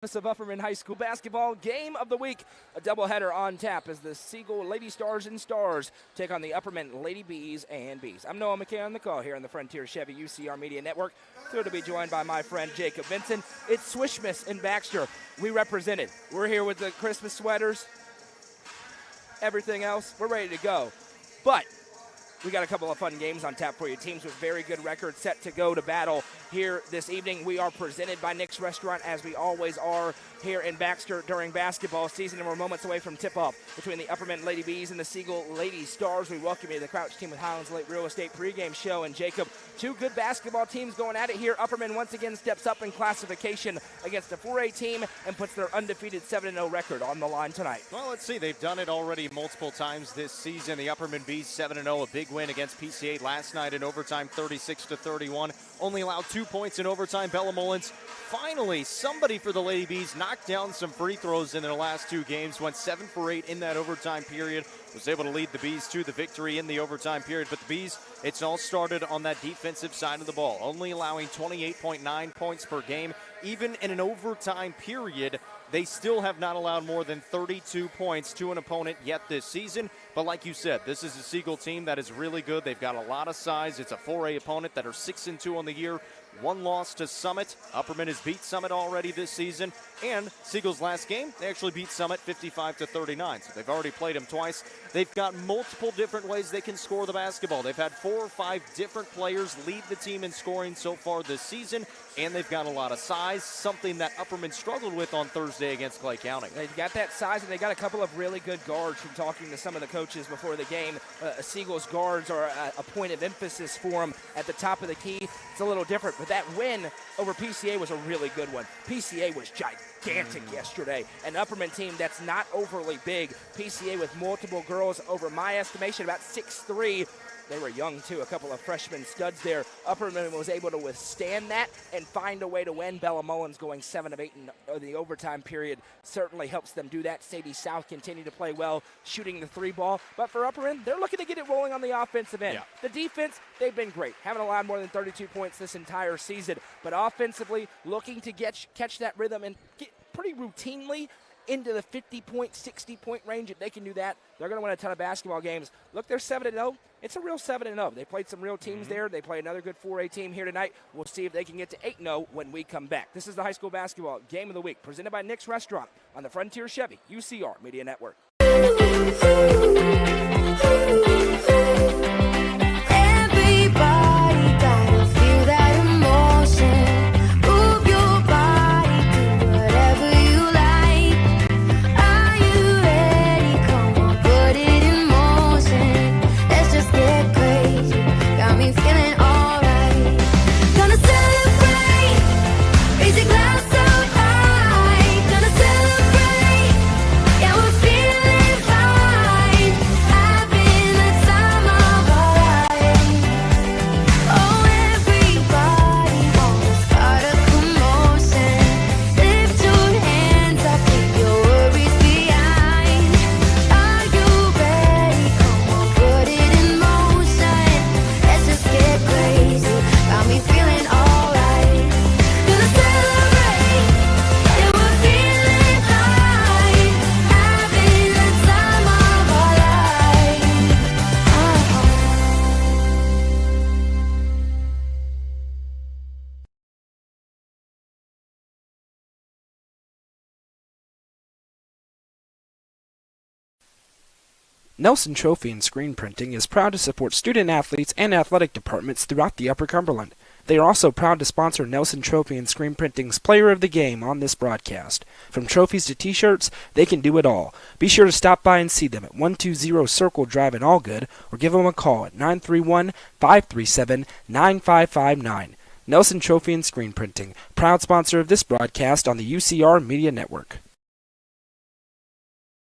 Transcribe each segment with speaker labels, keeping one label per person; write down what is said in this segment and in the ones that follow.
Speaker 1: Of Upperman High School basketball game of the week. A doubleheader on tap as the Siegel Lady Stars and Stars take on the Upperman Lady Bees and Bees. I'm Noah McKay on the call here on the Frontier Chevy UCR Media Network. Thrilled to be joined by my friend Jacob Vinson. It's Swishmas in Baxter. We represented. We're here with the Christmas sweaters, everything else. We're ready to go. But we got a couple of fun games on tap for you. Teams with very good records set to go to battle here this evening. We are presented by Nick's Restaurant, as we always are here in Baxter during basketball season, and we're moments away from tip-off between the Upperman Lady Bees and the Siegel Lady Stars. We welcome you to the Crouch team with Highlands Lake Real Estate pregame show. And Jacob, two good basketball teams going at it here. Upperman once again steps up in classification against a 4A team and puts their undefeated 7-0 record on the line tonight.
Speaker 2: Well, let's see. They've done it already multiple times this season. The Upperman Bees 7-0, a big win against PCA last night in overtime, 36-31. Only allowed 2 points in overtime. Bella Mullins, finally, somebody for the Lady Bees knocked down some free throws in their last two games, went 7 for 8 in that overtime period, was able to lead the Bees to the victory in the overtime period. But the Bees, it's all started on that defensive side of the ball, only allowing 28.9 points per game. Even in an overtime period, they still have not allowed more than 32 points to an opponent yet this season. But like you said, this is a Siegel team that is really good. They've got a lot of size. It's a 4A opponent that are 6-2 on the year. One loss to Summit. Upperman has beat Summit already this season. And Siegel's last game, they actually beat Summit 55-39. So they've already played them twice. They've got multiple different ways they can score the basketball. They've had 4 or 5 different players lead the team in scoring so far this season. And they've got a lot of size, something that Upperman struggled with on Thursday against Clay County.
Speaker 1: They've got that size, and they got a couple of really good guards. From talking to some of the coaches before the game, Siegel's guards are a point of emphasis for them at the top of the key. It's a little different, but that win over PCA was a really good one. PCA was gigantic yesterday. An Upperman team that's not overly big. PCA with multiple girls over my estimation, about 6'3". They were young, too, a couple of freshman studs there. Upperman was able to withstand that and find a way to win. Bella Mullins going 7 of 8 in the overtime period certainly helps them do that. Sadie South continued to play well, shooting the 3 ball. But for Upperman, they're looking to get it rolling on the offensive end. Yeah. The defense, they've been great. Haven't allowed more than 32 points this entire season. But offensively, looking to catch that rhythm and get pretty routinely into the 50-point, 60-point range. If they can do that, they're going to win a ton of basketball games. Look, they're 7-0. It's a real 7-0. They played some real teams there. They play another good 4A team here tonight. We'll see if they can get to 8-0 when we come back. This is the high school basketball game of the week, presented by Nick's Restaurant on the Frontier Chevy UCR Media Network. Nelson Trophy and Screen Printing is proud to support student-athletes and athletic departments throughout the Upper Cumberland. They are also proud to sponsor Nelson Trophy and Screen Printing's Player of the Game on this broadcast. From trophies to t-shirts, they can do it all. Be sure to stop by and see them at 120 Circle Drive in Allgood, or give them a call at 931-537-9559. Nelson Trophy and Screen Printing, proud sponsor of this broadcast on the UCR Media Network.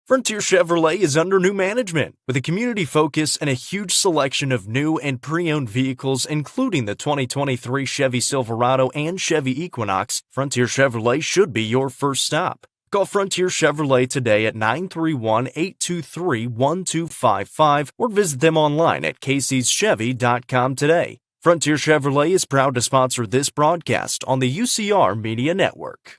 Speaker 3: Frontier Chevrolet is under new management, with a community focus and a huge selection of new and pre-owned vehicles, including the 2023 Chevy Silverado and Chevy Equinox. Frontier Chevrolet should be your first stop. Call Frontier Chevrolet today at 931-823-1255 or visit them online at caseyschevy.com today. Frontier Chevrolet is proud to sponsor this broadcast on the UCR Media Network.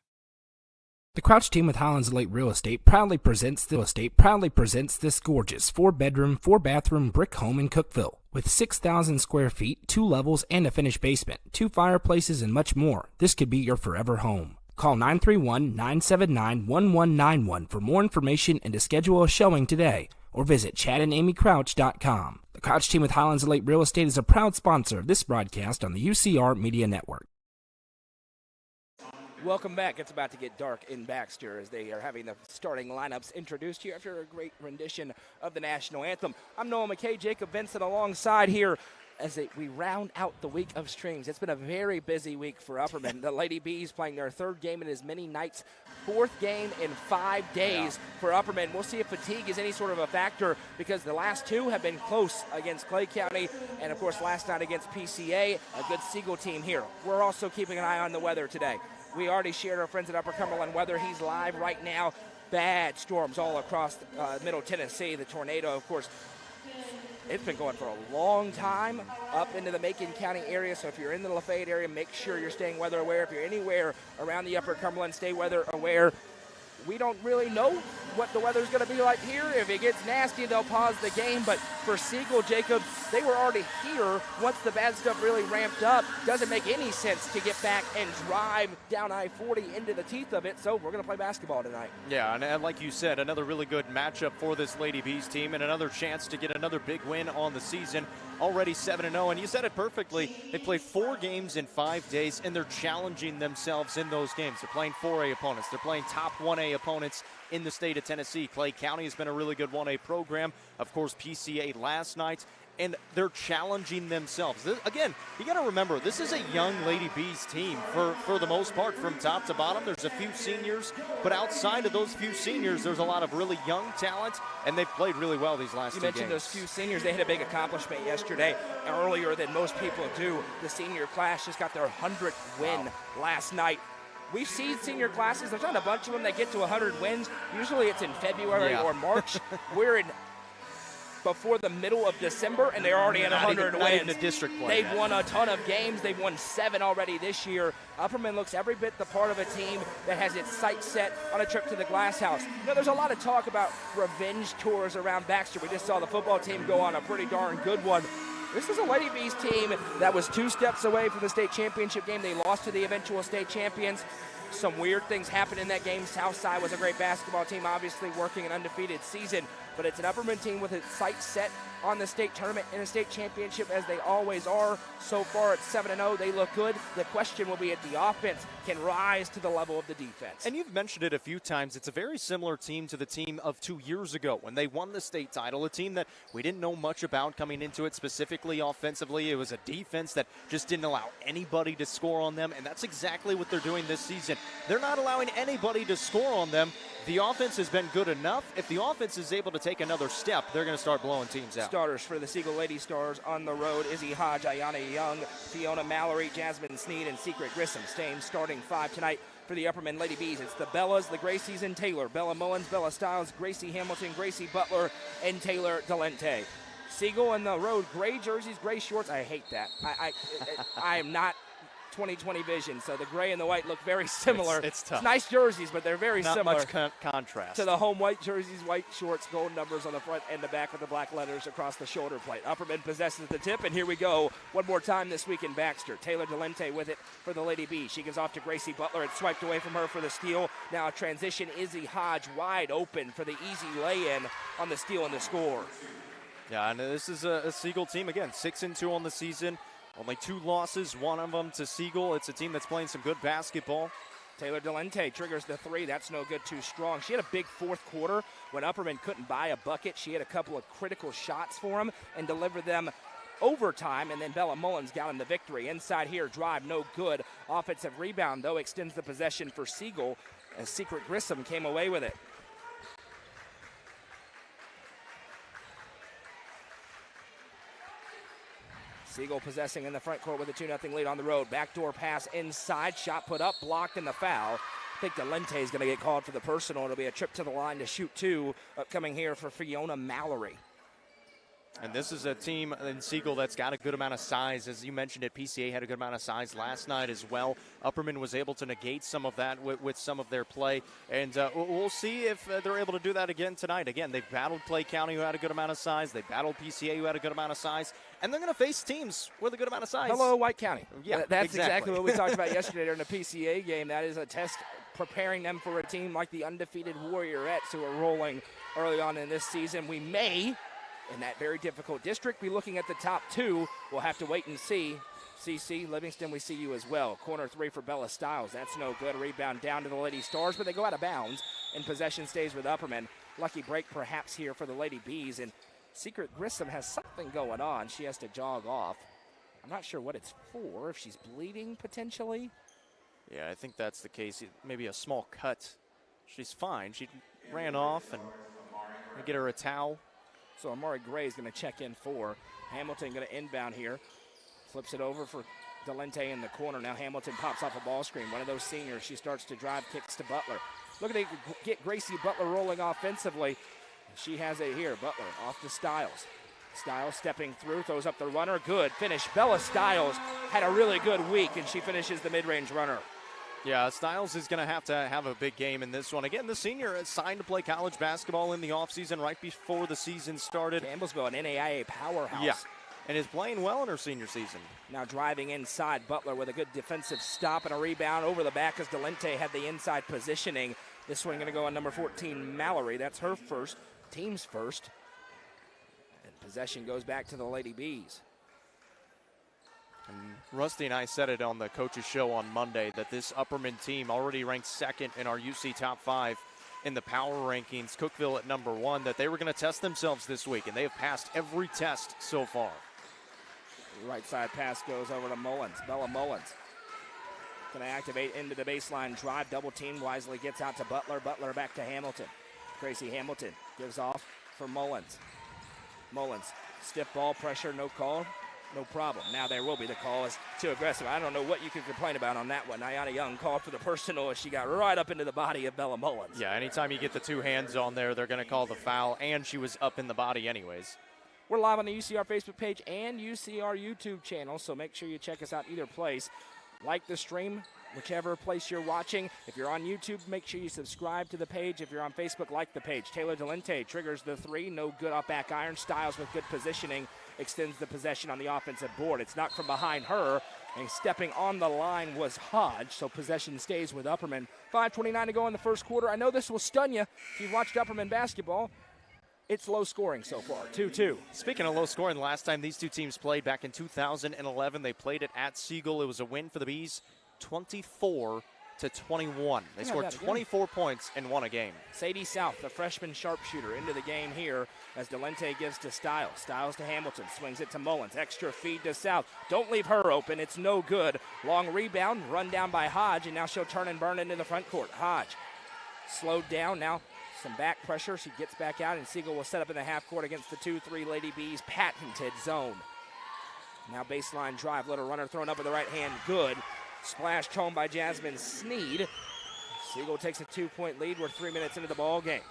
Speaker 4: The Crouch team with Highlands Lake Real Estate proudly presents this gorgeous 4-bedroom, 4-bathroom brick home in Cookeville. With 6,000 square feet, 2 levels, and a finished basement, 2 fireplaces, and much more, this could be your forever home. Call 931-979-1191 for more information and to schedule a showing today, or visit chadandamycrouch.com. The Crouch team with Highlands Lake Real Estate is a proud sponsor of this broadcast on the UCR Media Network.
Speaker 1: Welcome back. It's about to get dark in Baxter as they are having the starting lineups introduced here after a great rendition of the national anthem. I'm Noah McKay, Jacob Vincent alongside here as we round out the week of streams. It's been a very busy week for Upperman. The Lady Bees playing their 3rd game in as many nights, 4th game in 5 days for Upperman. We'll see if fatigue is any sort of a factor because the last 2 have been close against Clay County and, of course, last night against PCA, a good Siegel team here. We're also keeping an eye on the weather today. We already shared our friends at Upper Cumberland Weather. He's live right now. Bad storms all across Middle Tennessee. The tornado, of course, it's been going for a long time up into the Macon County area. So if you're in the Lafayette area, make sure you're staying weather aware. If you're anywhere around the Upper Cumberland, stay weather aware. We don't really know what the weather's going to be like here. If it gets nasty, they'll pause the game. But for Siegel, Jacob, they were already here once the bad stuff really ramped up. Doesn't make any sense to get back and drive down I-40 into the teeth of it. So we're going to play basketball tonight.
Speaker 2: Yeah, and like you said, another really good matchup for this Lady Bees team and another chance to get another big win on the season. Already 7-0, and you said it perfectly. They played 4 games in 5 days, and they're challenging themselves in those games. They're playing 4A opponents. They're playing top 1A opponents in the state of Tennessee. Clay County has been a really good 1A program. Of course, PCA last night. And they're challenging themselves. Again, you got to remember, this is a young Lady Bees team for the most part from top to bottom. There's a few seniors, but outside of those few seniors, there's a lot of really young talent, and they've played really well these last 2 games.
Speaker 1: You mentioned those few seniors. They had a big accomplishment yesterday, earlier than most people do. The senior class just got their 100th win last night. We've seen senior classes. There's not a bunch of them that get to 100 wins. Usually it's in February or March. We're in before the middle of December, and they're already at 100 wins.
Speaker 2: Not even the district play.
Speaker 1: They've won a ton of games. They've won 7 already this year. Upperman looks every bit the part of a team that has its sights set on a trip to the Glass House. You know, there's a lot of talk about revenge tours around Baxter. We just saw the football team go on a pretty darn good one. This is a Lady Bees team that was 2 steps away from the state championship game. They lost to the eventual state champions. Some weird things happened in that game. Southside was a great basketball team, obviously working an undefeated season, but it's an Upperman team with its sights set on the state tournament and a state championship, as they always are. So far at 7-0, they look good. The question will be if the offense can rise to the level of the defense.
Speaker 2: And you've mentioned it a few times. It's a very similar team to the team of 2 years ago when they won the state title, a team that we didn't know much about coming into it, specifically offensively. It was a defense that just didn't allow anybody to score on them, and that's exactly what they're doing this season. They're not allowing anybody to score on them. The offense has been good enough. If the offense is able to take another step, they're going to start blowing teams out.
Speaker 1: Starters for the Siegel Lady Stars on the road: Izzy Hodge, Ayana Young, Fiona Mallory, Jasmine Sneed, and Secret Grissom. Staying starting 5 tonight for the Upperman Lady Bees. It's the Bellas, the Gracies, and Taylor. Bella Mullins, Bella Stiles, Gracie Hamilton, Gracie Butler, and Taylor Delente. Siegel on the road: gray jerseys, gray shorts. I hate that. I am not 20/20 vision, so the gray and the white look very similar.
Speaker 2: It's tough.
Speaker 1: It's nice jerseys, but they're very similar.
Speaker 2: Not much contrast.
Speaker 1: To the home white jerseys, white shorts, gold numbers on the front and the back with the black letters across the shoulder plate. Upperman possesses the tip, and here we go. One more time this week in Baxter. Taylor Delente with it for the Lady B. She gives off to Gracie Butler. It's swiped away from her for the steal. Now a transition. Izzy Hodge wide open for the easy lay-in on the steal and the score.
Speaker 2: Yeah, and this is a Siegel team, again, 6-2 on the season. Only 2 losses, one of them to Siegel. It's a team that's playing some good basketball.
Speaker 1: Taylor Delente triggers the 3. That's no good, too strong. She had a big 4th quarter when Upperman couldn't buy a bucket. She had a couple of critical shots for him and delivered them overtime, and then Bella Mullins got him the victory. Inside here, drive, no good. Offensive rebound, though, extends the possession for Siegel, as Secret Grissom came away with it. Siegel possessing in the front court with a 2-0 lead on the road. Backdoor pass inside. Shot put up, blocked, and the foul. I think Delente is going to get called for the personal. It'll be a trip to the line to shoot 2 upcoming here for Fiona Mallory.
Speaker 2: And this is a team in Siegel that's got a good amount of size. As you mentioned it, PCA had a good amount of size last night as well. Upperman was able to negate some of that with some of their play. And we'll see if they're able to do that again tonight. Again, they've battled Clay County, who had a good amount of size. They battled PCA, who had a good amount of size. And they're going to face teams with a good amount of size.
Speaker 1: Hello, White County.
Speaker 2: Yeah,
Speaker 1: that's exactly what we talked about yesterday during the PCA game. That is a test preparing them for a team like the undefeated Warriorettes, who are rolling early on in this season. We may, in that very difficult district, be looking at the top two. We'll have to wait and see. CC, Livingston, we see you as well. Corner three for Bella Stiles. That's no good. Rebound down to the Lady Stars, but they go out of bounds, and possession stays with Upperman. Lucky break perhaps here for the Lady Bees, and Secret Grissom has something going on. She has to jog off. I'm not sure what it's for, if she's bleeding potentially.
Speaker 2: Yeah, I think that's the case. Maybe a small cut. She's fine. She ran off, and we get her a towel.
Speaker 1: So Amari Gray is going to check in for Hamilton. Going to inbound here. Flips it over for Delente in the corner. Now Hamilton pops off a ball screen. One of those seniors. She starts to drive, kicks to Butler. Look at get Gracie Butler rolling offensively. She has it here. Butler off to Stiles. Stiles stepping through, throws up the runner. Good finish. Bella Stiles had a really good week, and she finishes the mid-range runner.
Speaker 2: Yeah, Stiles is going to have a big game in this one. Again, the senior is signed to play college basketball in the offseason right before the season started.
Speaker 1: Campbellsville, an NAIA powerhouse.
Speaker 2: Yeah, and is playing well in her senior season. Now
Speaker 1: driving inside, Butler with a good defensive stop and a rebound over the back as Delente had the inside positioning. This one going to go on number 14, Mallory. That's her first, team's first. And possession goes back to the Lady Bees.
Speaker 2: And Rusty and I said it on the coaches show on Monday that this Upperman team already ranked second in our UC top 5 in the power rankings. Cookeville at number 1, that they were going to test themselves this week, and they have passed every test so far.
Speaker 1: Right side pass goes over to Mullins. Bella Mullins going to activate into the baseline drive. Double team. Wisely gets out to Butler. Butler back to Hamilton. Gracie Hamilton gives off for Mullins. Mullins, stiff ball, pressure, no call. No problem. Now there will be the call as too aggressive. I don't know what you could complain about on that one. Ayana Young called for the personal as she got right up into the body of Bella Mullins.
Speaker 2: Yeah, anytime you get the two hands on there, they're going to call the foul, and she was up in the body anyways.
Speaker 1: We're live on the UCR Facebook page and UCR YouTube channel, so make sure you check us out either place. Like the stream, whichever place you're watching. If you're on YouTube, make sure you subscribe to the page. If you're on Facebook, like the page. Taylor Delente triggers the three. No good off back iron. Stiles with good positioning extends the possession on the offensive board. It's knocked from behind her, and stepping on the line was Hodge, so possession stays with Upperman. 5:29 to go in the first quarter. I know this will stun you if you've watched Upperman basketball. It's low scoring so far, 2-2.
Speaker 2: Speaking of low scoring, the last time these two teams played back in 2011, they played it at Siegel. It was a win for the Bees, 24-21. They scored 24 points and won a game.
Speaker 1: Sadie South, the freshman sharpshooter, into the game here as Delente gives to Stiles. Stiles to Hamilton, swings it to Mullins. Extra feed to South. Don't leave her open. It's no good. Long rebound, run down by Hodge, and now she'll turn and burn into the front court. Hodge slowed down now. Some back pressure. She gets back out, and Siegel will set up in the half court against the 2-3 Lady Bees patented zone. Now baseline drive. Little runner thrown up with the right hand. Good. Splashed home by Jasmine Sneed. Siegel takes a 2-point lead. We're 3 minutes into the ball game.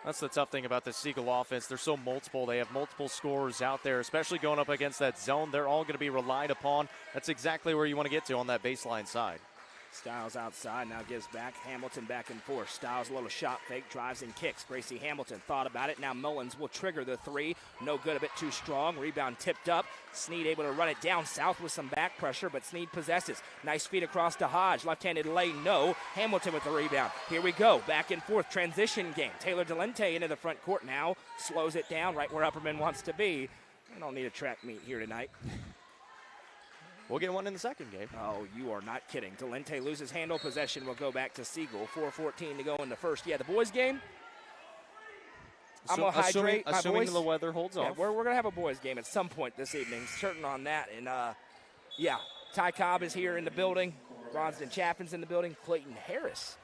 Speaker 2: That's the tough thing about the Siegel offense. They're so multiple. They have multiple scorers out there, especially going up against that zone. They're all going to be relied upon. That's exactly where you want to get to on that baseline side.
Speaker 1: Stiles outside, now gives back. Hamilton back and forth. Stiles a little shot fake, drives and kicks. Gracie Hamilton thought about it. Now Mullins will trigger the three. No good, a bit too strong. Rebound tipped up. Sneed able to run it down south with some back pressure, but Sneed possesses. Nice feed across to Hodge. Left-handed lay, no. Hamilton with the rebound. Here we go. Back and forth. Transition game. Taylor Delente into the front court now. Slows it down right where Upperman wants to be. I don't need a track meet here tonight.
Speaker 2: We'll get one in the second game.
Speaker 1: Oh, you are not kidding. Delente loses handle. Possession will go back to Siegel. 4:14 to go in the first. Yeah, the boys' game. I'm going to hydrate my
Speaker 2: assuming
Speaker 1: voice.
Speaker 2: The weather holds off.
Speaker 1: We're going to have a boys' game at some point this evening. Certain on that. And, yeah, Ty Cobb is here in the building. Bronston Chapin's in the building. Clayton Harris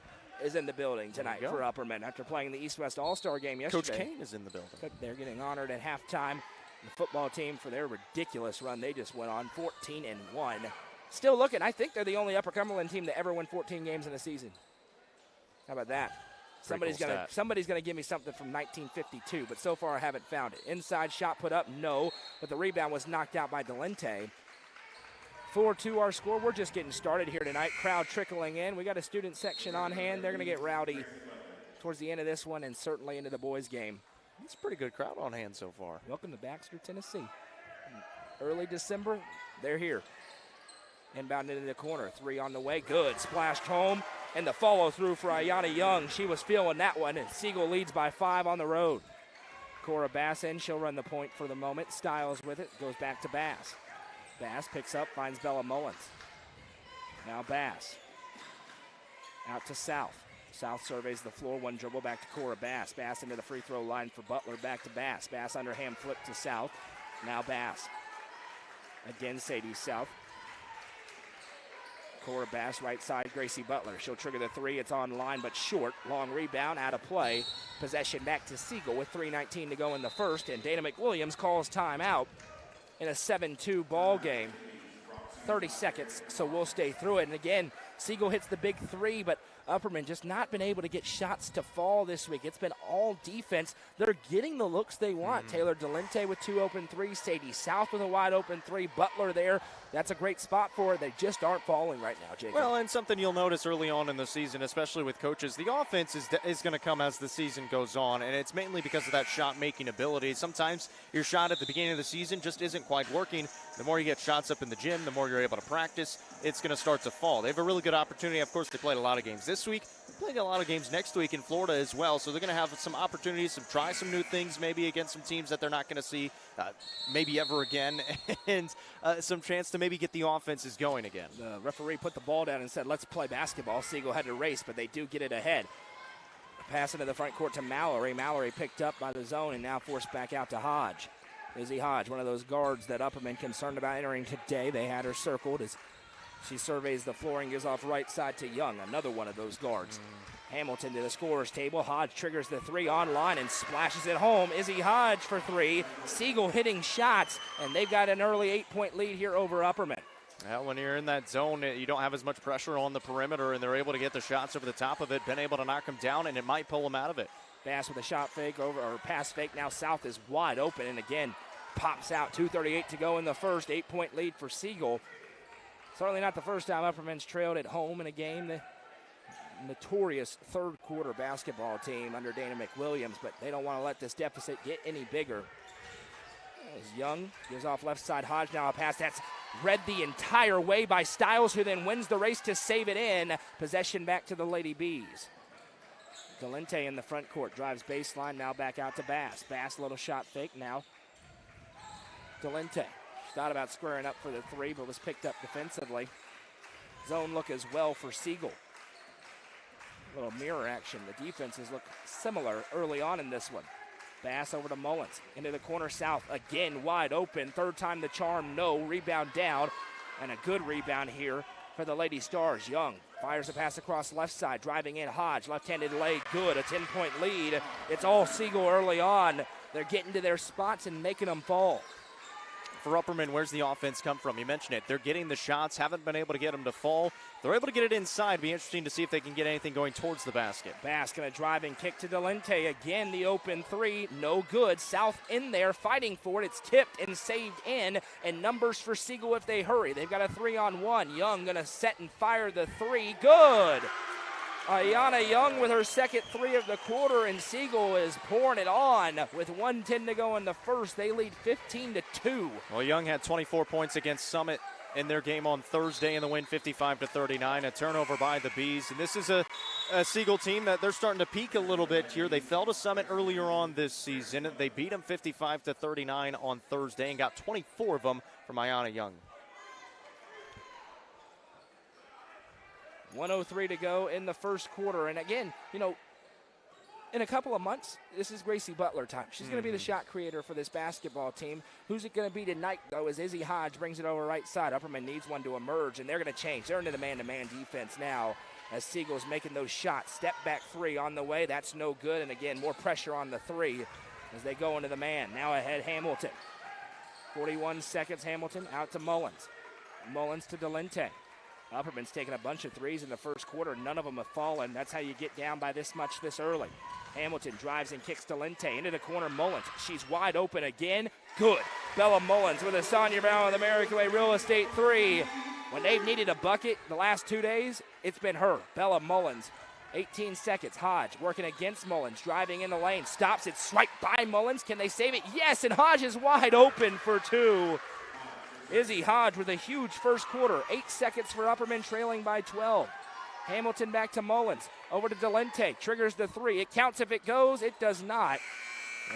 Speaker 1: is in the building tonight for Upperman after playing the East-West All-Star game yesterday.
Speaker 2: Coach Kane is in the building.
Speaker 1: They're getting honored at halftime. The football team for their ridiculous run they just went on, 14-1. Still looking. I think they're the only Upper Cumberland team to ever win 14 games in a season. How about that? Somebody's gonna give me something from 1952, but so far I haven't found it. Inside shot put up, no, but the rebound was knocked out by Delente. 4-2 our score. We're just getting started here tonight. Crowd trickling in. We got a student section on hand. They're gonna get rowdy towards the end of this one and certainly into the boys' game.
Speaker 2: It's a pretty good crowd on hand so far.
Speaker 1: Welcome to Baxter, Tennessee. Early December, they're here. Inbound into the corner, 3 on the way, good. Splashed home, and the follow-through for Ayana Young. She was feeling that one, and Siegel leads by 5 on the road. Cora Bass in, she'll run the point for the moment. Styles with it, goes back to Bass. Bass picks up, finds Bella Mullins. Now Bass. Out to South. South surveys the floor, one dribble back to Cora Bass. Bass into the free throw line for Butler, back to Bass. Bass underhand flip to South. Now Bass. Again, Sadie South. Cora Bass, right side, Gracie Butler. She'll trigger the 3. It's on line, but short. Long rebound, out of play. Possession back to Siegel with 3:19 to go in the first, and Dana McWilliams calls timeout in a 7-2 ball game. 30 seconds, so we'll stay through it. And again, Siegel hits the big 3, but Upperman just not been able to get shots to fall this week. It's been all defense. They're getting the looks they want. Taylor Delente with 2 open 3s. Sadie South with a wide open 3. Butler there. That's a great spot for her. They just aren't falling right now, Jacob.
Speaker 2: Well, and something you'll notice early on in the season, especially with coaches, the offense is going to come as the season goes on, and it's mainly because of that shot-making ability. Sometimes your shot at the beginning of the season just isn't quite working. The more you get shots up in the gym, the more you're able to practice, it's going to start to fall. They have a really good opportunity. Of course, they played a lot of games this week. They played a lot of games next week in Florida as well, so they're going to have some opportunities to try some new things, maybe against some teams that they're not going to see maybe ever again, and some chance to maybe get the offenses going again.
Speaker 1: The referee put the ball down and said, let's play basketball. Siegel had to race, but they do get it ahead. Pass into the front court to Mallory. Mallory picked up by the zone and now forced back out to Hodge. Izzy Hodge, one of those guards that Upperman concerned about entering today. They had her circled as she surveys the floor and gives off right side to Young, another one of those guards. Hamilton to the scorer's table. Hodge triggers the 3 on line and splashes it home. Izzy Hodge for 3. Siegel hitting shots, and they've got an early 8-point lead here over Upperman.
Speaker 2: Well, when you're in that zone, you don't have as much pressure on the perimeter, and they're able to get the shots over the top of it, been able to knock them down, and it might pull them out of it.
Speaker 1: Bass with a shot fake over, or pass fake. Now South is wide open, and again, pops out. 2:38 to go in the first. 8-point lead for Siegel. Certainly not the first time Upperman's trailed at home in a game. The notorious third quarter basketball team under Dana McWilliams, but they don't want to let this deficit get any bigger. As Young gives off left side. Hodge now a pass that's read the entire way by Styles, who then wins the race to save it in. Possession back to the Lady Bees. Delente in the front court, drives baseline, now back out to Bass. Bass, little shot fake now. Delente thought about squaring up for the 3, but was picked up defensively. Zone look as well for Siegel. Little mirror action. The defenses look similar early on in this one. Bass over to Mullins. Into the corner, South. Again, wide open. Third time the charm, no. Rebound down. And a good rebound here for the Lady Stars. Young fires a pass across left side. Driving in Hodge. Left-handed leg, good. A 10-point lead. It's all Siegel early on. They're getting to their spots and making them fall.
Speaker 2: For Upperman, where's the offense come from? You mentioned it. They're getting the shots, haven't been able to get them to fall. They're able to get it inside. Be interesting to see if they can get anything going towards the basket.
Speaker 1: Bass going to drive and kick to Delente. Again, the open 3, no good. South in there, fighting for it. It's tipped and saved in, and numbers for Siegel if they hurry. They've got a 3-on-1. Young going to set and fire the 3. Good. Ayana Young with her second 3 of the quarter, and Siegel is pouring it on with 1:10 to go in the first. They lead 15-2.
Speaker 2: Well, Young had 24 points against Summit in their game on Thursday in the win, 55-39. A turnover by the Bees, and this is a Siegel team that they're starting to peak a little bit here. They fell to Summit earlier on this season. They beat them 55-39 on Thursday and got 24 of them from Ayana Young.
Speaker 1: 1:03 to go in the first quarter. And again, you know, in a couple of months, this is Gracie Butler time. She's going to be the shot creator for this basketball team. Who's it going to be tonight, though, as Izzy Hodge brings it over right side. Upperman needs one to emerge, and they're going to change. They're into the man-to-man defense now as Siegel's making those shots. Step back 3 on the way. That's no good. And again, more pressure on the 3 as they go into the man. Now ahead, Hamilton. 41 seconds, Hamilton out to Mullins. Mullins to Delente. Upperman's taken a bunch of threes in the first quarter. None of them have fallen. That's how you get down by this much this early. Hamilton drives and kicks to Lente. Into the corner, Mullins. She's wide open again. Good. Bella Mullins with a Sonia Brown with American Way Real Estate 3. When they've needed a bucket the last 2 days, it's been her, Bella Mullins. 18 seconds. Hodge working against Mullins, driving in the lane. Stops it, swiped by Mullins. Can they save it? Yes, and Hodge is wide open for 2. Izzy Hodge with a huge first quarter. 8 seconds for Upperman, trailing by 12. Hamilton back to Mullins. Over to Delente. Triggers the 3. It counts if it goes. It does not.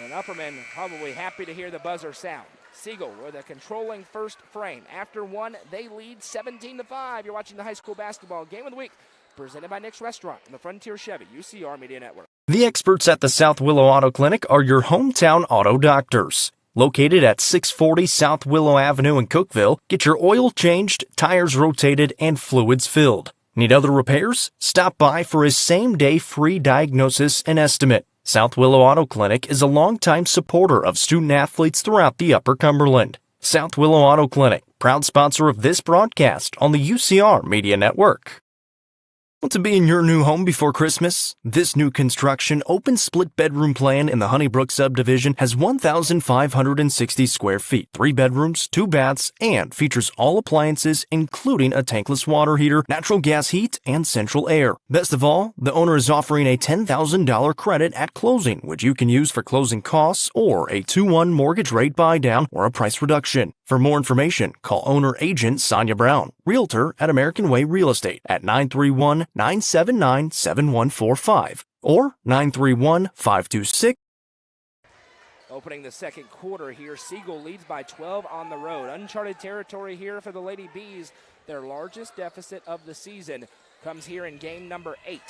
Speaker 1: And Upperman probably happy to hear the buzzer sound. Siegel with a controlling first frame. After 1, they lead 17-5. You're watching the high school basketball game of the week, presented by Nick's Restaurant and the Frontier Chevy UCR Media Network.
Speaker 3: The experts at the South Willow Auto Clinic are your hometown auto doctors. Located at 640 South Willow Avenue in Cookeville, get your oil changed, tires rotated, and fluids filled. Need other repairs? Stop by for a same-day free diagnosis and estimate. South Willow Auto Clinic is a longtime supporter of student-athletes throughout the Upper Cumberland. South Willow Auto Clinic, proud sponsor of this broadcast on the UCR Media Network. Want to be in your new home before Christmas? This new construction open split bedroom plan in the Honeybrook subdivision has 1,560 square feet, 3 bedrooms, 2 baths, and features all appliances including a tankless water heater, natural gas heat, and central air. Best of all, the owner is offering a $10,000 credit at closing, which you can use for closing costs or a 2-1 mortgage rate buy down or a price reduction. For more information, call owner-agent Sonia Brown, Realtor at American Way Real Estate at 931-979-7145 or 931-526.
Speaker 1: Opening the second quarter here, Siegel leads by 12 on the road. Uncharted territory here for the Lady Bees. Their largest deficit of the season comes here in game number 8.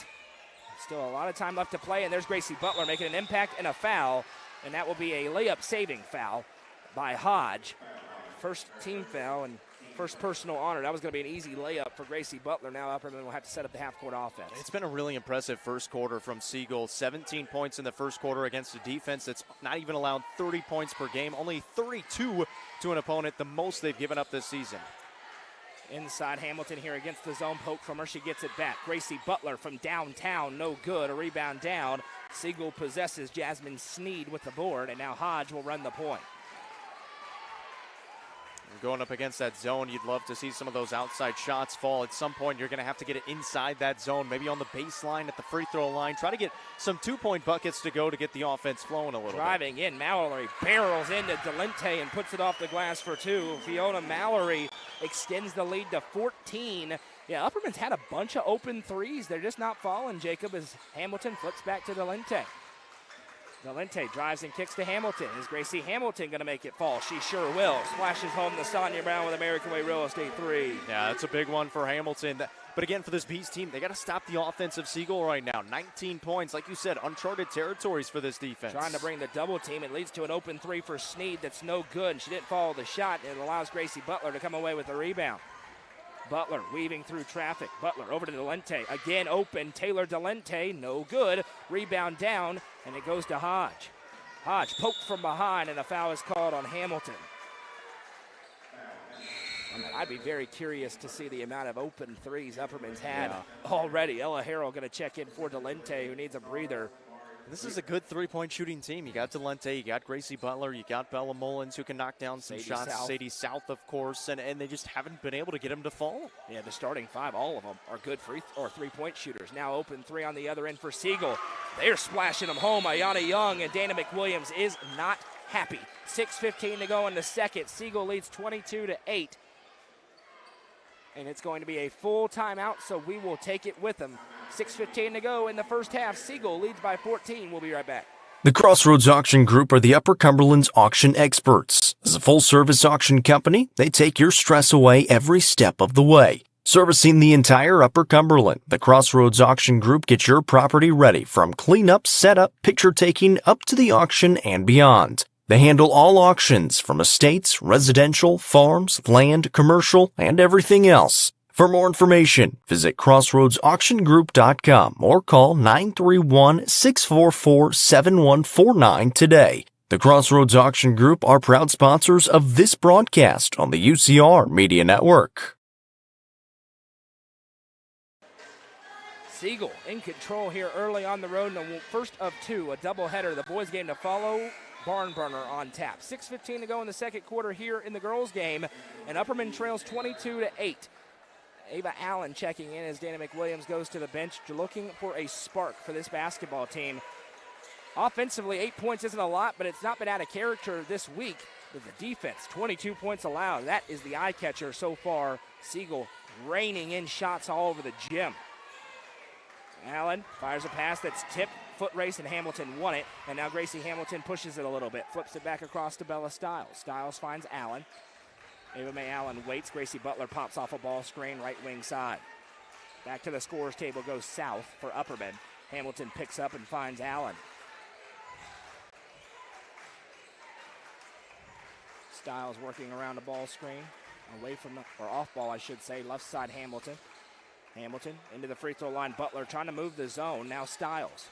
Speaker 1: Still a lot of time left to play, and there's Gracie Butler making an impact and a foul, and that will be a layup-saving foul by Hodge. First team foul and first personal honor. That was going to be an easy layup for Gracie Butler. Now Upperman will have to set up the half-court offense. It's
Speaker 2: been a really impressive first quarter from Siegel. 17 points in the first quarter against a defense that's not even allowed 30 points per game. Only 32 to an opponent, the most they've given up this season.
Speaker 1: Inside Hamilton here against the zone poke from her. She gets it back. Gracie Butler from downtown, no good. A rebound down. Siegel possesses Jasmine Sneed with the board, and now Hodge will run the point.
Speaker 2: Going up against that zone, you'd love to see some of those outside shots fall. At some point, you're going to have to get it inside that zone, maybe on the baseline at the free throw line. Try to get some 2-point buckets to go to get the offense flowing a little
Speaker 1: Driving
Speaker 2: bit.
Speaker 1: In, Mallory barrels into Delente and puts it off the glass for 2. Fiona Mallory extends the lead to 14. Yeah, Upperman's had a bunch of open threes. They're just not falling, Jacob, as Hamilton flips back to Delente. Delente drives and kicks to Hamilton. Is Gracie Hamilton going to make it fall? She sure will. Splashes home the Sonia Brown with American Way Real Estate 3.
Speaker 2: Yeah, that's a big one for Hamilton. But again, for this Bees team, they got to stop the offense of Siegel right now. 19 points. Like you said, uncharted territories for this defense.
Speaker 1: Trying to bring the double team. It leads to an open 3 for Sneed that's no good. And she didn't follow the shot. It allows Gracie Butler to come away with the rebound. Butler weaving through traffic. Butler over to Delente. Again open. Taylor Delente, no good. Rebound down, and it goes to Hodge. Hodge poked from behind, and a foul is called on Hamilton. I'd be very curious to see the amount of open threes Upperman's had already. Ella Harrell going to check in for Delente, who needs a breather.
Speaker 2: This is a good three-point shooting team. You got Delente, you got Gracie Butler, you got Bella Mullins, who can knock down some shots.
Speaker 1: South.
Speaker 2: Sadie South, of course, and they just haven't been able to get them to fall.
Speaker 1: Yeah, the starting 5, all of them are good three-point shooters. Now open 3 on the other end for Siegel. They're splashing them home. Ayana Young and Dana McWilliams is not happy. 6:15 to go in the second. Siegel leads 22-8. And it's going to be a full timeout, so we will take it with them. 6:15 to go in the first half. Siegel leads by 14. We'll be right back.
Speaker 3: The Crossroads Auction Group are the Upper Cumberland's auction experts. As a full-service auction company, they take your stress away every step of the way. Servicing the entire Upper Cumberland, the Crossroads Auction Group gets your property ready from cleanup, setup, picture taking, up to the auction and beyond. They handle all auctions from estates, residential, farms, land, commercial, and everything else. For more information, visit crossroadsauctiongroup.com or call 931-644-7149 today. The Crossroads Auction Group are proud sponsors of this broadcast on the UCR Media Network.
Speaker 1: Siegel in control here early on the road, and the first of two, a doubleheader. The boys' game to follow. Barn burner on tap. 6:15 to go in the second quarter here in the girls' game, and Upperman trails 22-8. Ava Allen checking in as Dana McWilliams goes to the bench, looking for a spark for this basketball team. Offensively, 8 points isn't a lot, but it's not been out of character this week with the defense. 22 points allowed. That is the eye catcher so far. Siegel raining in shots all over the gym. Allen fires a pass that's tipped, foot race, and Hamilton won it. And now Gracie Hamilton pushes it a little bit, flips it back across to Bella Stiles. Stiles finds Allen. Ava Mae Allen waits. Gracie Butler pops off a ball screen, right wing side. Back to the scorer's table goes South for Upperman. Hamilton picks up and finds Allen. Stiles working around the ball screen. Away from the, or off ball, I should say. Left side Hamilton. Hamilton into the free throw line. Butler trying to move the zone. Now Stiles.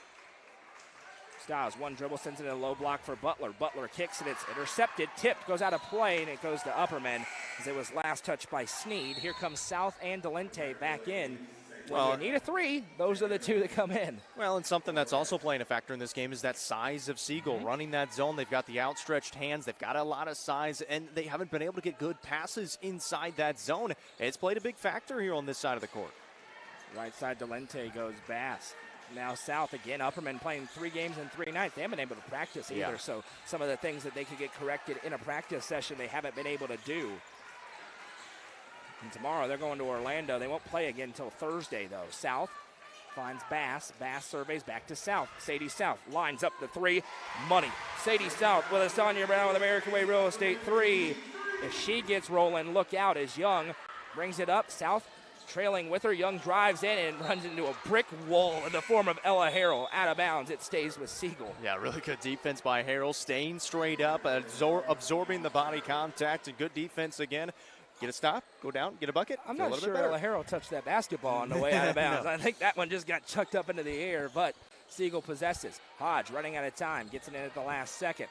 Speaker 1: Stiles, one dribble, sends it in a low block for Butler. Butler kicks it. It's intercepted. Tipped. Goes out of play, and it goes to Upperman as it was last touched by Sneed. Here comes South and Delente back in. Well, you need a three. Those are the two that come in.
Speaker 2: Well, and something that's also playing a factor in this game is that size of Siegel. Running that zone, they've got the outstretched hands. They've got a lot of size, and they haven't been able to get good passes inside that zone. It's played a big factor here on this side of the court.
Speaker 1: Right side, Delente goes Bass. Now South again. Upperman playing 3 games in 3 nights. They haven't been able to practice either,
Speaker 2: Yeah.
Speaker 1: so some of the things that they could get corrected in a practice session they haven't been able to do. And tomorrow they're going to Orlando. They won't play again until Thursday, though. South finds Bass. Bass surveys back to South. Sadie South lines up the 3. Money. Sadie South with a Sonia Brown with American Way Real Estate 3. If she gets rolling, look out as Young brings it up. South trailing with her. Young drives in and runs into a brick wall in the form of Ella Harrell. Out of bounds. It stays with Siegel.
Speaker 2: Yeah, really good defense by Harrell. Staying straight up, absorbing the body contact, and good defense again. Get a stop, go down, get a bucket.
Speaker 1: I'm not sure Ella Harrell touched that basketball on the way out of bounds.
Speaker 2: No.
Speaker 1: I think that one just got chucked up into the air, but Siegel possesses. Hodge running out of time, gets it in at the last second.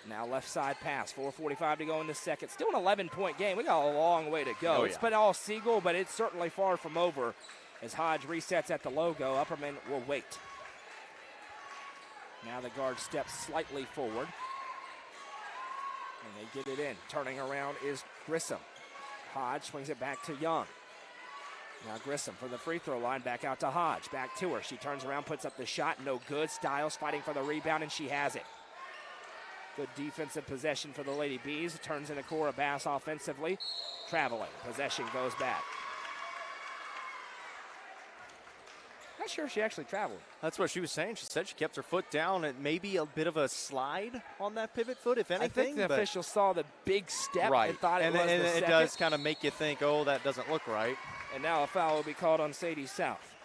Speaker 1: Now left side pass, 4:45 to go in the second. Still an 11-point game. We got a long way to go.
Speaker 2: Oh,
Speaker 1: It's
Speaker 2: yeah.
Speaker 1: been all Siegel, but it's certainly far from over. As Hodge resets at the logo, Upperman will wait. Now the guard steps slightly forward. And they get it in. Turning around is Grissom. Hodge swings it back to Young. Now Grissom from the free throw line, back out to Hodge. Back to her. She turns around, puts up the shot. No good. Stiles fighting for the rebound, and she has it. Good defensive possession for the Lady Bees. Turns into Cora Bass offensively. Traveling. Possession goes back. Not sure if she actually traveled.
Speaker 2: That's what she was saying. She said she kept her foot down and maybe a bit of a slide on that pivot foot, if anything.
Speaker 1: I think the official saw the big step
Speaker 2: right.
Speaker 1: and thought it was
Speaker 2: and
Speaker 1: the
Speaker 2: it
Speaker 1: second.
Speaker 2: does kind of make you think, oh, that doesn't look right.
Speaker 1: And now a foul will be called on Sadie South.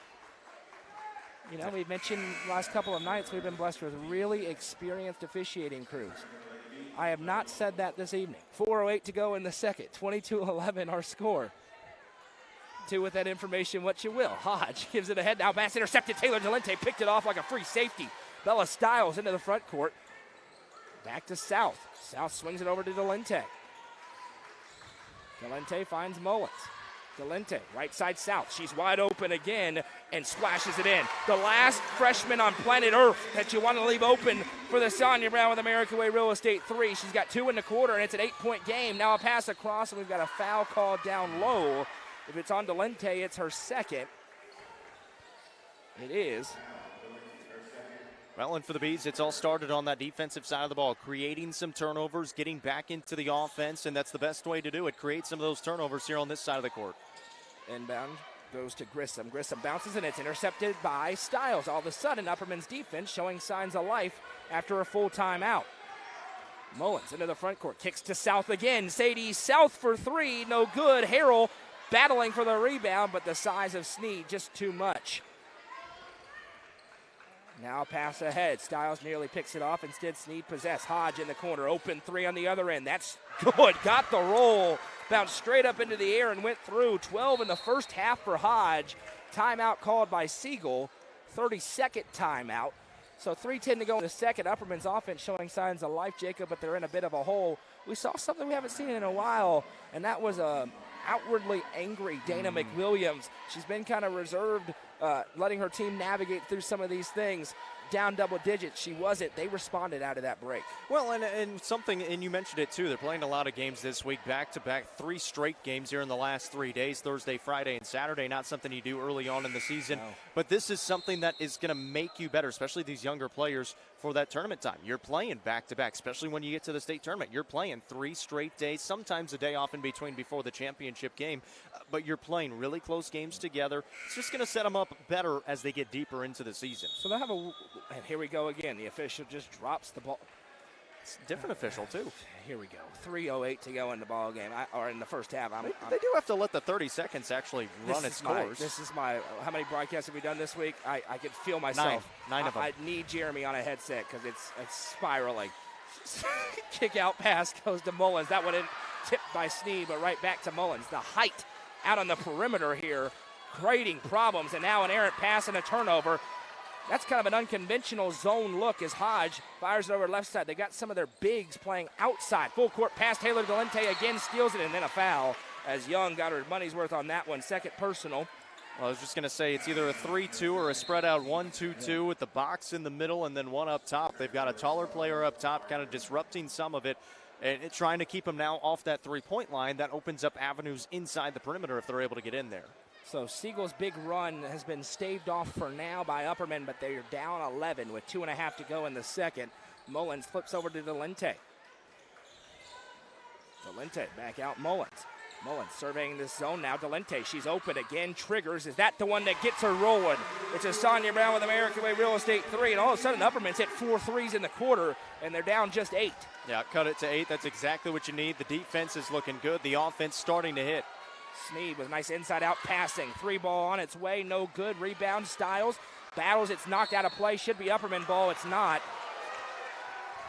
Speaker 1: You know, we've mentioned last couple of nights we've been blessed with really experienced officiating crews. I have not said that this evening. 4:08 to go in the second. 22-11 our score. Do with that information what you will. Hodge gives it ahead. Now pass intercepted. Taylor Delente picked it off like a free safety. Bella Stiles into the front court. Back to South. South swings it over to Delente. Delente finds Mullins. Delente, right side South. She's wide open again and splashes it in. The last freshman on planet Earth that you want to leave open for the Sonia Brown with American Way Real Estate 3. She's got 2 in the quarter, and it's an 8-point game. Now a pass across, and we've got a foul called down low. If it's on Delente, it's her second. It is.
Speaker 2: Well, and for the Bees, it's all started on that defensive side of the ball, creating some turnovers, getting back into the offense, and that's the best way to do it. Create some of those turnovers here on this side of the court.
Speaker 1: Inbound goes to Grissom. Grissom bounces, and it's intercepted by Stiles. All of a sudden, Upperman's defense showing signs of life after a full timeout. Mullins into the front court, kicks to South again. Sadie South for 3, no good. Harrell battling for the rebound, but the size of Sneed just too much. Now pass ahead. Stiles nearly picks it off. Instead, Sneed possess. Hodge in the corner. Open 3 on the other end. That's good. Got the roll. Bounced straight up into the air and went through. 12 in the first half for Hodge. Timeout called by Siegel. 32nd timeout. So 3:10 to go in the second. Upperman's offense showing signs of life, Jacob, but they're in a bit of a hole. We saw something we haven't seen in a while, and that was a outwardly angry Dana McWilliams. She's been kind of reserved letting her team navigate through some of these things. Down double digits, she wasn't. They responded out of that break.
Speaker 2: Well, and something, and you mentioned it too, they're playing a lot of games this week, back-to-back, 3 straight games here in the last 3 days, Thursday, Friday, and Saturday. Not something you do early on in the season,
Speaker 1: No.
Speaker 2: but this is something that is going to make you better, especially these younger players for that tournament time. You're playing back-to-back, especially when you get to the state tournament. You're playing 3 straight days, sometimes a day off in between before the championship game, but you're playing really close games together. It's just going to set them up better as they get deeper into the season.
Speaker 1: So they'll have and here we go again. The official just drops the ball.
Speaker 2: It's a different official, too.
Speaker 1: Here we go. 3:08 to go in the ball game, or in the first half.
Speaker 2: They do have to let the 30 seconds actually run its course.
Speaker 1: This is my, how many broadcasts have we done this week? I could feel myself.
Speaker 2: Nine of them.
Speaker 1: I need Jeremy on a headset because it's spiraling. Kick out pass goes to Mullins. That one tipped by Sneed, but right back to Mullins. The height out on the perimeter here, creating problems, and now an errant pass and a turnover. That's kind of an unconventional zone look as Hodge fires it over left side. They got some of their bigs playing outside. Full court pass. Taylor Delente again steals it, and then a foul as Young got her money's worth on that one. Second personal.
Speaker 2: Well, I was just going to say it's either a 3-2 or a spread out 1-2-2 with the box in the middle and then one up top. They've got a taller player up top kind of disrupting some of it and trying to keep them now off that three-point line. That opens up avenues inside the perimeter if they're able to get in there.
Speaker 1: So Siegel's big run has been staved off for now by Upperman, but they're down 11 with 2.5 to go in the second. Mullins flips over to Delente. Delente back out Mullins. Mullins surveying this zone now. Delente, she's open again, triggers. Is that the one that gets her rolling? It's a Sonia Brown with American Way Real Estate 3, and all of a sudden Upperman's hit 4 threes in the quarter, and they're down just 8.
Speaker 2: Yeah, cut it to 8. That's exactly what you need. The defense is looking good. The offense starting to hit.
Speaker 1: Sneed with nice inside-out passing. 3 ball on its way, no good. Rebound, Styles battles. It's knocked out of play. Should be Upperman ball. It's not.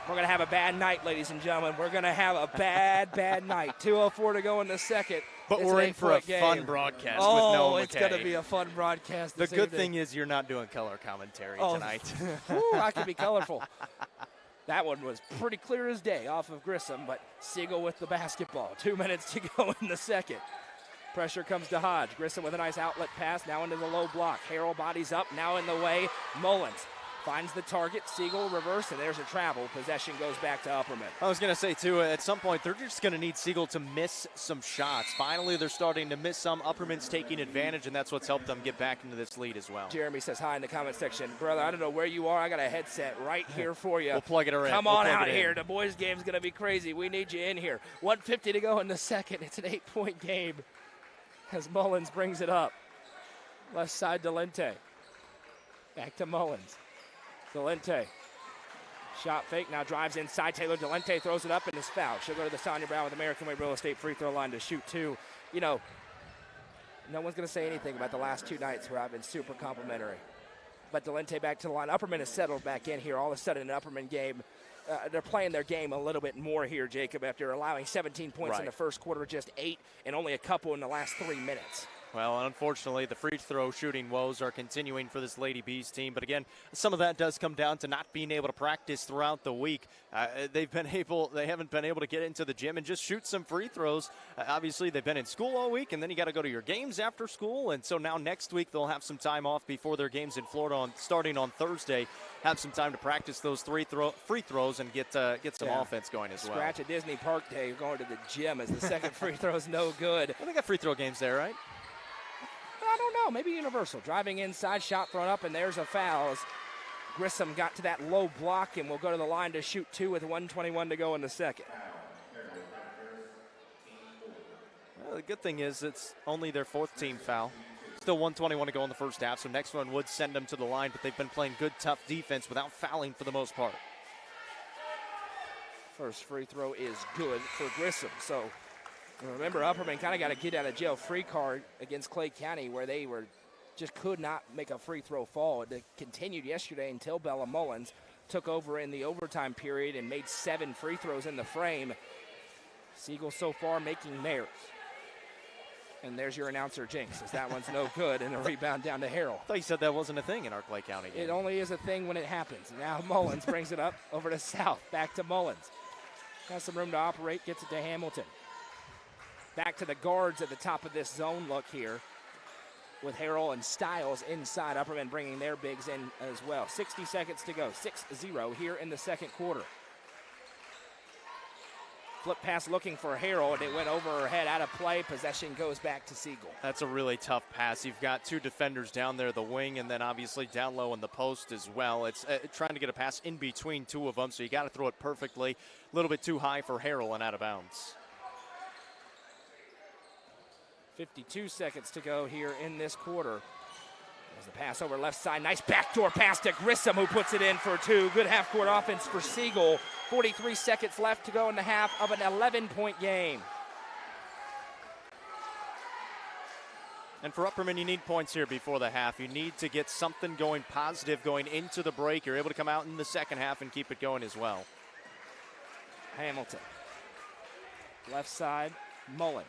Speaker 1: We're going to have a bad night, ladies and gentlemen. We're going to have a bad night. 2:04 to go in the second.
Speaker 2: But
Speaker 1: It's
Speaker 2: we're
Speaker 1: an
Speaker 2: in for a
Speaker 1: 8-point game.
Speaker 2: fun broadcast with
Speaker 1: Oh,
Speaker 2: Noah
Speaker 1: it's
Speaker 2: McKay.
Speaker 1: going to be a fun broadcast.
Speaker 2: The
Speaker 1: this
Speaker 2: good
Speaker 1: evening.
Speaker 2: thing is you're not doing color commentary tonight.
Speaker 1: Whew, I can be colorful. That one was pretty clear as day off of Grissom, but Siegel with the basketball. 2 minutes to go in the second. Pressure comes to Hodge. Grissom with a nice outlet pass, now into the low block. Harrell bodies up, now in the way. Mullins finds the target. Siegel reverse, and there's a travel. Possession goes back to Upperman.
Speaker 2: I was going to say, too, at some point, they're just going to need Siegel to miss some shots. Finally, they're starting to miss some. Upperman's taking advantage, and that's what's helped them get back into this lead as well.
Speaker 1: Jeremy says hi in the comment section. Brother, I don't know where you are. I got a headset right here for you.
Speaker 2: We'll plug it in.
Speaker 1: Come on out here. The boys' game's going to be crazy. We need you in here. 1:50 to go in the second. It's an 8-point game as Mullins brings it up. Left side, Delente. Back to Mullins. Delente. Shot fake, now drives inside. Taylor Delente throws it up and is fouled. She'll go to the Sonia Brown with American Way Real Estate free throw line to shoot 2. You know, no one's going to say anything about the last 2 nights where I've been super complimentary. But Delente back to the line. Upperman has settled back in here. All of a sudden, an Upperman game. They're playing their game a little bit more here, Jacob, after allowing 17 points in the first quarter, just 8, and only a couple in the last 3 minutes.
Speaker 2: Well, unfortunately, the free throw shooting woes are continuing for this Lady Bees team. But again, some of that does come down to not being able to practice throughout the week. They haven't been able to get into the gym and just shoot some free throws. Obviously, they've been in school all week, and then you got to go to your games after school. And so now next week they'll have some time off before their games in Florida starting on Thursday. Have some time to practice those free throws and get some offense going as well.
Speaker 1: Scratch a Disney Park day. You're going to the gym as the second free throw is no good.
Speaker 2: Well, they got free throw games there, right?
Speaker 1: I don't know. Maybe Universal. Driving inside, shot thrown up, and there's a foul. As Grissom got to that low block and will go to the line to shoot 2 with 1:21 to go in the second.
Speaker 2: Well, the good thing is it's only their 4th team foul. Still 1:21 to go in the first half, so next one would send them to the line, but they've been playing good, tough defense without fouling for the most part.
Speaker 1: First free throw is good for Grissom. So remember, Upperman kind of got a get out of jail free card against Clay County where they just could not make a free throw fall. It continued yesterday until Bella Mullins took over in the overtime period and made 7 free throws in the frame. Siegel so far making theirs. And there's your announcer, Jinx, as that one's no good, and a rebound down to Harrell.
Speaker 2: I thought you said that wasn't a thing in our Clay County game.
Speaker 1: It only is a thing when it happens. Now Mullins brings it up over to South. Back to Mullins. Has some room to operate, gets it to Hamilton. Back to the guards at the top of this zone look here. with Harrell and Stiles inside. Upperman bringing their bigs in as well. 60 seconds to go, 6-0 here in the second quarter. Flip pass looking for Harrell, and it went over her head, out of play. Possession goes back to Siegel.
Speaker 2: That's a really tough pass. You've got two defenders down there, the wing, and then obviously down low in the post as well. It's trying to get a pass in between two of them, so you got to throw it perfectly. A little bit too high for Harrell and out of bounds.
Speaker 1: 52 seconds to go here in this quarter. There's the pass over left side. Nice backdoor pass to Grissom, who puts it in for two. Good half-court offense for Siegel. 43 seconds left to go in the half of an 11-point game.
Speaker 2: And for Upperman, you need points here before the half. You need to get something going positive going into the break. You're able to come out in the second half and keep it going as well.
Speaker 1: Hamilton. Left side, Mullins.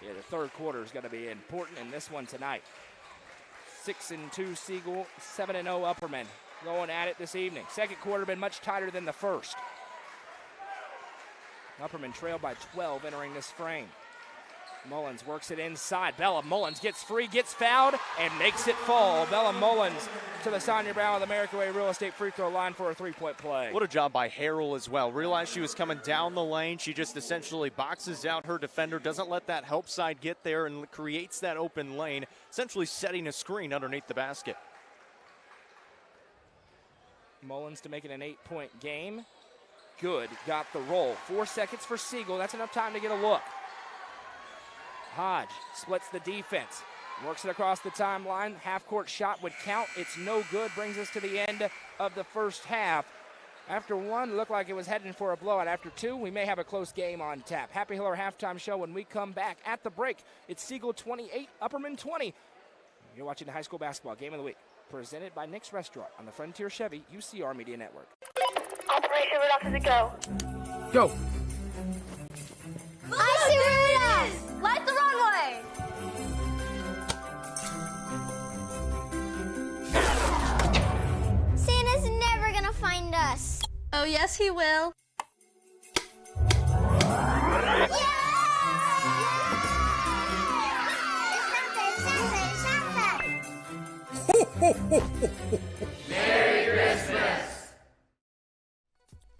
Speaker 1: Yeah, the third quarter is going to be important in this one tonight. 6-2 Siegel, 7-0 Upperman. Going at it this evening. Second quarter been much tighter than the first. Upperman trailed by 12 entering this frame. Mullins works it inside. Bella Mullins gets free, gets fouled, and makes it fall. Bella Mullins to the Sonia Brown of the American Way Real Estate free throw line for a three-point play.
Speaker 2: What a job by Harrell as well. Realized she was coming down the lane. She just essentially boxes out her defender, doesn't let that help side get there, and creates that open lane, essentially setting a screen underneath the basket.
Speaker 1: Mullins to make it an 8-point game. Good, got the roll. 4 seconds for Siegel. That's enough time to get a look. Hodge splits the defense, works it across the timeline. Half-court shot would count. It's no good. Brings us to the end of the first half. After one, looked like it was heading for a blowout. After two, we may have a close game on tap. Happy Hiller halftime show when we come back. At the break, it's Siegel 28, Upperman 20. You're watching the high school basketball game of the week, presented by Nick's Restaurant on the Frontier Chevy UCR Media Network.
Speaker 5: Operation Rudolph, does it go?
Speaker 4: Go.
Speaker 5: I see where it is! Light the runway!
Speaker 6: Santa's never gonna find us.
Speaker 5: Oh, yes, he will.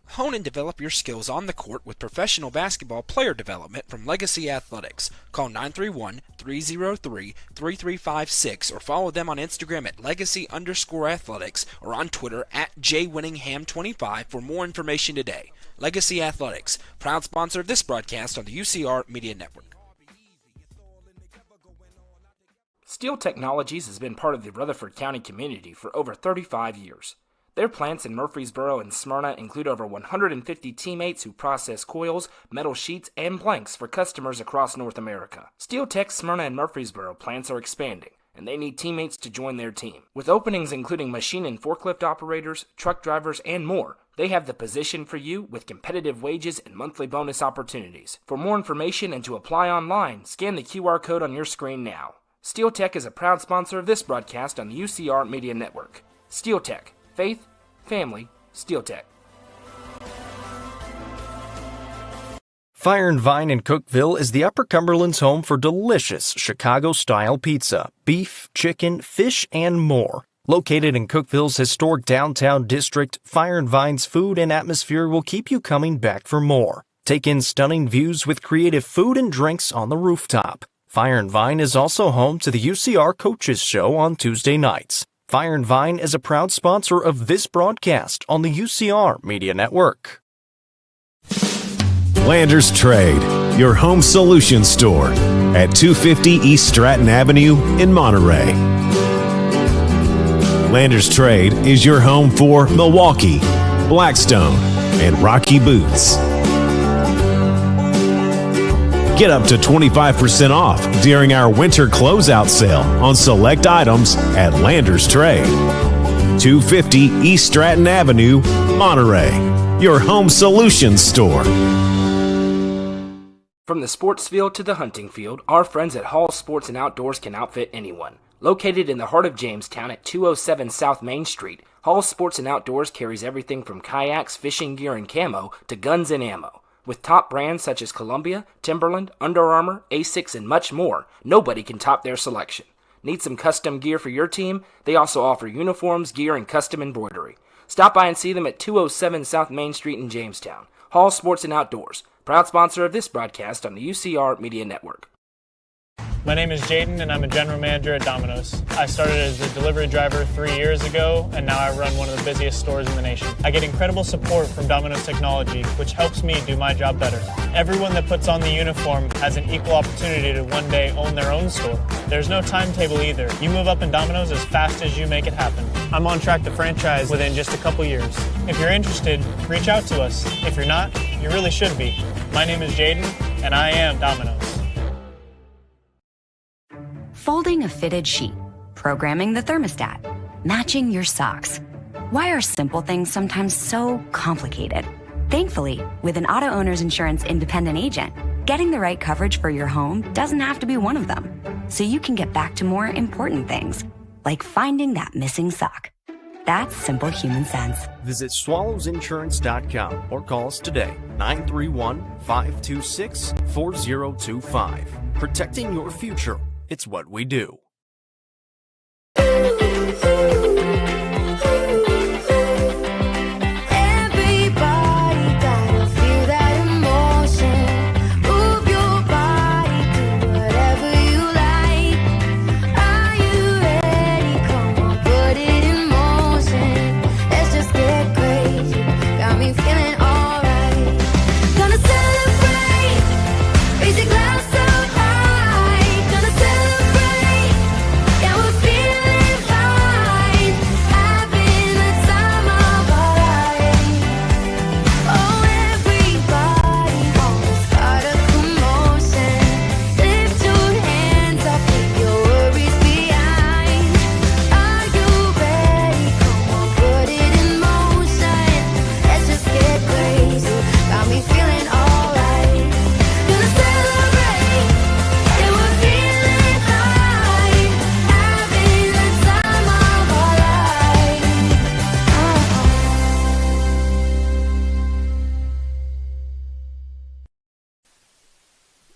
Speaker 4: Hone and develop your skills on the court with professional basketball player development from Legacy Athletics. Call 931-303-3356 or follow them on Instagram at legacy_athletics or on Twitter at jwinningham25 for more information today. Legacy Athletics, proud sponsor of this broadcast on the UCR Media Network. Steel Technologies has been part of the Rutherford County community for over 35 years. Their plants in Murfreesboro and Smyrna include over 150 teammates who process coils, metal sheets, and blanks for customers across North America. Steel Tech's Smyrna and Murfreesboro plants are expanding, and they need teammates to join their team. With openings including machine and forklift operators, truck drivers, and more, they have the position for you with competitive wages and monthly bonus opportunities. For more information and to apply online, scan the QR code on your screen now. Steel Tech is a proud sponsor of this broadcast on the UCR Media Network. Steel Tech. Faith, family, Steel Tech.
Speaker 3: Fire and Vine in Cookeville is the Upper Cumberland's home for delicious Chicago-style pizza, beef, chicken, fish, and more. Located in Cookeville's historic downtown district, Fire and Vine's food and atmosphere will keep you coming back for more. Take in stunning views with creative food and drinks on the rooftop. Fire and Vine is also home to the UCR Coaches Show on Tuesday nights. Fire and Vine is a proud sponsor of this broadcast on the UCR Media Network.
Speaker 7: Landers Trade, your home solution store at 250 East Stratton Avenue in Monterey. Landers Trade is your home for Milwaukee, Blackstone, and Rocky boots. Get up to 25% off during our winter closeout sale on select items at Landers Trade. 250 East Stratton Avenue, Monterey. Your home solutions store.
Speaker 4: From the sports field to the hunting field, our friends at Hall Sports and Outdoors can outfit anyone. Located in the heart of Jamestown at 207 South Main Street, Hall Sports and Outdoors carries everything from kayaks, fishing gear, and camo to guns and ammo. With top brands such as Columbia, Timberland, Under Armour, Asics, and much more, nobody can top their selection. Need some custom gear for your team? They also offer uniforms, gear, and custom embroidery. Stop by and see them at 207 South Main Street in Jamestown. Hall Sports and Outdoors, proud sponsor of this broadcast on the UCR Media Network.
Speaker 8: My name is Jaden, and I'm a general manager at Domino's. I started as a delivery driver 3 years ago, and now I run one of the busiest stores in the nation. I get incredible support from Domino's technology, which helps me do my job better. Everyone that puts on the uniform has an equal opportunity to one day own their own store. There's no timetable either. You move up in Domino's as fast as you make it happen. I'm on track to franchise within just a couple years. If you're interested, reach out to us. If you're not, you really should be. My name is Jaden, and I am Domino's.
Speaker 9: Folding a fitted sheet, programming the thermostat, matching your socks. Why are simple things sometimes so complicated? Thankfully, with an auto owner's insurance independent agent, getting the right coverage for your home doesn't have to be one of them. So you can get back to more important things, like finding that missing sock. That's simple human sense.
Speaker 3: Visit swallowsinsurance.com or call us today, 931-526-4025. Protecting your future. It's what we do.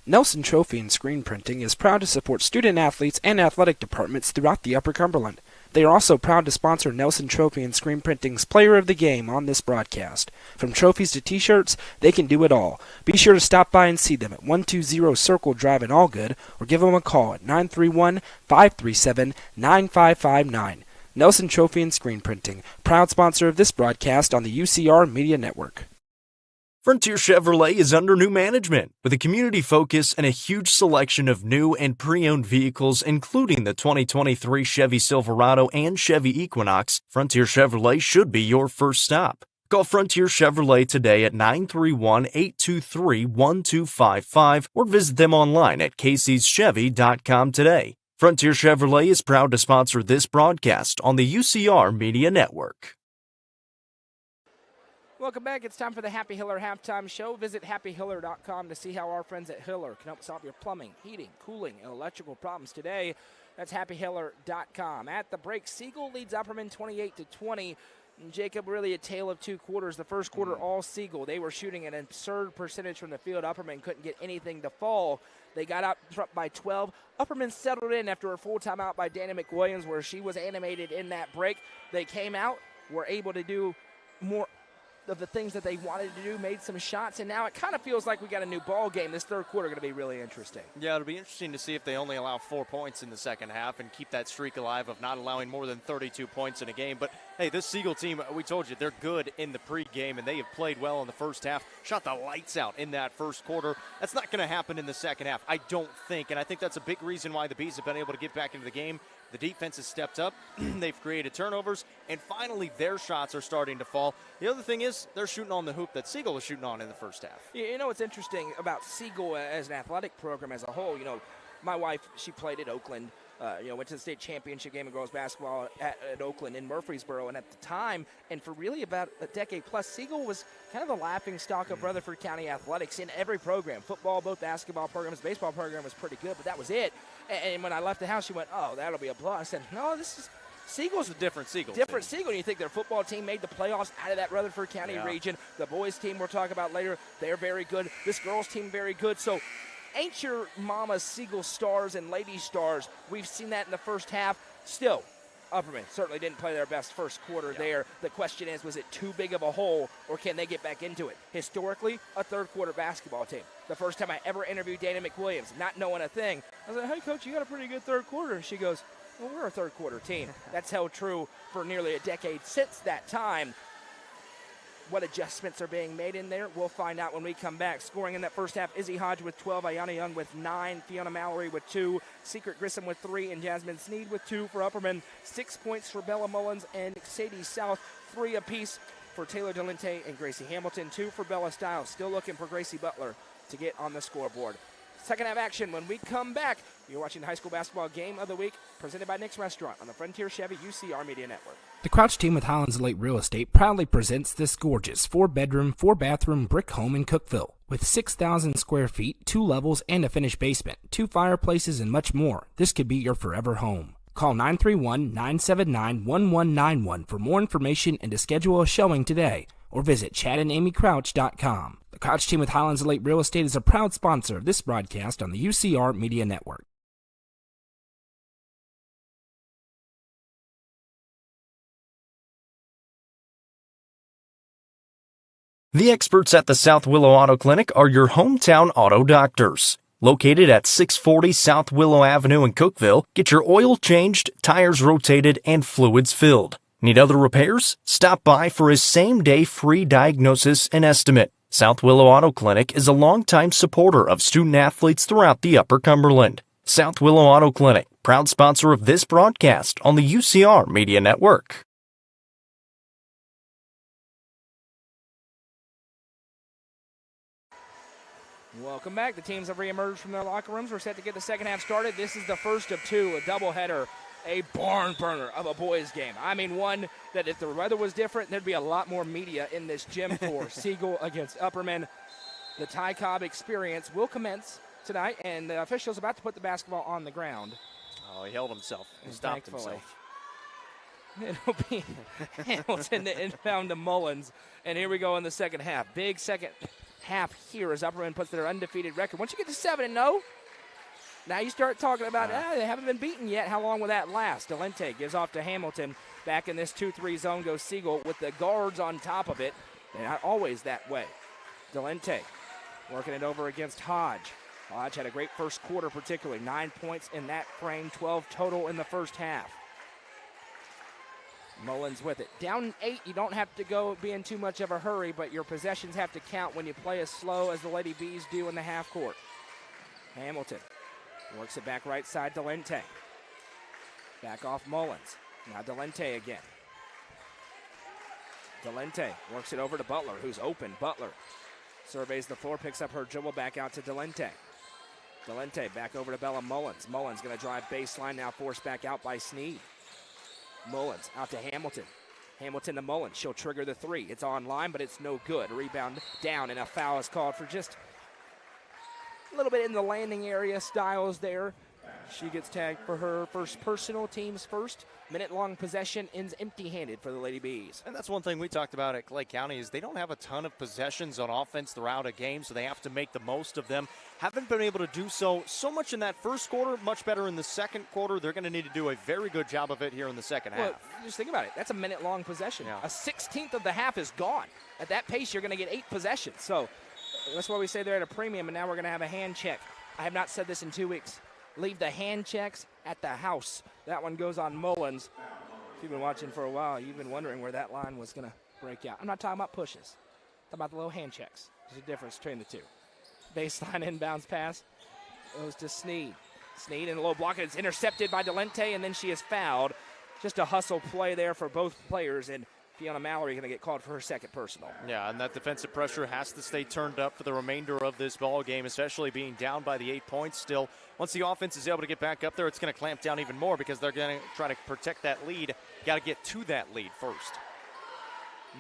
Speaker 4: Nelson Trophy and Screen Printing is proud to support student athletes and athletic departments throughout the Upper Cumberland. They are also proud to sponsor Nelson Trophy and Screen Printing's Player of the Game on this broadcast. From trophies to t-shirts, they can do it all. Be sure to stop by and see them at 120 Circle Drive in Allgood or give them a call at 931-537-9559. Nelson Trophy and Screen Printing, proud sponsor of this broadcast on the UCR Media Network.
Speaker 3: Frontier Chevrolet is under new management with a community focus and a huge selection of new and pre-owned vehicles, including the 2023 Chevy Silverado and Chevy Equinox. Frontier Chevrolet should be your first stop. Call Frontier Chevrolet today at 931-823-1255 or visit them online at caseyschevy.com today. Frontier Chevrolet is proud to sponsor this broadcast on the UCR Media Network.
Speaker 1: Welcome back. It's time for the Happy Hiller Halftime Show. Visit happyhiller.com to see how our friends at Hiller can help solve your plumbing, heating, cooling, and electrical problems today. That's happyhiller.com. At the break, Siegel leads Upperman 28-20. And Jacob, really a tale of two quarters. The first quarter, all Siegel. They were shooting an absurd percentage from the field. Upperman couldn't get anything to fall. They got out front by 12. Upperman settled in after a full timeout by Dana McWilliams, where she was animated in that break. They came out, were able to do more of the things that they wanted to do, made some shots, and now it kind of feels like we got a new ball game. This third quarter going to be really interesting.
Speaker 2: Yeah, it'll be interesting to see if they only allow 4 points in the second half and keep that streak alive of not allowing more than 32 points in a game. But, hey, this Siegel team, we told you, they're good in the pregame, and they have played well in the first half, shot the lights out in that first quarter. That's not going to happen in the second half, I don't think, and I think that's a big reason why the Bees have been able to get back into the game. The defense has stepped up. They've created turnovers, and finally their shots are starting to fall. The other thing is they're shooting on the hoop that Siegel was shooting on in the first half.
Speaker 1: You know what's interesting about Siegel as an athletic program as a whole? You know, my wife, she played at Oakland. Went to the state championship game of girls basketball at Oakland in Murfreesboro, and at the time, and for really about a decade plus, Siegel was kind of the laughing stock of Rutherford County athletics in every program. Football, both basketball programs, baseball program was pretty good, but that was it. And when I left the house, she went, "Oh, that'll be a blow." I said, "No, this is Siegel's
Speaker 2: a different Siegel.
Speaker 1: Different Siegel. And you think their football team made the playoffs out of that Rutherford County region. The boys team we'll talk about later, they're very good. This girls team very good. So ain't your mama's Siegel Stars and Lady Stars. We've seen that in the first half. Still, Upperman certainly didn't play their best first quarter there. The question is, was it too big of a hole, or can they get back into it? Historically, a third-quarter basketball team. The first time I ever interviewed Dana McWilliams, not knowing a thing, I was like, hey, Coach, you got a pretty good third quarter. And she goes, well, we're a third-quarter team. That's held true for nearly a decade since that time. What adjustments are being made in there, we'll find out when we come back. Scoring in that first half, Izzy Hodge with 12, Ayana Young with 9, Fiona Mallory with 2, Secret Grissom with 3, and Jasmine Sneed with 2 for Upperman. 6 points for Bella Mullins and Sadie South, 3 apiece for Taylor Delente and Gracie Hamilton, 2 for Bella Stiles. Still looking for Gracie Butler to get on the scoreboard. Second half action when we come back. You're watching the high school basketball game of the week presented by Nick's Restaurant on the Frontier Chevy UCR Media Network.
Speaker 4: The Crouch team with Highlands Lake Real Estate proudly presents this gorgeous 4-bedroom, 4-bathroom brick home in Cookeville. With 6,000 square feet, 2 levels, and a finished basement, 2 fireplaces, and much more, this could be your forever home. Call 931-979-1191 for more information and to schedule a showing today, or visit chadandamycrouch.com. The Crouch team with Highlands Lake Real Estate is a proud sponsor of this broadcast on the UCR Media Network.
Speaker 3: The experts at the South Willow Auto Clinic are your hometown auto doctors. Located at 640 South Willow Avenue in Cookeville, get your oil changed, tires rotated, and fluids filled. Need other repairs? Stop by for his same-day free diagnosis and estimate. South Willow Auto Clinic is a longtime supporter of student-athletes throughout the Upper Cumberland. South Willow Auto Clinic, proud sponsor of this broadcast on the UCR Media Network.
Speaker 1: Welcome back. The teams have reemerged from their locker rooms. We're set to get the second half started. This is the first of 2, a doubleheader, a barn burner of a boys' game. I mean, one that if the weather was different, there'd be a lot more media in this gym for. Siegel against Upperman. The Ty Cobb experience will commence tonight, and the official's about to put the basketball on the ground.
Speaker 2: Oh, he held himself. He stopped himself.
Speaker 1: It'll be Hamilton to inbound to Mullins, and here we go in the second half. Big second half here as Upperman puts their undefeated record. Once you get to 7-0, now you start talking about, they haven't been beaten yet. How long will that last? Delente gives off to Hamilton. Back in this 2-3 zone goes Siegel with the guards on top of it. They're not always that way. Delente working it over against Hodge. Hodge had a great first quarter particularly. 9 points in that frame, 12 total in the first half. Mullins with it. Down 8, you don't have to go be in too much of a hurry, but your possessions have to count when you play as slow as the Lady Bees do in the half court. Hamilton works it back right side, Delente. Back off Mullins. Now Delente again. Delente works it over to Butler, who's open. Butler surveys the floor, picks up her dribble back out to Delente. Delente back over to Bella Mullins. Mullins going to drive baseline, now forced back out by Sneed. Mullins out to Hamilton. Hamilton to Mullins. She'll trigger the 3. It's online, but it's no good. Rebound down, and a foul is called for just a little bit in the landing area. Styles there. She gets tagged for her first personal, team's first. Minute-long possession ends empty-handed for the Lady Bees.
Speaker 2: And that's one thing we talked about at Clay County is they don't have a ton of possessions on offense throughout a game, so they have to make the most of them. Haven't been able to do so much in that first quarter, much better in the second quarter. They're going to need to do a very good job of it here in the second half.
Speaker 1: Just think about it. That's a minute-long possession.
Speaker 2: Yeah.
Speaker 1: A 16th of the half is gone. At that pace, you're going to get 8 possessions. So that's why we say they're at a premium, and now we're going to have a hand check. I have not said this in 2 weeks. Leave the hand checks at the house. That one goes on Mullins. If you've been watching for a while, you've been wondering where that line was going to break out. I'm not talking about pushes. I'm talking about the little hand checks. There's a difference between the two. Baseline inbounds pass goes to Sneed. Sneed in a low block. It's intercepted by Delente, and then she is fouled. Just a hustle play there for both players, and Fiona Mallory going to get called for her second personal.
Speaker 2: Yeah, and that defensive pressure has to stay turned up for the remainder of this ball game, especially being down by the 8 points still. Once the offense is able to get back up there, it's going to clamp down even more because they're going to try to protect that lead. Got to get to that lead first.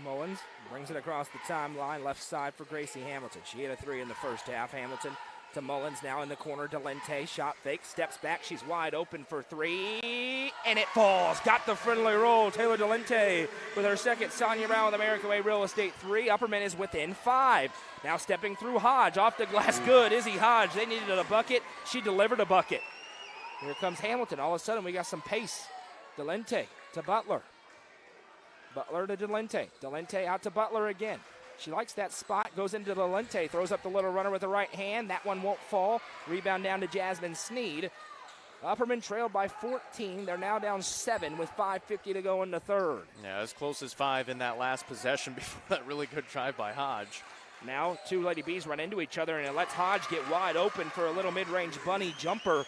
Speaker 1: Mullins brings it across the timeline, left side for Gracie Hamilton. She hit a 3 in the first half. Hamilton To Mullins now in the corner. Delente, shot fake, steps back. She's wide open for three, and it falls. Got the friendly roll. Taylor Delente with her second. Sonia Brown with American Way Real Estate 3. Upperman is within 5. Now stepping through Hodge. Off the glass, good. Izzy Hodge, they needed a bucket. She delivered a bucket. Here comes Hamilton. All of a sudden, we got some pace. Delente to Butler. Butler to Delente. Delente out to Butler again. She likes that spot, goes into Delente, throws up the little runner with the right hand. That one won't fall. Rebound down to Jasmine Sneed. Upperman trailed by 14. They're now down 7 with 5:50 to go in the third.
Speaker 2: Yeah, as close as 5 in that last possession before that really good drive by Hodge.
Speaker 1: Now two Lady Bees run into each other, and it lets Hodge get wide open for a little mid-range bunny jumper.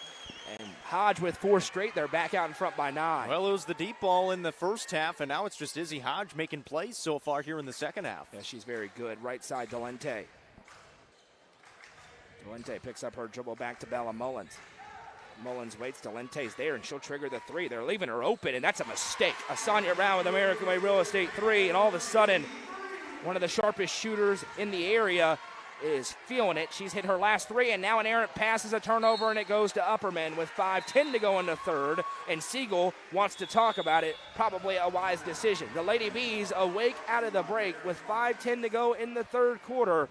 Speaker 1: And Hodge with 4 straight. They're back out in front by 9.
Speaker 2: Well, it was the deep ball in the first half, and now it's just Izzy Hodge making plays so far here in the second half.
Speaker 1: Yeah, she's very good. Right side, Delente. Delente picks up her dribble back to Bella Mullins. Mullins waits. Delente's there, and she'll trigger the 3. They're leaving her open, and that's a mistake. Asanya Brown with American Way Real Estate 3, and all of a sudden, one of the sharpest shooters in the area is feeling it. She's hit her last 3, and now an errant pass is a turnover, and it goes to Upperman with 5:10 to go in the third, and Siegel wants to talk about it. Probably a wise decision. The Lady Bees awake out of the break with 5:10 to go in the third quarter.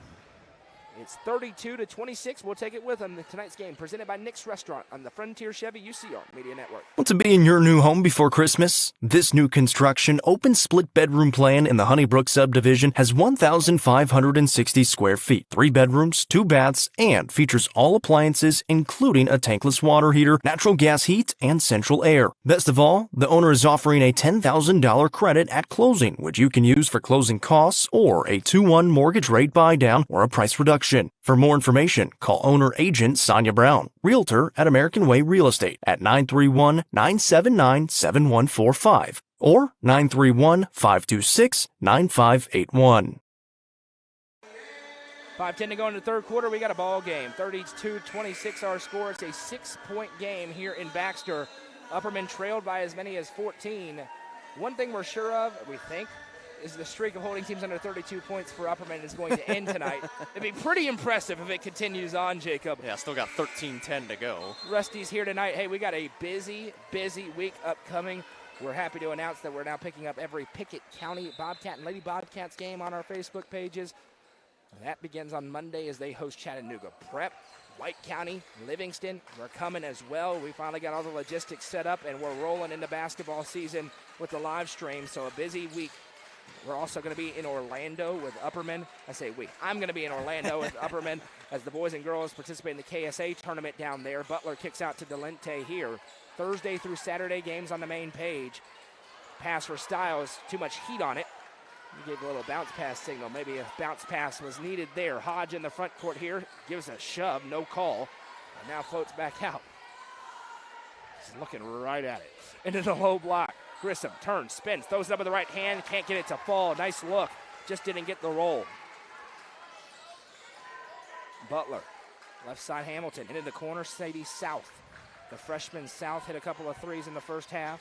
Speaker 1: It's 32-26. We'll take it with them. Tonight's game presented by Nick's Restaurant on the Frontier Chevy UCR Media Network.
Speaker 3: Want to be in your new home before Christmas? This new construction open split bedroom plan in the Honeybrook subdivision has 1,560 square feet, 3 bedrooms, 2 baths, and features all appliances, including a tankless water heater, natural gas heat, and central air. Best of all, the owner is offering a $10,000 credit at closing, which you can use for closing costs or a 2-1 mortgage rate buy down or a price reduction. For more information, call owner-agent Sonia Brown, realtor at American Way Real Estate at 931-979-7145 or 931-526-9581.
Speaker 1: 5:10 to go in the third quarter. We got a ball game. 32-26 our score. It's a 6-point game here in Baxter. Upperman trailed by as many as 14. One thing we're sure of, we think, is the streak of holding teams under 32 points for Upperman is going to end tonight. It'd be pretty impressive if it continues on, Jacob.
Speaker 2: Yeah, still got 13-10 to go.
Speaker 1: Rusty's here tonight. Hey, we got a busy week upcoming. We're happy to announce that we're now picking up every Pickett County Bobcat and Lady Bobcats game on our Facebook pages. That begins on Monday as they host Chattanooga Prep. White County, Livingston, we're coming as well. We finally got all the logistics set up, and we're rolling into basketball season with the live stream, so a busy week. We're also going to be in Orlando with Upperman. I say we. I'm going to be in Orlando with Upperman as the boys and girls participate in the KSA tournament down there. Butler kicks out to Delente here. Thursday through Saturday games on the main page. Pass for Styles, too much heat on it. He gave a little bounce pass signal. Maybe a bounce pass was needed there. Hodge in the front court here. Gives a shove, no call. And now floats back out. He's looking right at it. Into the low block. Grissom turns, spins, throws it up with the right hand. Can't get it to fall. Nice look. Just didn't get the roll. Butler. Left side Hamilton. Into the corner, Sadie South. The freshman South hit a couple of threes in the first half.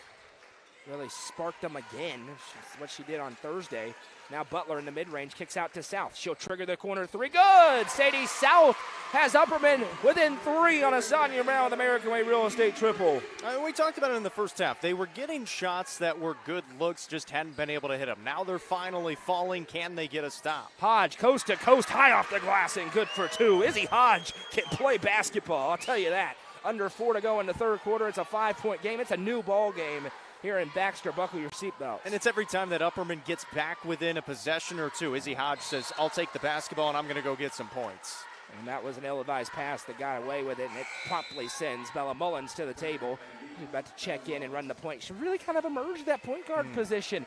Speaker 1: Really sparked them again. That's what she did on Thursday. Now Butler in the mid-range kicks out to South. She'll trigger the corner 3. Good! Sadie South has Upperman within 3 on a Sonia Brown with American Way Real Estate triple.
Speaker 2: We talked about it in the first half. They were getting shots that were good looks, just hadn't been able to hit them. Now they're finally falling. Can they get a stop?
Speaker 1: Hodge, coast to coast, high off the glass and good for 2. Izzy Hodge can play basketball, I'll tell you that. Under 4 to go in the third quarter. It's a 5-point game. It's a new ball game here in Baxter. Buckle your seatbelts.
Speaker 2: And it's every time that Upperman gets back within a possession or two. Izzy Hodge says, I'll take the basketball and I'm going to go get some points.
Speaker 1: And that was an ill-advised pass that got away with it, and it promptly sends Bella Mullins to the table. She's about to check in and run the point. She really kind of emerged that point guard position.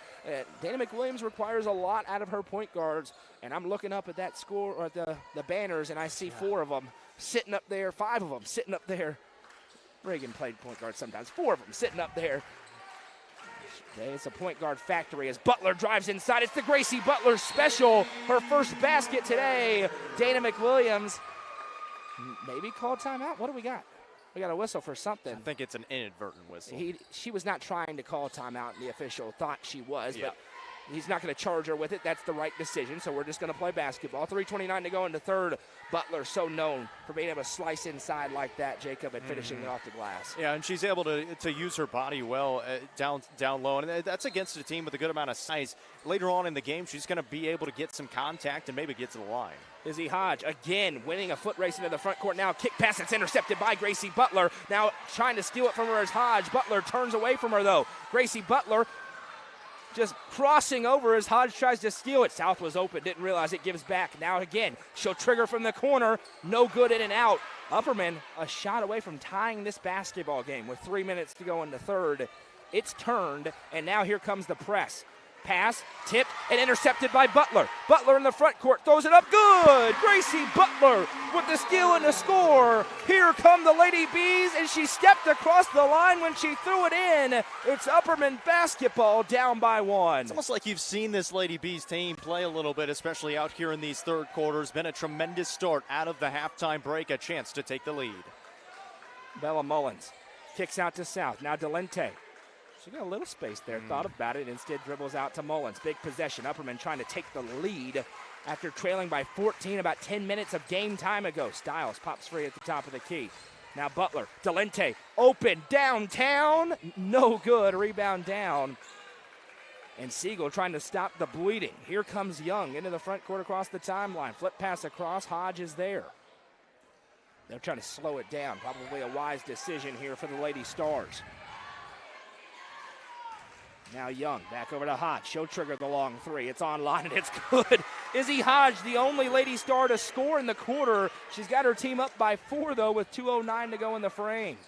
Speaker 1: Dana McWilliams requires a lot out of her point guards, and I'm looking up at that score, or the banners, and I see 4 of them sitting up there, 5 of them sitting up there. Reagan played point guard sometimes. 4 of them sitting up there. It's a point guard factory as Butler drives inside. It's the Gracie Butler special. Her first basket today. Dana McWilliams maybe call timeout. What do we got? We got a whistle for something.
Speaker 2: I think it's an inadvertent whistle.
Speaker 1: She was not trying to call timeout, and the official thought she was.
Speaker 2: Yeah.
Speaker 1: But He's not going to charge her with it. That's the right decision, so we're just going to play basketball. 3:29 to go in the third. Butler so known for being able to slice inside like that, Jacob, and finishing it off the glass.
Speaker 2: Yeah, and she's able to use her body well down low, and that's against a team with a good amount of size. Later on in the game, she's going to be able to get some contact and maybe get to the line.
Speaker 1: Izzy Hodge again winning a foot race into the front court. Now kick pass that's intercepted by Gracie Butler. Now trying to steal it from her as Hodge. Butler turns away from her though. Gracie Butler just crossing over as Hodge tries to steal it. South was open, didn't realize it, gives back. Now again, she'll trigger from the corner. No good, in and out. Upperman a shot away from tying this basketball game with 3 minutes to go in the third. It's turned, and now here comes the press. Pass, tipped, and intercepted by Butler. Butler in the front court, throws it up, good! Gracie Butler with the steal and the score. Here come the Lady Bees, and she stepped across the line when she threw it in. It's Upperman basketball down by 1.
Speaker 2: It's almost like you've seen this Lady Bees team play a little bit, especially out here in these third quarters. Been a tremendous start out of the halftime break, a chance to take the lead.
Speaker 1: Bella Mullins kicks out to South. Now Delente. She got a little space there, thought about it, instead dribbles out to Mullins. Big possession. Upperman trying to take the lead after trailing by 14 about 10 minutes of game time ago. Stiles pops free at the top of the key. Now Butler, Delente, open, downtown. No good, rebound down. And Siegel trying to stop the bleeding. Here comes Young into the front court across the timeline. Flip pass across, Hodge is there. They're trying to slow it down. Probably a wise decision here for the Lady Stars. Now Young, back over to Hodge. She'll trigger the long three. It's online and it's good. Izzy Hodge, the only Lady Star to score in the quarter. She's got her team up by 4, though, with 2:09 to go in the frame.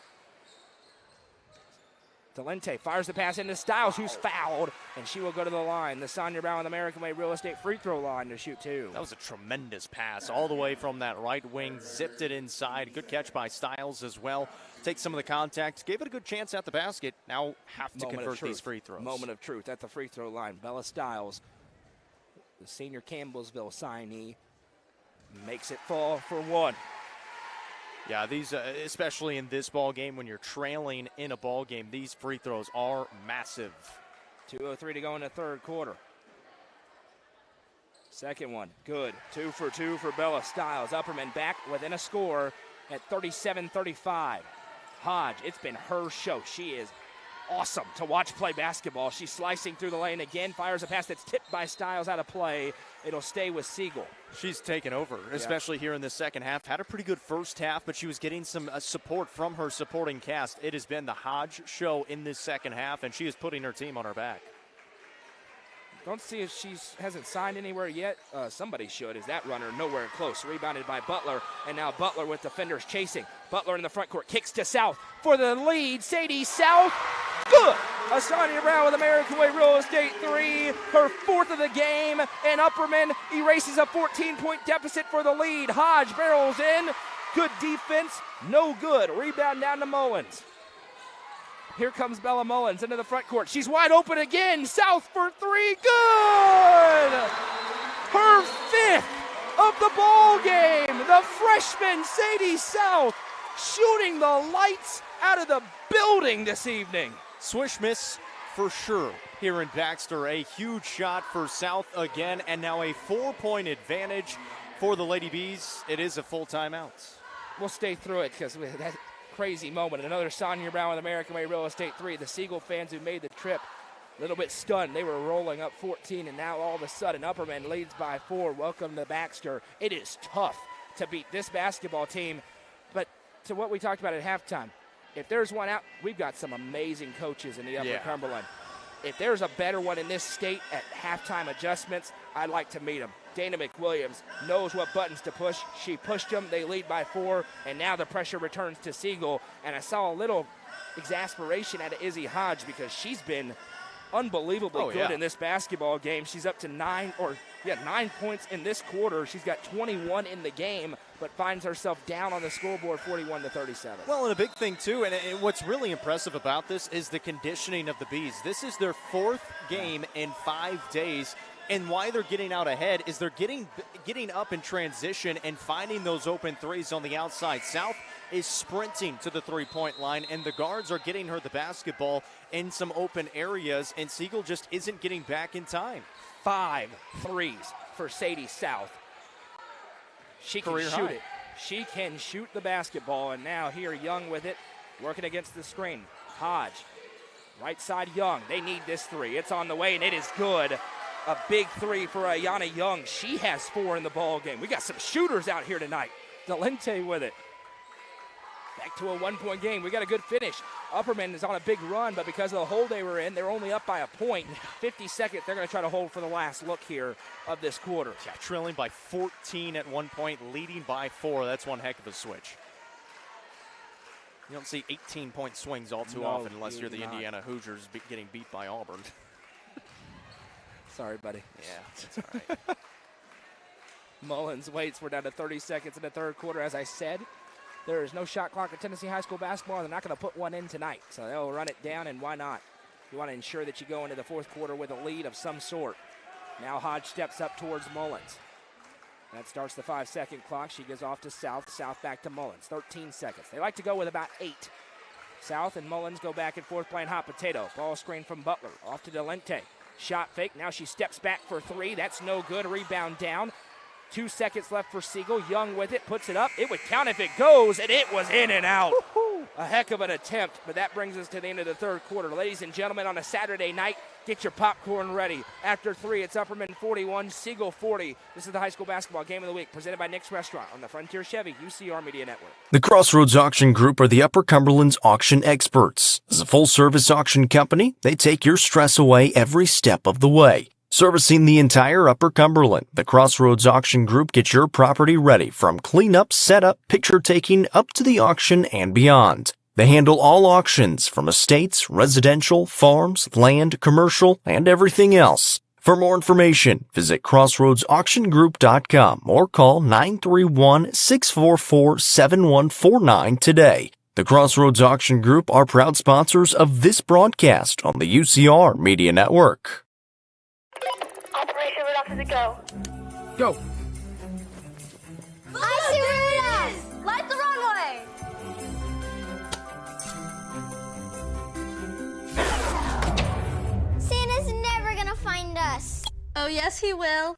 Speaker 1: Delente fires the pass into Stiles, who's fouled, and she will go to the line. The Sonia Brown American Way Real Estate free throw line to shoot 2.
Speaker 2: That was a tremendous pass all the way from that right wing, zipped it inside. Good catch by Stiles as well. Take some of the contact, gave it a good chance at the basket. Now have to convert these free throws.
Speaker 1: Moment of truth at the free throw line. Bella Stiles, the senior Campbellsville signee, makes it fall for 1.
Speaker 2: Yeah, these, especially in this ball game, when you're trailing in a ball game, these free throws are massive.
Speaker 1: 2:03 to go in the third quarter. Second one, good. 2 for 2 for Bella Stiles. Upperman back within a score at 37-35. Hodge, it's been her show. She is awesome to watch play basketball. She's slicing through the lane again, fires a pass that's tipped by Stiles out of play. It'll stay with Siegel.
Speaker 2: She's taken over, especially here in the second half. Had a pretty good first half, but she was getting some support from her supporting cast. It has been the Hodge show in this second half, and she is putting her team on her back.
Speaker 1: Don't see if she hasn't signed anywhere yet. Somebody should, as that runner nowhere close. Rebounded by Butler, and now Butler with defenders chasing. Butler in the front court, kicks to South for the lead. Sadie South, good! Asania Brown with American Way Real Estate 3, her 4th of the game, and Upperman erases a 14-point deficit for the lead. Hodge barrels in, good defense, no good. Rebound down to Mullins. Here comes Bella Mullins into the front court. She's wide open again. South for 3. Good! Her 5th of the ball game. The freshman Sadie South shooting the lights out of the building this evening.
Speaker 2: Swish miss for sure here in Baxter. A huge shot for South again, and now a 4-point advantage for the Lady Bees. It is a full timeout.
Speaker 1: We'll stay through it because that crazy moment. Another Sonia Brown with American Way Real Estate 3. The Siegel fans who made the trip a little bit stunned. They were rolling up 14, and now all of a sudden Upperman leads by 4. Welcome to Baxter. It is tough to beat this basketball team, but to what we talked about at halftime, if there's one out, we've got some amazing coaches in the Upper Cumberland. If there's a better one in this state at halftime adjustments, I'd like to meet him. Dana McWilliams knows what buttons to push. She pushed them. They lead by 4, and now the pressure returns to Siegel. And I saw a little exasperation out of Izzy Hodge because she's been unbelievably good in this basketball game. She's up to 9 points in this quarter. She's got 21 in the game, but finds herself down on the scoreboard 41-37.
Speaker 2: Well, and a big thing too, and what's really impressive about this is the conditioning of the Bees. This is their 4th game in 5 days, And why they're getting out ahead is they're getting up in transition and finding those open threes on the outside. South is sprinting to the three-point line, and the guards are getting her the basketball in some open areas, and Siegel just isn't getting back in time.
Speaker 1: 5 threes for Sadie South. She can
Speaker 2: Career
Speaker 1: shoot
Speaker 2: high.
Speaker 1: it. She can shoot the basketball, and now here Young with it, working against the screen. Hodge, right side Young. They need this three. It's on the way, and it is good. A big three for Ayana Young. She has 4 in the ball game. We got some shooters out here tonight. Delente with it. Back to a 1-point game. We got a good finish. Upperman is on a big run, but because of the hole they were in, they're only up by a point. 50 seconds, they're going to try to hold for the last look here of this quarter.
Speaker 2: Yeah, trailing by 14 at one point, leading by 4. That's one heck of a switch. You don't see 18-point swings all too often unless you're the Indiana Hoosiers getting beat by Auburn.
Speaker 1: Sorry, buddy.
Speaker 2: Yeah, that's all right.
Speaker 1: Mullins waits. We're down to 30 seconds in the third quarter. As I said, there is no shot clock at Tennessee high school basketball. They're not going to put one in tonight, so they'll run it down, and why not? You want to ensure that you go into the fourth quarter with a lead of some sort. Now Hodge steps up towards Mullins. That starts the 5-second clock. She gives off to South. South back to Mullins. 13 seconds. They like to go with about 8. South and Mullins go back and forth playing hot potato. Ball screen from Butler. Off to Delente. Shot fake. Now she steps back for 3. That's no good. Rebound down. 2 seconds left for Siegel. Young with it. Puts it up. It would count if it goes, and it was in and out. Woo-hoo. A heck of an attempt, but that brings us to the end of the third quarter. Ladies and gentlemen, on a Saturday night, get your popcorn ready. After 3, it's Upperman 41, Siegel 40. This is the high school basketball game of the week, presented by Nick's Restaurant on the Frontier Chevy UCR Media Network.
Speaker 3: The Crossroads Auction Group are the Upper Cumberland's auction experts. As a full-service auction company, they take your stress away every step of the way. Servicing the entire Upper Cumberland, the Crossroads Auction Group gets your property ready from cleanup, setup, picture taking, up to the auction and beyond. They handle all auctions from estates, residential, farms, land, commercial, and everything else. For more information, visit crossroadsauctiongroup.com or call 931-644-7149 today. The Crossroads Auction Group are proud sponsors of this broadcast on the UCR Media Network.
Speaker 5: Operation Red Off to the go.
Speaker 1: Go.
Speaker 6: I see Rudolph!
Speaker 5: Light the runway.
Speaker 6: Santa's never gonna find us.
Speaker 5: Oh, yes, he will.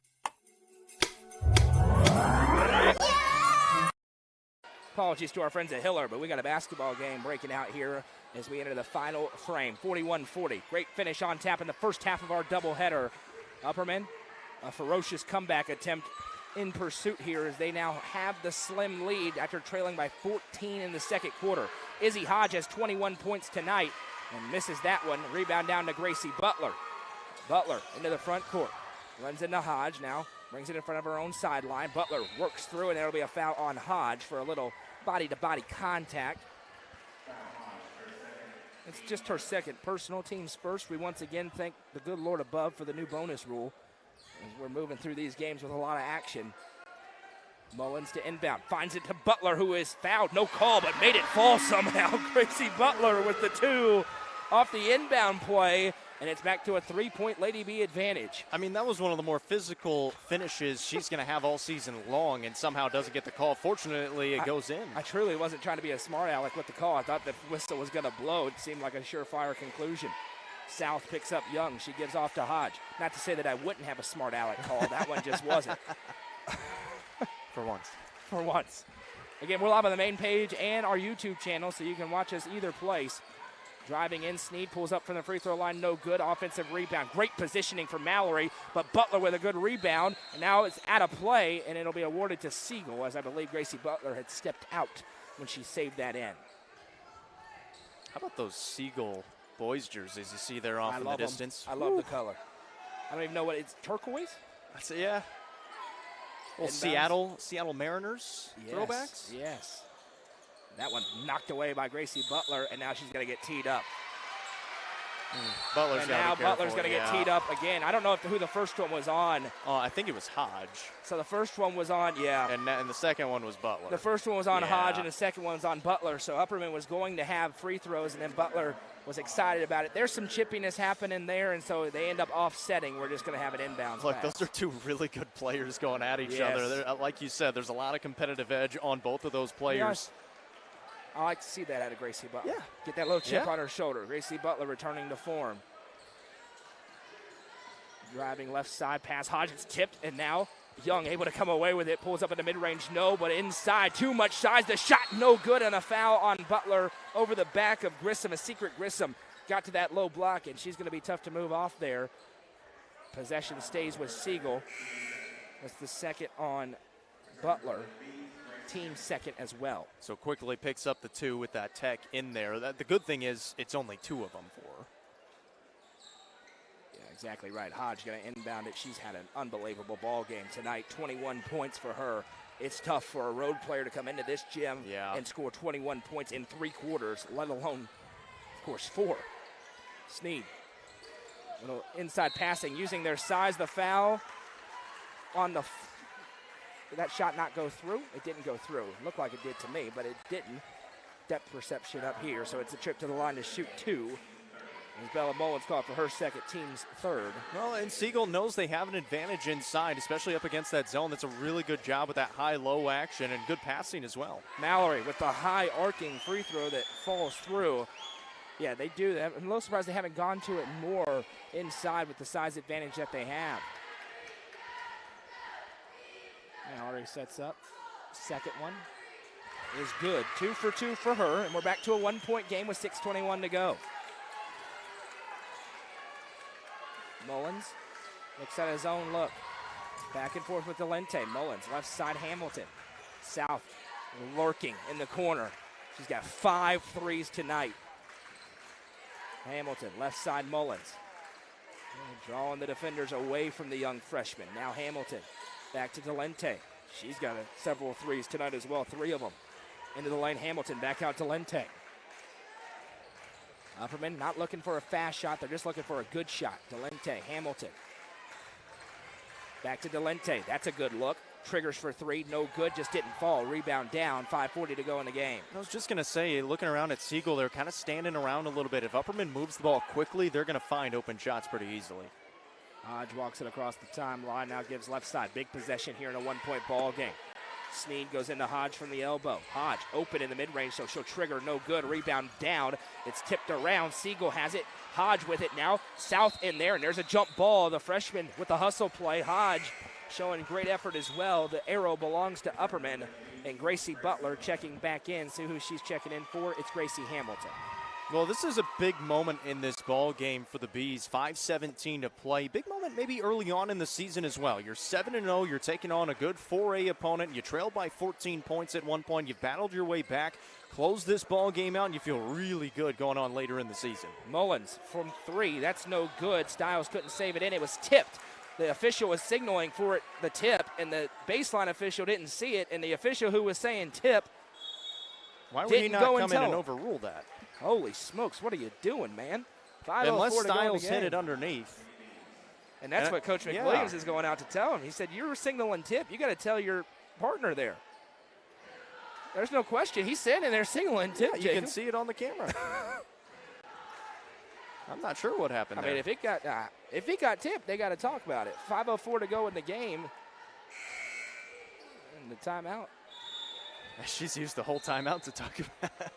Speaker 1: Apologies to our friends at Hiller, but we got a basketball game breaking out here as we enter the final frame. 41-40. Great finish on tap in the first half of our doubleheader. Upperman, a ferocious comeback attempt in pursuit here as they now have the slim lead after trailing by 14 in the second quarter. Izzy Hodge has 21 points tonight and misses that one. Rebound down to Gracie Butler. Butler into the front court. Runs into Hodge now. Brings it in front of her own sideline. Butler works through, and there'll be a foul on Hodge for a little body-to-body contact. It's just her second personal. Teams first. We once again thank the good Lord above for the new bonus rule as we're moving through these games with a lot of action. Mullins to inbound. Finds it to Butler, who is fouled. No call, but made it fall somehow. Gracie Butler with the 2 off the inbound play. And it's back to a 3-point Lady B advantage.
Speaker 2: I mean, that was one of the more physical finishes she's going to have all season long, and somehow doesn't get the call. Fortunately, it goes in.
Speaker 1: I truly wasn't trying to be a smart aleck with the call. I thought the whistle was going to blow. It seemed like a surefire conclusion. South picks up Young. She gives off to Hodge. Not to say that I wouldn't have a smart aleck call. That one just wasn't.
Speaker 2: For once.
Speaker 1: For once. Again, we're live on the main page and our YouTube channel, so you can watch us either place. Driving in, Snead pulls up from the free throw line, no good. Offensive rebound. Great positioning for Mallory, but Butler with a good rebound. And now it's out of play, and it'll be awarded to Siegel, as I believe Gracie Butler had stepped out when she saved that in.
Speaker 2: How about those Siegel boys jerseys you see there off in the distance?
Speaker 1: I love the color. I don't even know what it's turquoise?
Speaker 2: That's it, yeah. Well, Seattle Mariners throwbacks?
Speaker 1: Yes. That one knocked away by Gracie Butler, and now she's going to get teed up.
Speaker 2: Butler's
Speaker 1: and
Speaker 2: gotta
Speaker 1: now
Speaker 2: be careful,
Speaker 1: Butler's going to get teed up again. I don't know who the first one was on.
Speaker 2: I think it was Hodge.
Speaker 1: So the first one was on,
Speaker 2: And the second one was Butler.
Speaker 1: The first one was on Hodge, and the second one was on Butler. So Upperman was going to have free throws, and then Butler was excited about it. There's some chippiness happening there, and so they end up offsetting. We're just going to have an inbounds
Speaker 2: Look,
Speaker 1: pass.
Speaker 2: those are two really good players going at each other. Like you said, there's a lot of competitive edge on both of those players.
Speaker 1: I like to see that out of Gracie Butler. Yeah. Get that little chip on her shoulder. Gracie Butler returning to form. Driving left side pass. Hodges tipped, and now Young able to come away with it. Pulls up in the mid-range, no, but inside. Too much size. The shot no good, and a foul on Butler over the back of Grissom. A secret Grissom got to that low block, and she's going to be tough to move off there. Possession stays with Siegel. That's the second on Butler. Team second as well.
Speaker 2: So quickly picks up the 2 with that tech in there. The good thing is it's only 2 of them for her.
Speaker 1: Yeah, exactly right. Hodge going to inbound it. She's had an unbelievable ball game tonight. 21 points for her. It's tough for a road player to come into this gym and score 21 points in 3 quarters, let alone, of course, 4. Sneed. Little inside passing, using their size. The foul on the did that shot not go through? It didn't go through. It looked like it did to me, but it didn't. Depth perception up here, so it's a trip to the line to shoot 2. As Bella Mullins called for her second, team's third.
Speaker 2: Well, and Siegel knows they have an advantage inside, especially up against that zone. That's a really good job with that high-low action and good passing as well.
Speaker 1: Mallory with the high arcing free throw that falls through. Yeah, they do that. I'm a little surprised they haven't gone to it more inside with the size advantage that they have. Mallory sets up. Second one is good. 2 for 2 for her, and we're back to a 1-point game with 6:21 to go. Mullins looks at his own look. Back and forth with Delente. Mullins, left side Hamilton. South lurking in the corner. She's got 5 threes tonight. Hamilton, left side Mullins. Drawing the defenders away from the young freshman. Now Hamilton. Back to Delente. She's got several threes tonight as well, 3 of them. Into the lane, Hamilton, back out to Delente. Upperman not looking for a fast shot, they're just looking for a good shot. Delente, Hamilton. Back to Delente, that's a good look. Triggers for 3, no good, just didn't fall. Rebound down, 5:40 to go in the game.
Speaker 2: I was just going to say, looking around at Siegel, they're kind of standing around a little bit. If Upperman moves the ball quickly, they're going to find open shots pretty easily.
Speaker 1: Hodge walks it across the timeline, now gives left side. Big possession here in a 1-point ball game. Sneed goes into Hodge from the elbow. Hodge open in the mid-range, so she'll trigger, no good. Rebound down. It's tipped around. Siegel has it. Hodge with it now. South in there, and there's a jump ball. The freshman with the hustle play. Hodge showing great effort as well. The arrow belongs to Upperman, and Gracie Butler checking back in. See who she's checking in for. It's Gracie Hamilton.
Speaker 2: Well, this is a big moment in this ball game for the Bees. 5:17 to play. Big moment maybe early on in the season as well. You're 7-0. You're taking on a good 4A opponent. You trail by 14 points at one point. You've battled your way back. Close this ball game out, and you feel really good going on later in the season.
Speaker 1: Mullins from 3. That's no good. Stiles couldn't save it in. It was tipped. The official was signaling for it, the tip, and the baseline official didn't see it, and the official who was saying tip
Speaker 2: Why would he not come in and overrule that?
Speaker 1: Holy smokes, what are you doing, man?
Speaker 2: Unless Stiles hit it underneath.
Speaker 1: And that's what Coach McWilliams is going out to tell him. He said, you're signaling tip. You got to tell your partner there. There's no question. He's standing there signaling tip,
Speaker 2: You can see it on the camera. I'm not sure what happened there.
Speaker 1: I mean, if it got tipped, they got to talk about it. 5:04 to go in the game. And the timeout.
Speaker 2: She's used the whole timeout to talk about it.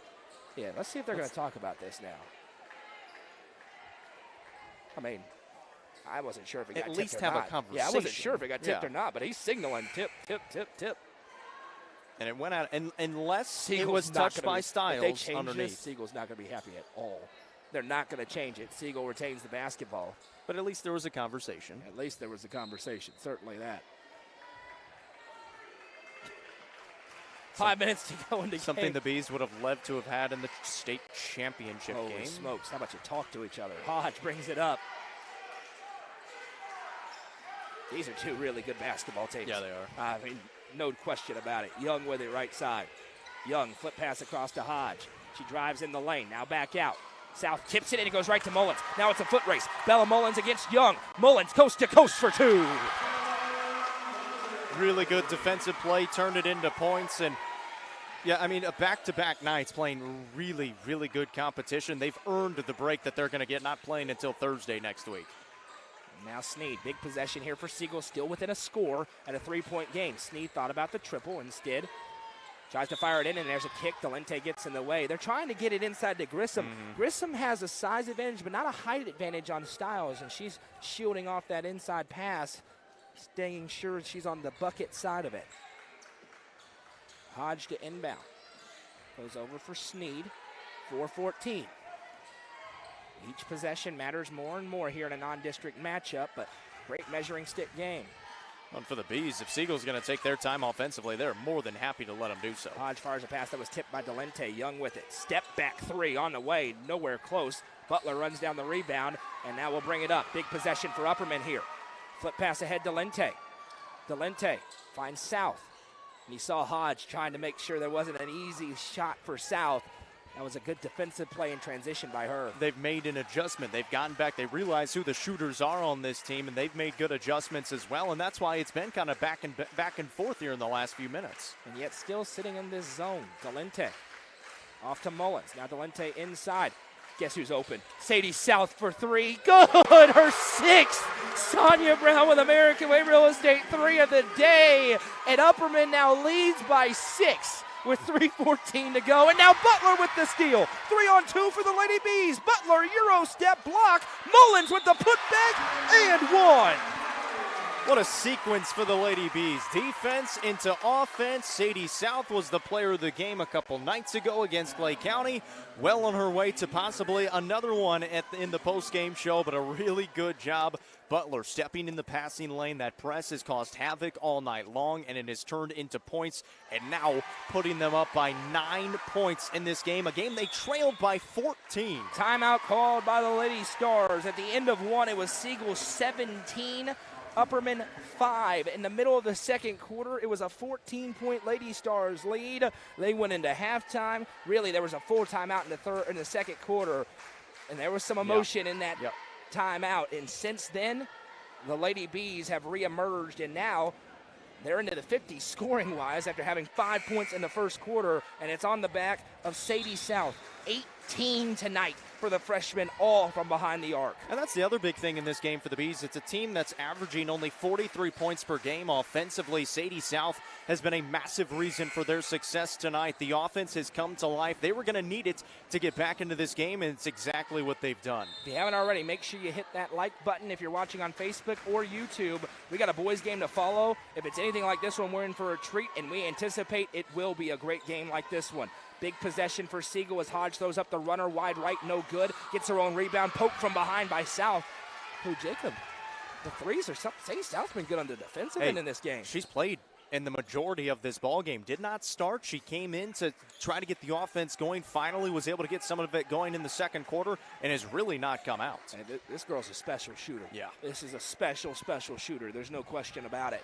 Speaker 1: Yeah, let's see if they're going to talk about this now. I mean, I wasn't sure if it got tipped or not.
Speaker 2: At least have a conversation.
Speaker 1: Yeah, I wasn't sure if it got tipped or not, but he's signaling tip, tip, tip, tip.
Speaker 2: And it went out, and unless
Speaker 1: Siegel's
Speaker 2: it was touched by Stiles
Speaker 1: if they change
Speaker 2: underneath.
Speaker 1: This, Siegel's not going to be happy at all. They're not going to change it. Siegel retains the basketball.
Speaker 2: But at least there was a conversation.
Speaker 1: At least there was a conversation, certainly that. 5 minutes to go in the
Speaker 2: Something
Speaker 1: game.
Speaker 2: the Bees would have loved to have had in the state championship game.
Speaker 1: Holy smokes, how about you talk to each other? Hodge brings it up. These are 2 really good basketball teams.
Speaker 2: Yeah, they are.
Speaker 1: I mean, no question about it. Young with it right side. Young, flip pass across to Hodge. She drives in the lane, now back out. South tips it, and it goes right to Mullins. Now it's a foot race. Bella Mullins against Young. Mullins coast to coast for 2.
Speaker 2: Really good defensive play, turned it into points. And yeah, I mean, a back-to-back nights playing really, really good competition. They've earned the break that they're going to get, not playing until Thursday next week.
Speaker 1: Now Sneed, big possession here for Siegel, still within a score at a 3-point game. Sneed thought about the triple, instead tries to fire it in, and there's a kick. Delente gets in the way. They're trying to get it inside to Grissom. Grissom has a size advantage, but not a height advantage on Styles, and she's shielding off that inside pass, staying sure she's on the bucket side of it. Hodge to inbound. Goes over for Sneed, 4-14. Each possession matters more and more here in a non-district matchup, but great measuring stick game.
Speaker 2: And for the Bees, if Siegel's going to take their time offensively, they're more than happy to let them do so.
Speaker 1: Hodge fires a pass that was tipped by Delente. Young with it. Step back 3 on the way, nowhere close. Butler runs down the rebound, and now we'll bring it up. Big possession for Upperman here. Flip pass ahead, Delente. Delente finds South. And he saw Hodge trying to make sure there wasn't an easy shot for South. That was a good defensive play in transition by her.
Speaker 2: They've made an adjustment. They've gotten back. They realize who the shooters are on this team, and they've made good adjustments as well, and that's why it's been kind of back and forth here in the last few minutes.
Speaker 1: And yet still sitting in this zone. Delente off to Mullins. Now Delente inside. Guess who's open? Sadie South for 3. Good! Her 6th! Sonia Brown with American Way Real Estate 3 of the day. And Upperman now leads by 6. With 3:14 to go, and now Butler with the steal. 3-on-2 for the Lady Bees. Butler, Euro step block. Mullins with the putback, and 1.
Speaker 2: What a sequence for the Lady Bees. Defense into offense. Sadie South was the player of the game a couple nights ago against Clay County. Well on her way to possibly another one in the post-game show, but a really good job. Butler stepping in the passing lane. That press has caused havoc all night long, and it has turned into points, and now putting them up by 9 points in this game, a game they trailed by 14.
Speaker 1: Timeout called by the Lady Stars. At the end of 1, it was Siegel 17, Upperman 5. In the middle of the second quarter, it was a 14-point Lady Stars lead. They went into halftime. Really, there was a full timeout in the second quarter, and there was some emotion in that timeout. And since then, the Lady Bees have reemerged, and now they're into the 50s scoring-wise after having 5 points in the first quarter, and it's on the back of Sadie South. 18 tonight for the freshmen, all from behind the arc.
Speaker 2: And that's the other big thing in this game for the Bees. It's a team that's averaging only 43 points per game offensively. Sadie South has been a massive reason for their success tonight. The offense has come to life. They were going to need it to get back into this game, and it's exactly what they've done.
Speaker 1: If you haven't already, make sure you hit that like button if you're watching on Facebook or YouTube. We got a boys game to follow. If it's anything like this one, we're in for a treat, and we anticipate it will be a great game like this one. Big possession for Siegel as Hodge throws up the runner wide right, no good. Gets her own rebound, poked from behind by South. Who, Jacob? The threes are something. Sadie South's been good on the defensive end in this game.
Speaker 2: She's played in the majority of this ball game. Did not start. She came in to try to get the offense going. Finally was able to get some of it going in the second quarter and has really not come out.
Speaker 1: And this girl's a special shooter.
Speaker 2: Yeah.
Speaker 1: This is a special shooter. There's no question about it.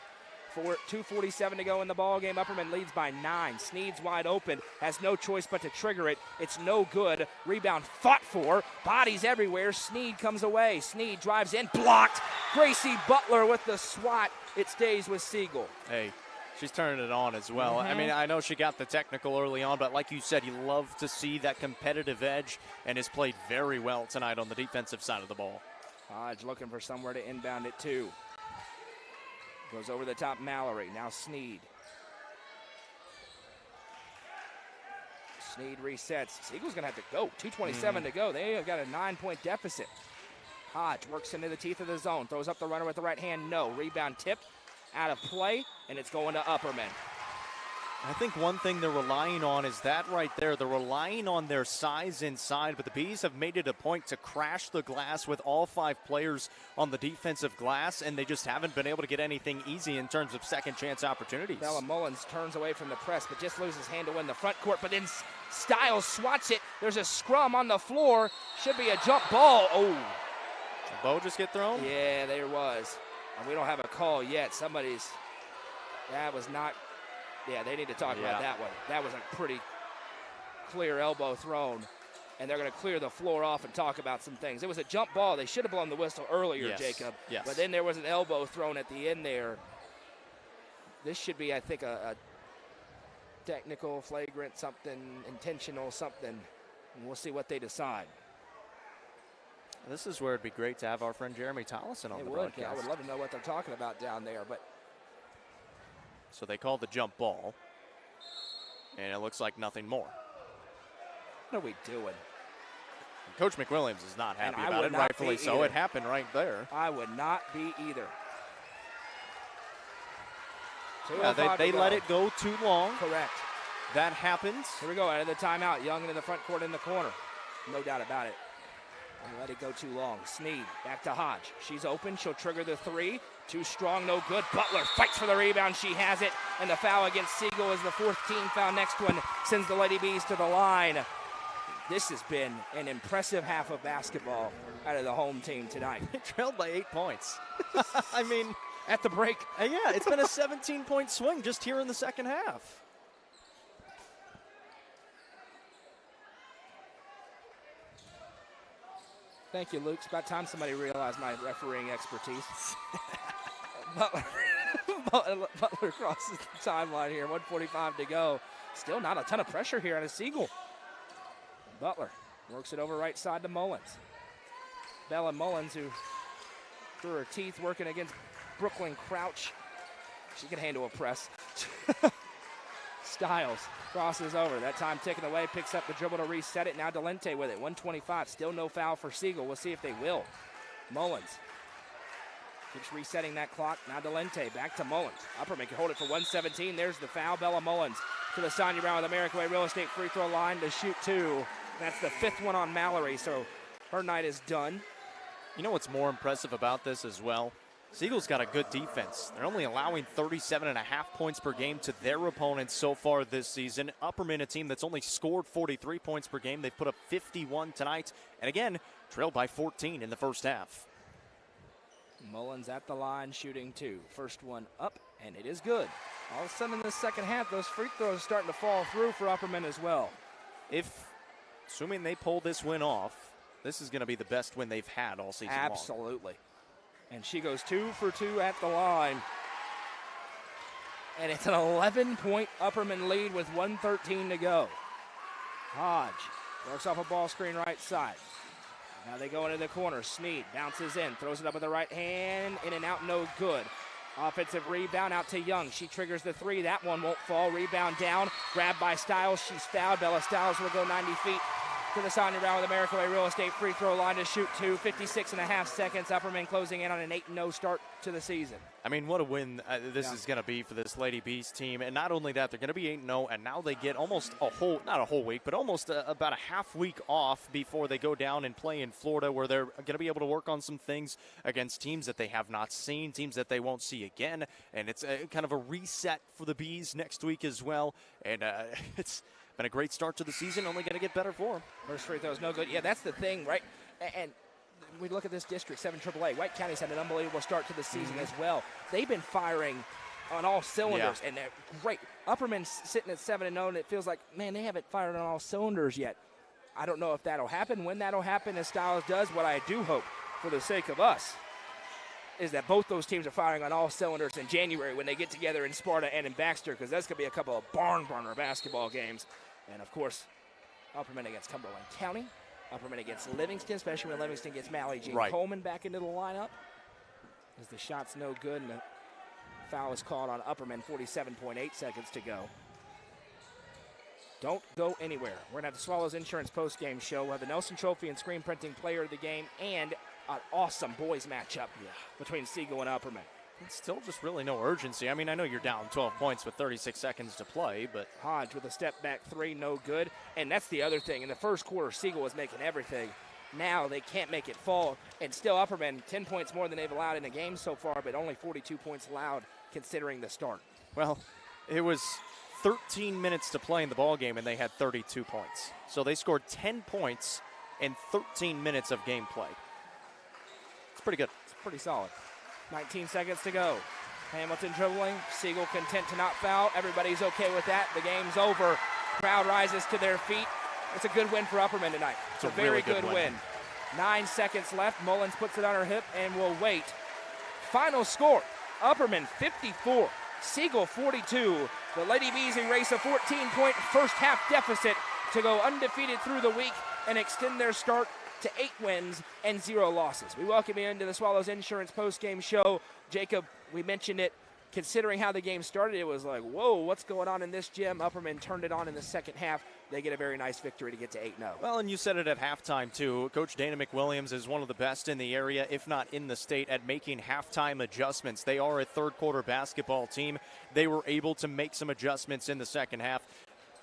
Speaker 1: 2:47 to go in the ball game. Upperman leads by 9. Sneed's wide open, has no choice but to trigger it. It's no good. Rebound fought for. Bodies everywhere. Sneed comes away. Sneed drives in, blocked. Gracie Butler with the swat. It stays with Siegel.
Speaker 2: Hey, she's turning it on as well. I mean, I know she got the technical early on, but like you said, you love to see that competitive edge, and has played very well tonight on the defensive side of the ball.
Speaker 1: Hodge looking for somewhere to inbound it too. Goes over the top, Mallory. Now Sneed. Sneed resets. Siegel's going to have to go. 2:27 to go. They have got a 9-point deficit. Hodge works into the teeth of the zone. Throws up the runner with the right hand. No. Rebound tipped. Out of play. And it's going to Upperman.
Speaker 2: I think one thing they're relying on is that right there. They're relying on their size inside, but the Bees have made it a point to crash the glass with all 5 players on the defensive glass, and they just haven't been able to get anything easy in terms of second chance opportunities.
Speaker 1: Bella Mullins turns away from the press, but just loses handle in the front court, but then Styles swats it. There's a scrum on the floor. Should be a jump ball. Oh.
Speaker 2: Did Bo just get thrown?
Speaker 1: Yeah, there was. And we don't have a call yet. That was not. Yeah, they need to talk about that one. That was a pretty clear elbow thrown. and they're going to clear the floor off and talk about some things. It was a jump ball. They should have blown the whistle earlier,
Speaker 2: Yes.
Speaker 1: Jacob.
Speaker 2: Yes.
Speaker 1: But then there was an elbow thrown at the end there. This should be, I think, a technical, flagrant, something, intentional, something. And we'll see what they decide.
Speaker 2: This is where it'd be great to have our friend Jeremy Tollison on the broadcast.
Speaker 1: Yeah, I would love to know what they're talking about down there. But
Speaker 2: So they called the jump ball, and it looks like nothing more.
Speaker 1: what are we doing?
Speaker 2: Coach McWilliams is not happy
Speaker 1: And I
Speaker 2: about
Speaker 1: would
Speaker 2: it,
Speaker 1: not
Speaker 2: rightfully
Speaker 1: be
Speaker 2: so.
Speaker 1: either.
Speaker 2: It happened right there.
Speaker 1: I would not be either.
Speaker 2: Yeah, they let it go too long.
Speaker 1: Correct.
Speaker 2: That happens.
Speaker 1: Here we go, out of the timeout. Young into the front court in the corner. No doubt about it. And let it go too long. Sneed back to Hodge. She's open. She'll trigger the three. Too strong, no good. Butler fights for the rebound. She has it. And the foul against Siegel is the fourth team foul. Next one sends the Lady Bees to the line. This has been an impressive half of basketball out of the home team tonight.
Speaker 2: They trailed by 8 points. I mean,
Speaker 1: at the break.
Speaker 2: Yeah, it's been a 17-point swing just here in the second half.
Speaker 1: Thank you, Luke. It's about time somebody realized my refereeing expertise. Butler crosses the timeline here. 1:45 to go. Still not a ton of pressure here on a Siegel. Butler works it over right side to Mullins. Bella Mullins, who through her teeth working against Brooklyn Crouch. She can handle a press. Styles crosses over. That time taken away. Picks up the dribble to reset it. Now Delente with it. 1:25. Still no foul for Siegel. We'll see if they will. Mullins keeps resetting that clock. Now Delente back to Mullins. Upperman can hold it for 1:17. There's the foul. Bella Mullins to the Sonya Brown with American Way Real Estate free throw line to shoot two. That's the fifth one on Mallory, so her night is done.
Speaker 2: You know what's more impressive about this as well? Siegel's got a good defense. They're only allowing 37.5 points per game to their opponents so far this season. Upperman, a team that's only scored 43 points per game. They've put up 51 tonight. And again, trailed by 14 in the first half.
Speaker 1: Mullins at the line, shooting two. First one up, and it is good. All of a sudden in the second half, those free throws starting to fall through for Upperman as well.
Speaker 2: Assuming they pull this win off, this is going to be the best win they've had all season long.
Speaker 1: Absolutely. And she goes 2 for 2 at the line. And it's an 11-point Upperman lead with 1:13 to go. Hodge works off a ball screen right side. Now they go into the corner. Sneed bounces in, throws it up with the right hand. In and out, no good. Offensive rebound out to Young. She triggers the three. That one won't fall. Rebound down. Grabbed by Styles. She's fouled. Bella Styles will go 90 feet to the Sonya Brown with American Way Real Estate free throw line to shoot two. 56.5 seconds. Upperman closing in on an 8-0 start to the season.
Speaker 2: I mean, what a win this is going to be for this Lady Bees team. And not only that, they're going to be 8-0, and now they get almost not a whole week, but almost about a half week off before they go down and play in Florida, where they're going to be able to work on some things against teams that they have not seen, teams that they won't see again. And it's kind of a reset for the Bees next week as well. And it's been a great start to the season, only going to get better for them.
Speaker 1: First free throw is no good. Yeah, that's the thing, right? And we look at this district, 7 AAA. White County's had an unbelievable start to the season as well. They've been firing on all cylinders, and they're great. Upperman's sitting at 7-0, and it feels like, man, they haven't fired on all cylinders yet. I don't know if that'll happen. When that'll happen, as Styles does, what I do hope, for the sake of us, is that both those teams are firing on all cylinders in January when they get together in Sparta and in Baxter, because that's going to be a couple of barn burner basketball games. And, of course, Upperman against Cumberland County. Upperman against Livingston, especially when Livingston gets Mally Jean Coleman back into the lineup. As the shot's no good, and the foul is called on Upperman, 47.8 seconds to go. Don't go anywhere. We're going to have the Swallows Insurance postgame show. We'll have the Nelson Trophy and screen printing player of the game, and an awesome boys matchup between Siegel and Upperman.
Speaker 2: It's still just really no urgency. I mean, I know you're down 12 points with 36 seconds to play, but
Speaker 1: Hodge with a step back three, no good. And that's the other thing. In the first quarter, Siegel was making everything. Now they can't make it fall. And still Upperman, 10 points more than they've allowed in the game so far, but only 42 points allowed considering the start.
Speaker 2: Well, it was 13 minutes to play in the ball game, and they had 32 points. So they scored 10 points in 13 minutes of gameplay. It's pretty good.
Speaker 1: It's pretty solid. 19 seconds to go. Hamilton dribbling. Siegel content to not foul. Everybody's okay with that. The game's over. Crowd rises to their feet It's a good win for Upperman tonight. It's a very
Speaker 2: really
Speaker 1: good win. 9 seconds left. Mullins puts it on her hip and will wait. Final score, Upperman 54, Siegel 42. The Lady Bees erase a 14-point first half deficit to go undefeated through the week and extend their start to 8 wins and 0 losses. We welcome you into the Swallows Insurance postgame show. Jacob, we mentioned it. Considering how the game started, it was like, whoa, what's going on in this gym? Upperman turned it on in the second half. They get a very nice victory to get to 8-0.
Speaker 2: Well, and you said it at halftime, too. Coach Dana McWilliams is one of the best in the area, if not in the state, at making halftime adjustments. They are a third-quarter basketball team. They were able to make some adjustments in the second half.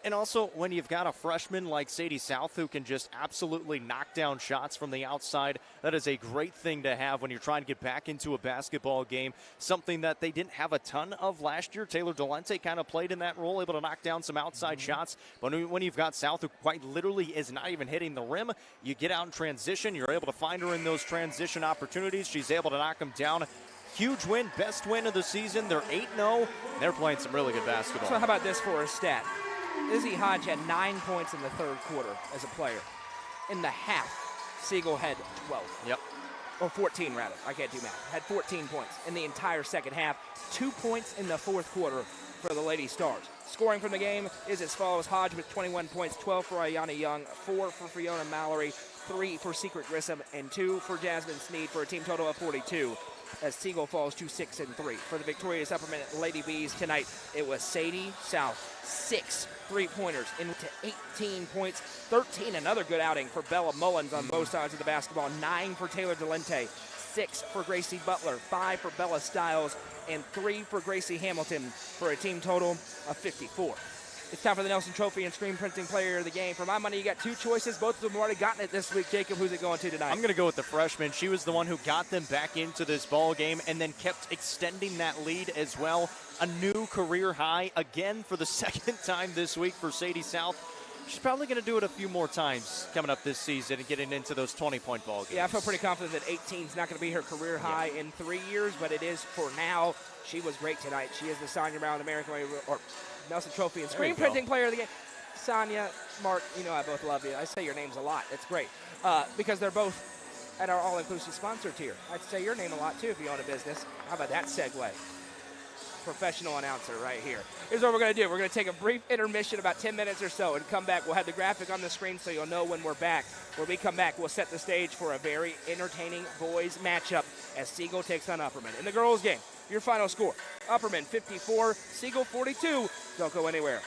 Speaker 2: And also, when you've got a freshman like Sadie South who can just absolutely knock down shots from the outside, that is a great thing to have when you're trying to get back into a basketball game, something that they didn't have a ton of last year. Taylor Delente kind of played in that role, able to knock down some outside shots. But when you've got South who quite literally is not even hitting the rim, you get out in transition, you're able to find her in those transition opportunities. She's able to knock them down. Huge win, best win of the season. They're 8-0. They're playing some really good basketball.
Speaker 1: So how about this for a stat? Izzy Hodge had 9 points in the third quarter as a player. In the half, Siegel had 12.
Speaker 2: Yep.
Speaker 1: Or 14, rather. I can't do math. Had 14 points in the entire second half. 2 points in the fourth quarter for the Lady Stars. Scoring from the game is as follows. Hodge with 21 points, 12 for Ayana Young, 4 for Fiona Mallory, 3 for Secret Grissom, and 2 for Jasmine Sneed for a team total of 42. As Siegel falls to 6-3. For the victorious Upperman Lady Bees tonight, it was Sadie South, 6 3-pointers into 18 points, 13, another good outing for Bella Mullins on both sides of the basketball, 9 for Taylor Delente, 6 for Gracie Butler, 5 for Bella Stiles, and 3 for Gracie Hamilton for a team total of 54. It's time for the Nelson Trophy and Screen Printing Player of the Game. For my money, you got 2 choices. Both of them have already gotten it this week. Jacob, who's it going to tonight?
Speaker 2: I'm going to go with the freshman. She was the one who got them back into this ball game and then kept extending that lead as well. A new career high again for the second time this week for Sadie South. She's probably going to do it a few more times coming up this season and getting into those 20-point ball games.
Speaker 1: Yeah, I feel pretty confident that 18 is not going to be her career high in 3 years, but it is for now. She was great tonight. She is the Sonia Brown American or Nelson Trophy and Screen Printing Player of the Game. Sonia, Mark, you know I both love you. I say your names a lot. It's great because they're both at our all-inclusive sponsor tier. I'd say your name a lot, too, if you own a business. How about that segue? Professional announcer right here. Here's what we're going to do. We're going to take a brief intermission, about 10 minutes or so, and come back. We'll have the graphic on the screen so you'll know when we're back. When we come back, we'll set the stage for a very entertaining boys matchup as Siegel takes on Upperman. In the girls' game, your final score, Upperman 54, Siegel 42. Don't go anywhere.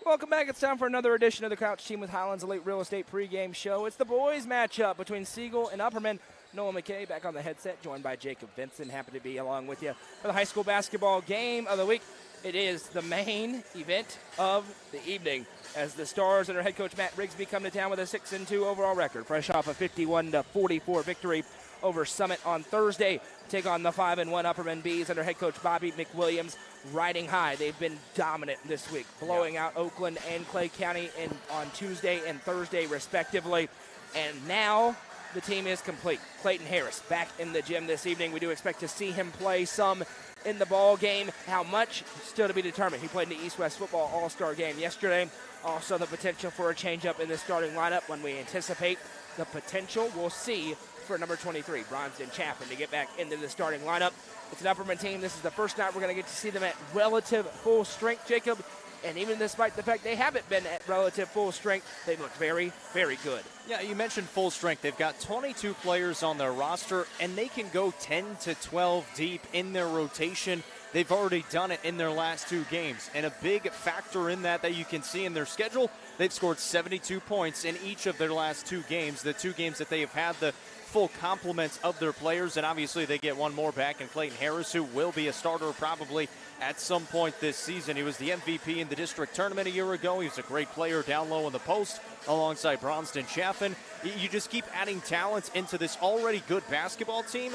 Speaker 1: Welcome back. It's time for another edition of the Couch Team with Highlands Elite Real Estate pregame show. It's the boys matchup between Siegel and Upperman. Noah McKay back on the headset, joined by Jacob Vincent. Happy to be along with you for the high school basketball game of the week. It is the main event of the evening as the Stars under head coach Matt Rigsby come to town with a 6-2 overall record, fresh off a 51-44 victory over Summit on Thursday. Take on the 5-1 Upperman Bees under head coach Bobby McWilliams, riding high. They've been dominant this week, blowing out Oakland and Clay County on Tuesday and Thursday respectively. And now the team is complete. Clayton Harris back in the gym this evening. We do expect to see him play some in the ball game. How much, still to be determined. He played in the East-West Football All-Star game yesterday. Also the potential for a change-up in the starting lineup when we anticipate the potential. We'll see for number 23, Bronston Chaffin, to get back into the starting lineup. It's an Upperman team. This is the first night we're going to get to see them at relative full strength, Jacob. And even despite the fact they haven't been at relative full strength, they look very, very good.
Speaker 2: Yeah, you mentioned full strength. They've got 22 players on their roster, and they can go 10 to 12 deep in their rotation. They've already done it in their last two games. And a big factor in that you can see in their schedule, they've scored 72 points in each of their last two games, the two games that they have had the full complement of their players, and obviously they get one more back in Clayton Harris, who will be a starter probably at some point this season. He was the MVP in the district tournament a year ago. He was a great player down low in the post alongside Bronston Chaffin. You just keep adding talent into this already good basketball team,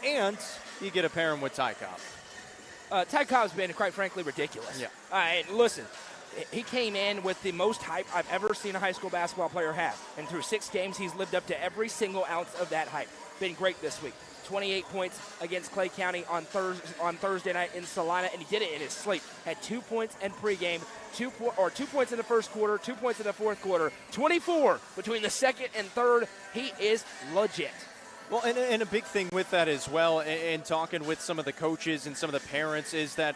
Speaker 2: and you get to pair him with Ty Cobb.
Speaker 1: Ty Cobb's been, quite frankly, ridiculous.
Speaker 2: Yeah.
Speaker 1: And listen, he came in with the most hype I've ever seen a high school basketball player have. And through 6 games, he's lived up to every single ounce of that hype. Been great this week. 28 points against Clay County on Thursday night in Salina, and he did it in his sleep. Had 2 points in pregame, 2 points in the first quarter, 2 points in the fourth quarter, 24 between the second and third. He is legit.
Speaker 2: Well, and a big thing with that as well, and talking with some of the coaches and some of the parents, is that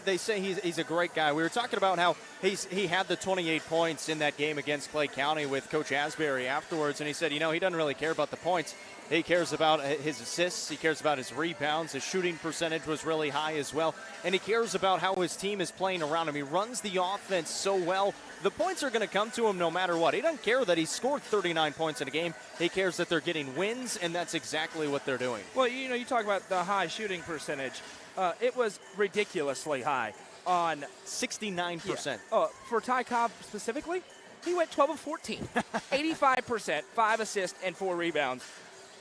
Speaker 2: they say he's a great guy. We were talking about how he had the 28 points in that game against Clay County with Coach Asbury afterwards, and he said, he doesn't really care about the points. He cares about his assists. He cares about his rebounds. His shooting percentage was really high as well, and he cares about how his team is playing around him. He runs the offense so well. The points are going to come to him no matter what. He doesn't care that he scored 39 points in a game. He cares that they're getting wins, and that's exactly what they're doing.
Speaker 1: Well, you talk about the high shooting percentage. It was ridiculously high on
Speaker 2: 69%.
Speaker 1: Yeah. For Ty Cobb specifically, he went 12 of 14, 85%, 5 assists and 4 rebounds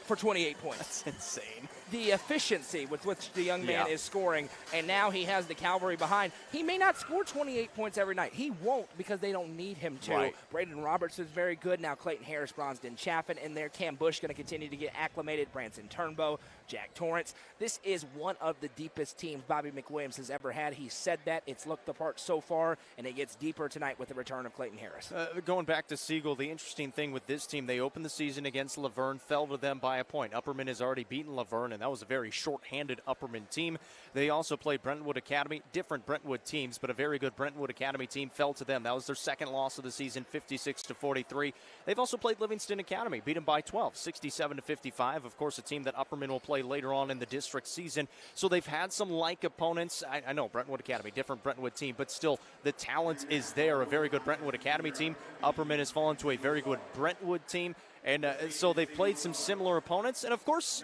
Speaker 1: for 28 points.
Speaker 2: That's insane.
Speaker 1: The efficiency with which the young man is scoring, and now he has the cavalry behind. He may not score 28 points every night. He won't, because they don't need him to.
Speaker 2: Right.
Speaker 1: Braden Roberts is very good. Now Clayton Harris, Bronston Chaffin in there. Cam Bush going to continue to get acclimated. Branson Turnbow, Jack Torrance. This is one of the deepest teams Bobby McWilliams has ever had. He said that. It's looked the part so far, and it gets deeper tonight with the return of Clayton Harris.
Speaker 2: Going back to Siegel, the interesting thing with this team, they opened the season against Laverne, fell to them by a point. Upperman has already beaten Laverne, and that was a very short-handed Upperman team. They also played Brentwood Academy, different Brentwood teams, but a very good Brentwood Academy team fell to them. That was their second loss of the season, 56-43. They've also played Livingston Academy, beat them by 12, 67-55. Of course, a team that Upperman will play later on in the district season. So they've had some like opponents. I know Brentwood Academy, different Brentwood team, but still the talent is there. A very good Brentwood Academy team. Upperman has fallen to a very good Brentwood team. And so they've played some similar opponents. And, of course,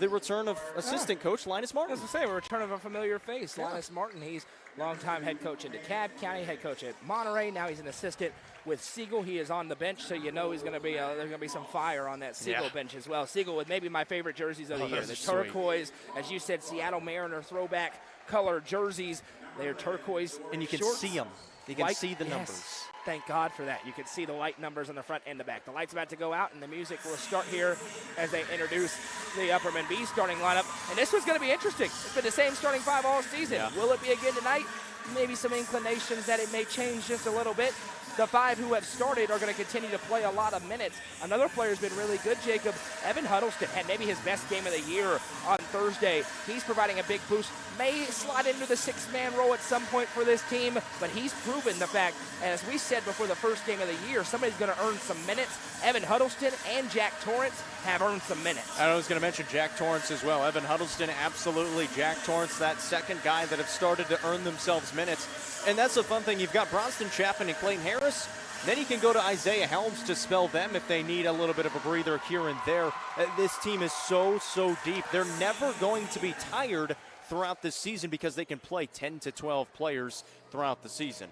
Speaker 2: the return of assistant coach Linus Martin.
Speaker 1: As I say, a return of a familiar face. Linus Martin, he's longtime head coach in DeKalb County, head coach at Monterey. Now he's an assistant with Siegel. He is on the bench, so he's going to be there's going to be some fire on that Siegel bench as well. Siegel with maybe my favorite jerseys of the year. The turquoise, as you said, Seattle Mariner throwback color jerseys. They're turquoise.
Speaker 2: And you can
Speaker 1: shorts.
Speaker 2: see them. You can see the numbers.
Speaker 1: Thank God for that. You can see the light numbers on the front and the back. The light's about to go out, and the music will start here as they introduce the Upperman B starting lineup. And this one's going to be interesting. It's been the same starting 5 all season. Will it be again tonight? Maybe some inclinations that it may change just a little bit. the 5 who have started are going to continue to play a lot of minutes. Another player's been really good, Jacob. Evan Huddleston had maybe his best game of the year on Thursday. He's providing a big boost. May slide into the 6-man role at some point for this team, but he's proven the fact, and as we said before the first game of the year, somebody's going to earn some minutes. Evan Huddleston and Jack Torrance have earned some minutes.
Speaker 2: I was going to mention Jack Torrance as well. Evan Huddleston, absolutely. Jack Torrance, that second guy that have started to earn themselves minutes. And that's the fun thing. You've got Bronston Chaffin and Clayton Harris. Then you can go to Isaiah Helms to spell them if they need a little bit of a breather here and there. This team is so deep. They're never going to be tired throughout this season because they can play 10 to 12 players throughout the season.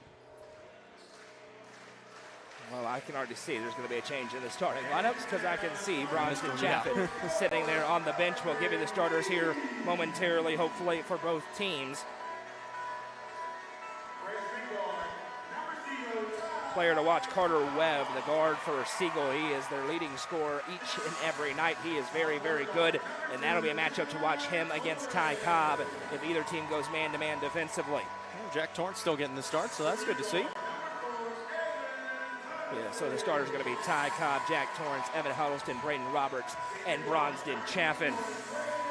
Speaker 1: Well, I can already see there's going to be a change in the starting lineups because I can see Bronston Chaffin sitting there on the bench. We'll give you the starters here momentarily, hopefully, for both teams. Player to watch, Carter Webb, the guard for Siegel. He is their leading scorer each and every night. He is very good, and that'll be a matchup to watch him against Ty Cobb if either team goes man-to-man defensively.
Speaker 2: Well, Jack Torrance still getting the start, so that's good to see.
Speaker 1: Yeah, so the starters are going to be Ty Cobb, Jack Torrance, Evan Huddleston, Braden Roberts, and Bronston Chaffin.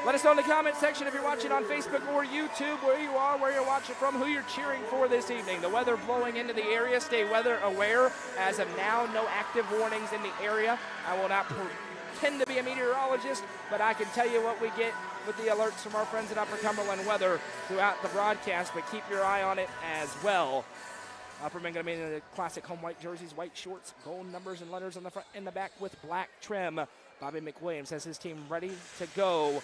Speaker 1: Let us know in the comment section if you're watching on Facebook or YouTube, where you are, where you're watching from, who you're cheering for this evening. The weather blowing into the area. Stay weather aware. As of now, no active warnings in the area. I will not pretend to be a meteorologist, but I can tell you what we get with the alerts from our friends at Upper Cumberland Weather throughout the broadcast, but keep your eye on it as well. Upperman going to be in the classic home white jerseys, white shorts, gold numbers and letters on the front and the back with black trim. Bobby McWilliams has his team ready to go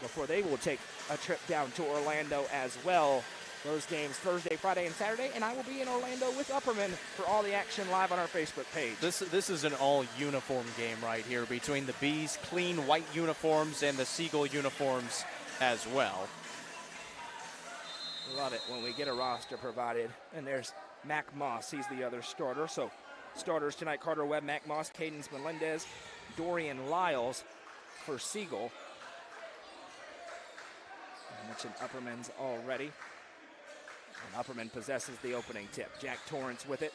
Speaker 1: before they will take a trip down to Orlando as well. Those games Thursday, Friday, and Saturday, and I will be in Orlando with Upperman for all the action live on our Facebook page.
Speaker 2: This is an all-uniform game right here between the Bees' clean white uniforms and the Siegel uniforms as well.
Speaker 1: Love it when we get a roster provided, and there's Mac Moss. He's the other starter. So starters tonight, Carter Webb, Mac Moss, Cadence Melendez, Dorian Lyles for Siegel. I mentioned Upperman's already. And Upperman possesses the opening tip. Jack Torrance with it.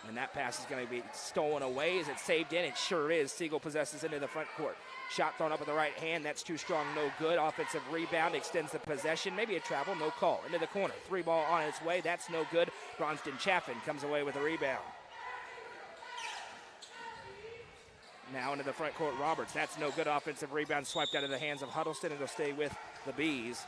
Speaker 1: And that pass is going to be stolen away. Is it saved in? It sure is. Siegel possesses into the front court. Shot thrown up with the right hand. That's too strong, no good. Offensive rebound extends the possession. Maybe a travel, no call. Into the corner. 3-ball on its way. That's no good. Bronston Chaffin comes away with a rebound. Now into the front court, Roberts. That's no good. Offensive rebound swiped out of the hands of Huddleston. It'll stay with the Bees.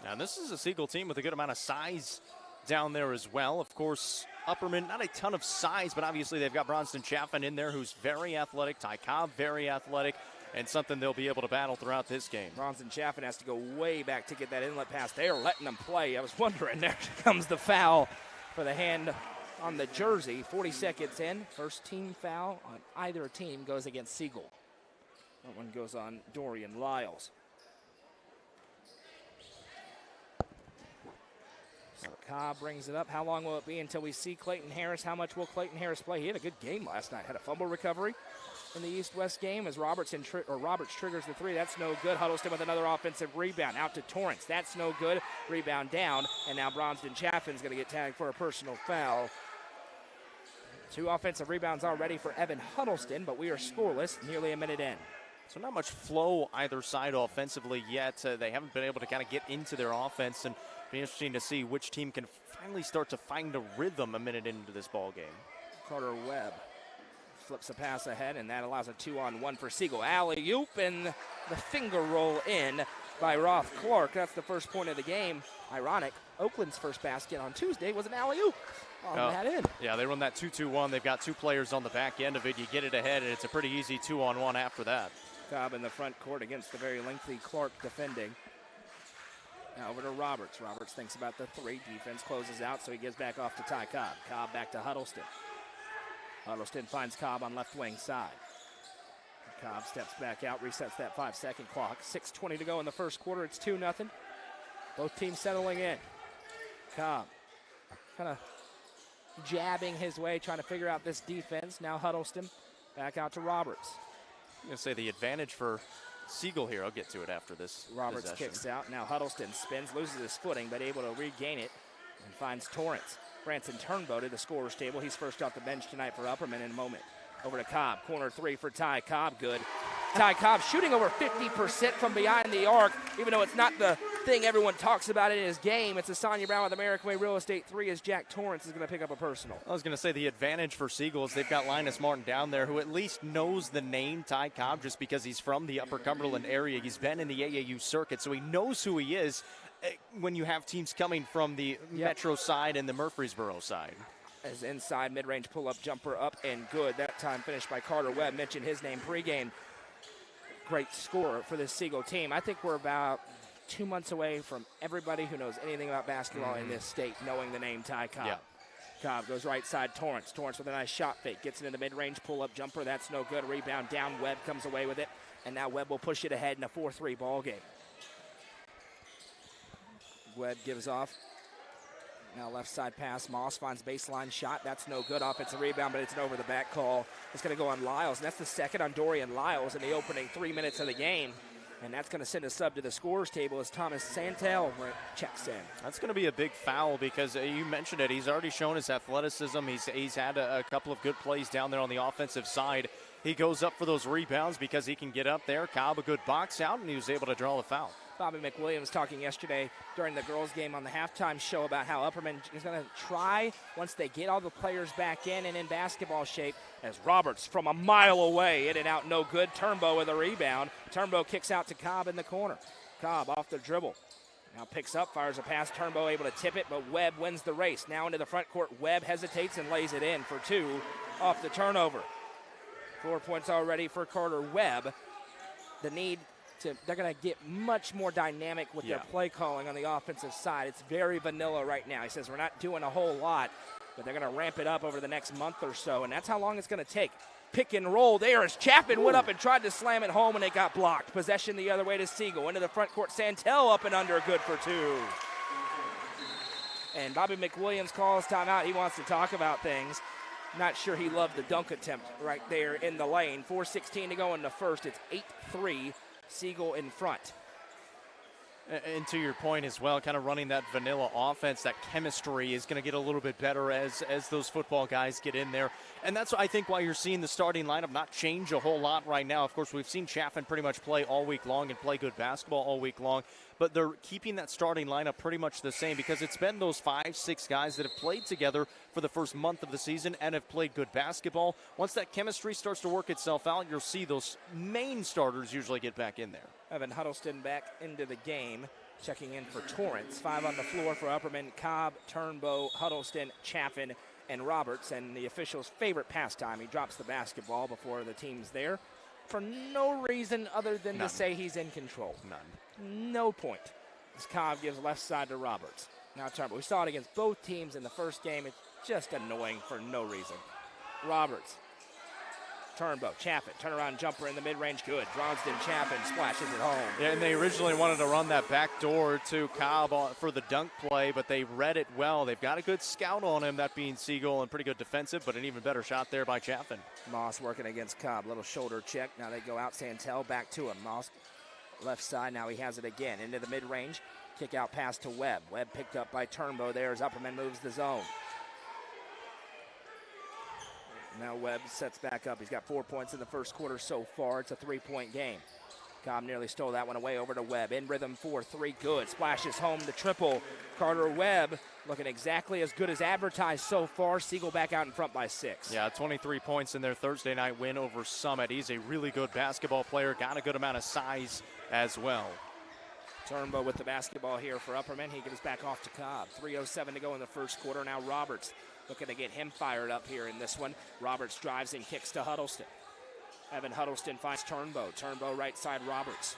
Speaker 2: Now this is a Siegel team with a good amount of size down there as well. Of course, Upperman, not a ton of size, but obviously they've got Bronston Chaffin in there, who's very athletic. Ty Cobb, very athletic, and something they'll be able to battle throughout this game.
Speaker 1: Bronston Chaffin has to go way back to get that inlet pass. They are letting them play. I was wondering, there comes the foul for the hand on the jersey. 40 seconds in. First team foul on either team goes against Siegel. That one goes on Dorian Lyles. So Cobb brings it up. How long will it be until we see Clayton Harris? How much will Clayton Harris play? He had a good game last night. Had a fumble recovery in the East-West game as Roberts triggers the three. That's no good. Huddleston with another offensive rebound. Out to Torrance. That's no good. Rebound down. And now Bronston Chaffin's going to get tagged for a personal foul. 2 offensive rebounds already for Evan Huddleston, but we are scoreless, nearly a minute in.
Speaker 2: So not much flow either side offensively yet. They haven't been able to kind of get into their offense, and it'll be interesting to see which team can finally start to find a rhythm a minute into this ball game.
Speaker 1: Carter Webb flips a pass ahead, and that allows a 2-on-1 for Siegel. Alley-oop, and the finger roll in by Roth Clark. That's the first point of the game. Ironic, Oakland's first basket on Tuesday was an alley-oop on that end.
Speaker 2: Yeah, they run that 2-2-1. They've got 2 players on the back end of it. You get it ahead, and it's a pretty easy 2-on-1 after that.
Speaker 1: Cobb in the front court against the very lengthy Clark defending. Now over to Roberts. Roberts thinks about the 3. Defense closes out, so he gives back off to Ty Cobb. Cobb back to Huddleston. Huddleston finds Cobb on left wing side. Cobb steps back out, resets that 5-second clock. 6:20 to go in the first quarter. It's 2-0. Both teams settling in. Cobb kind of jabbing his way, trying to figure out this defense. Now Huddleston back out to Roberts.
Speaker 2: I'm going to say the advantage for Siegel here. I'll get to it after this.
Speaker 1: Roberts
Speaker 2: possession.
Speaker 1: kicks out. Now Huddleston spins, loses his footing, but able to regain it and finds Torrance. Branson Turnbow to the scorer's table. He's first off the bench tonight for Upperman in a moment. Over to Cobb. Corner three for Ty Cobb. Good. Ty Cobb shooting over 50% from behind the arc, even though it's not the thing everyone talks about in his game. It's a Sonya Brown with American Way Real Estate 3 as Jack Torrance is going to pick up a personal.
Speaker 2: I was going to say the advantage for Siegel is they've got Linus Martin down there who at least knows the name Ty Cobb just because he's from the Upper Cumberland area. He's been in the AAU circuit, so he knows who he is when you have teams coming from the Metro side and the Murfreesboro side.
Speaker 1: As inside mid-range pull-up jumper up and good. That time finished by Carter Webb. Mentioned his name pregame. Great scorer for this Siegel team. I think we're about 2 months away from everybody who knows anything about basketball in this state knowing the name Ty Cobb.
Speaker 2: Yeah.
Speaker 1: Cobb goes right side, Torrance. Torrance with a nice shot fake. Gets into the mid-range pull-up jumper. That's no good. Rebound down. Webb comes away with it. And now Webb will push it ahead in a 4-3 ball game. Webb gives off. Now left side pass. Moss finds baseline shot. That's no good. Offensive rebound, but it's an over-the-back call. It's going to go on Lyles, and that's the second on Dorian Lyles in the opening 3 minutes of the game. And that's going to send a sub to the scorer's table as Thomas Santel checks in.
Speaker 2: That's going to be a big foul because you mentioned it. He's already shown his athleticism. He's had a couple of good plays down there on the offensive side. He goes up for those rebounds because he can get up there. Cobb a good box out, and he was able to draw the foul.
Speaker 1: Bobby McWilliams talking yesterday during the girls' game on the halftime show about how Upperman is going to try, once they get all the players back in and in basketball shape, as Roberts from a mile away, in and out, no good. Turnbow with a rebound. Turnbow kicks out to Cobb in the corner. Cobb off the dribble. Now picks up, fires a pass. Turnbow able to tip it, but Webb wins the race. Now into the front court. Webb hesitates and lays it in for two off the turnover. 4 points already for Carter Webb. The need they're going to get much more dynamic with their play calling on the offensive side. It's very vanilla right now. He says we're not doing a whole lot, but they're going to ramp it up over the next month or so, and that's how long it's going to take. Pick and roll there as Chapman went up and tried to slam it home, and it got blocked. Possession the other way to Siegel. Into the front court. Santel up and under, good for two. And Bobby McWilliams calls timeout. He wants to talk about things. Not sure he loved the dunk attempt right there in the lane. 4:16 to go in the first. It's 8-3. Siegel in front.
Speaker 2: And to your point as well, kind of running that vanilla offense, that chemistry is going to get a little bit better as those football guys get in there. And that's, I think, why you're seeing the starting lineup not change a whole lot right now. Of course, we've seen Chaffin pretty much play all week long and play good basketball all week long. But they're keeping that starting lineup pretty much the same because it's been those 5-6 guys that have played together for the first month of the season and have played good basketball. Once that chemistry starts to work itself out, you'll see those main starters usually get back in there.
Speaker 1: Evan Huddleston back into the game, checking in for Torrance. 5 on the floor for Upperman, Cobb, Turnbow, Huddleston, Chaffin, and Roberts. And the official's favorite pastime, he drops the basketball before the team's there for no reason other than to say he's in control. No point. As Cobb gives left side to Roberts. Now Turnbow. We saw it against both teams in the first game. It's just annoying for no reason. Roberts. Turnbow, Chaffin, turnaround jumper in the mid-range, good. Dronsden, Chaffin splashes it home.
Speaker 2: Yeah, and they originally wanted to run that back door to Cobb for the dunk play, but they read it well. They've got a good scout on him, that being Siegel, and pretty good defensive, but an even better shot there by Chaffin.
Speaker 1: Moss working against Cobb, little shoulder check. Now they go out, Santel back to him. Moss left side, now he has it again. Into the mid-range, kick out pass to Webb. Webb picked up by Turnbow there as Upperman moves the zone. Now Webb sets back up. He's got 4 points in the first quarter so far. It's a 3-point game. Cobb nearly stole that one away over to Webb. In rhythm 4-3, good. Splashes home the triple. Carter Webb looking exactly as good as advertised so far. Siegel back out in front by 6.
Speaker 2: Yeah, 23 points in their Thursday night win over Summit. He's a really good basketball player. Got a good amount of size as well.
Speaker 1: Turnbow with the basketball here for Upperman. He gives back off to Cobb. 3:07 to go in the first quarter. Now Roberts looking to get him fired up here in this one. Roberts drives and kicks to Huddleston. Evan Huddleston finds Turnbow. Turnbow right side Roberts.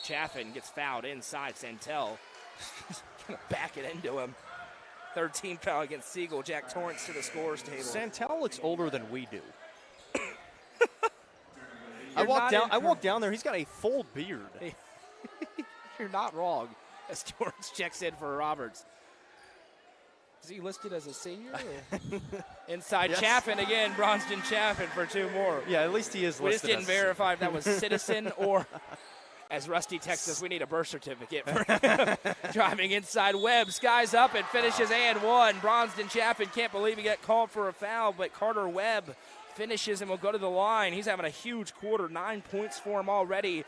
Speaker 1: Chaffin gets fouled inside. Santel gonna back it into him. 13 foul against Siegel. Jack Torrance to the scorer's table.
Speaker 2: Santel looks older than we do. I walked down there. He's got a full beard.
Speaker 1: You're not wrong. As Torrance checks in for Roberts. Is he listed as a senior? Inside
Speaker 2: Yes.
Speaker 1: Chaffin again, Bronston Chaffin for 2 more.
Speaker 2: Yeah, at least he is listed.
Speaker 1: We just didn't
Speaker 2: as
Speaker 1: verify if that was citizen or, as Rusty texts us, we need a birth certificate for him. Driving inside Webb, skies up and finishes and one. Bronston Chaffin can't believe he got called for a foul, but Carter Webb finishes and will go to the line. He's having a huge quarter, 9 points for him already.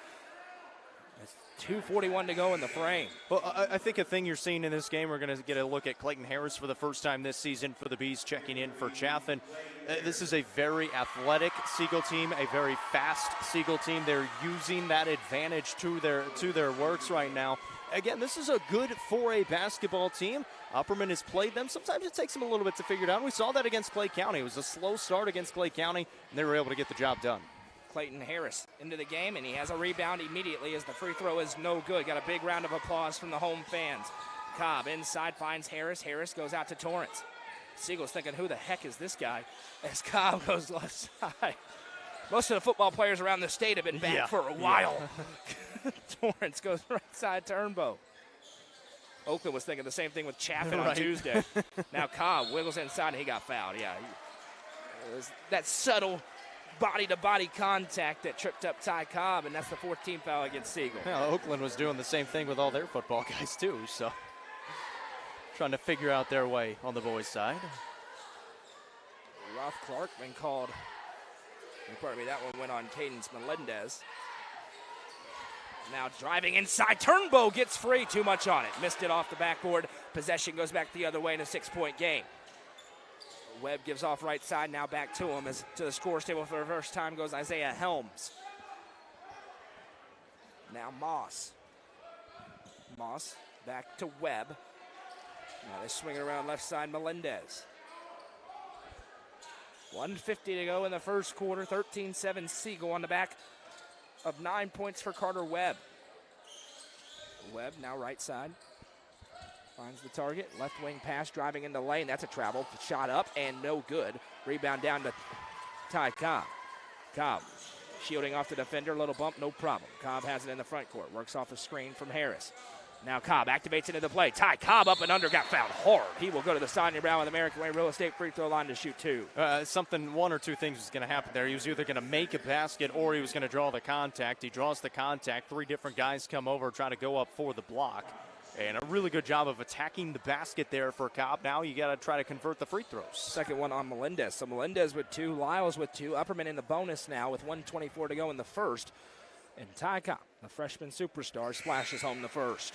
Speaker 1: 2:41 to go in the frame.
Speaker 2: Well, I think a thing you're seeing in this game, we're going to get a look at Clayton Harris for the first time this season for the Bees, checking in for Chaffin. This is a very athletic Siegel team, a very fast Siegel team. They're using that advantage to their works right now. Again, this is a good 4A basketball team. Upperman has played them. Sometimes it takes them a little bit to figure it out. We saw that against Clay County. It was a slow start against Clay County, and they were able to get the job done.
Speaker 1: Clayton Harris into the game, and he has a rebound immediately as the free throw is no good. Got a big round of applause from the home fans. Cobb inside finds Harris. Harris goes out to Torrance. Siegel's thinking, who the heck is this guy? As Cobb goes left side. Most of the football players around the state have been back for a while. Yeah. Torrance goes right side to Turnbow. Oakland was thinking the same thing with Chaffin on Tuesday. Now Cobb wiggles inside, and he got fouled. Yeah, it was that subtle body-to-body contact that tripped up Ty Cobb, and that's the 14th foul against Siegel.
Speaker 2: Yeah, Oakland was doing the same thing with all their football guys too, so trying to figure out their way on the boys' side.
Speaker 1: Ralph Clark been called. Pardon me, that one went on Cadence Melendez. Now driving inside, Turnbow gets free, too much on it. Missed it off the backboard. Possession goes back the other way in a 6-point game. Webb gives off right side, now back to him. As to the scores table for the first time goes Isaiah Helms. Now Moss. Moss back to Webb. Now they swing it around left side, Melendez. 1:50 to go in the first quarter. 13-7 Siegel on the back of 9 points for Carter Webb. Webb now right side. Finds the target, left wing pass, driving in the lane. That's a travel, shot up and no good. Rebound down to Ty Cobb. Cobb shielding off the defender, little bump, no problem. Cobb has it in the front court, works off the screen from Harris. Now Cobb activates into the play. Ty Cobb up and under, got fouled hard. He will go to the Sonia Brown with American Way Real Estate free throw line to shoot 2.
Speaker 2: One or two things was going to happen there. He was either going to make a basket or he was going to draw the contact. He draws the contact. 3 different guys come over trying to go up for the block. And a really good job of attacking the basket there for Cobb. Now you got to try to convert the free throws.
Speaker 1: Second one on Melendez. So Melendez with 2, Lyles with 2, Upperman in the bonus now with 1:24 to go in the first. And Ty Cobb, the freshman superstar, splashes home the first.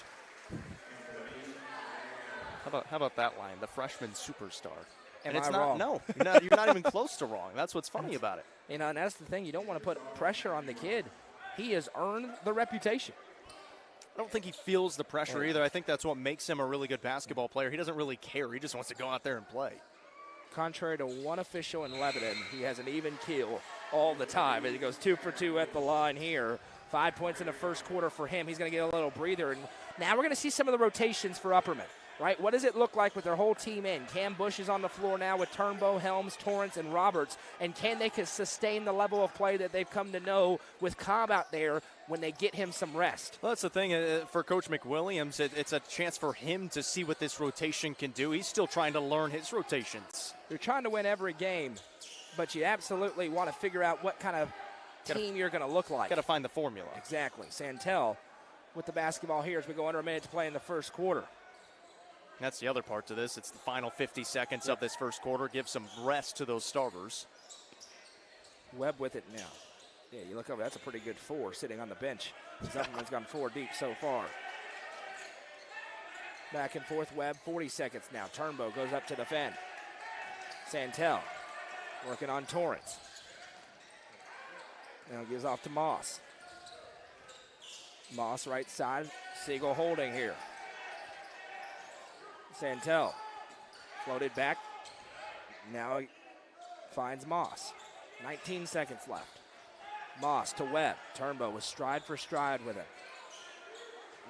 Speaker 2: How about that line? The freshman superstar.
Speaker 1: Am I wrong?
Speaker 2: No, you're not even close to wrong. That's what's funny about it.
Speaker 1: You know, and that's the thing. You don't want to put pressure on the kid. He has earned the reputation.
Speaker 2: I don't think he feels the pressure either. I think that's what makes him a really good basketball player. He doesn't really care. He just wants to go out there and play.
Speaker 1: Contrary to one official in Lebanon, he has an even keel all the time. And he goes 2 for 2 at the line here. 5 points in the first quarter for him. He's going to get a little breather. And now we're going to see some of the rotations for Upperman. Right, what does it look like with their whole team in? Cam Bush is on the floor now with Turnbow, Helms, Torrance, and Roberts. And can they sustain the level of play that they've come to know with Cobb out there when they get him some rest?
Speaker 2: Well, that's the thing. For Coach McWilliams, it's a chance for him to see what this rotation can do. He's still trying to learn his rotations.
Speaker 1: You're trying to win every game, but you absolutely want to figure out what kind of team you're going to look like.
Speaker 2: Got to find the formula.
Speaker 1: Exactly. Santel with the basketball here as we go under a minute to play in the first quarter.
Speaker 2: That's the other part to this. It's the final 50 seconds of this first quarter. Give some rest to those starters.
Speaker 1: Webb with it now. Yeah, you look over, that's a pretty good 4 sitting on the bench. Zuckerman's gone 4 deep so far. Back and forth, Webb, 40 seconds now. Turnbow goes up to defend. Santel working on Torrance. Now gives off to Moss. Moss right side. Siegel holding here. Santel floated back. Now he finds Moss. 19 seconds left. Moss to Webb. Turnbow with stride for stride with him.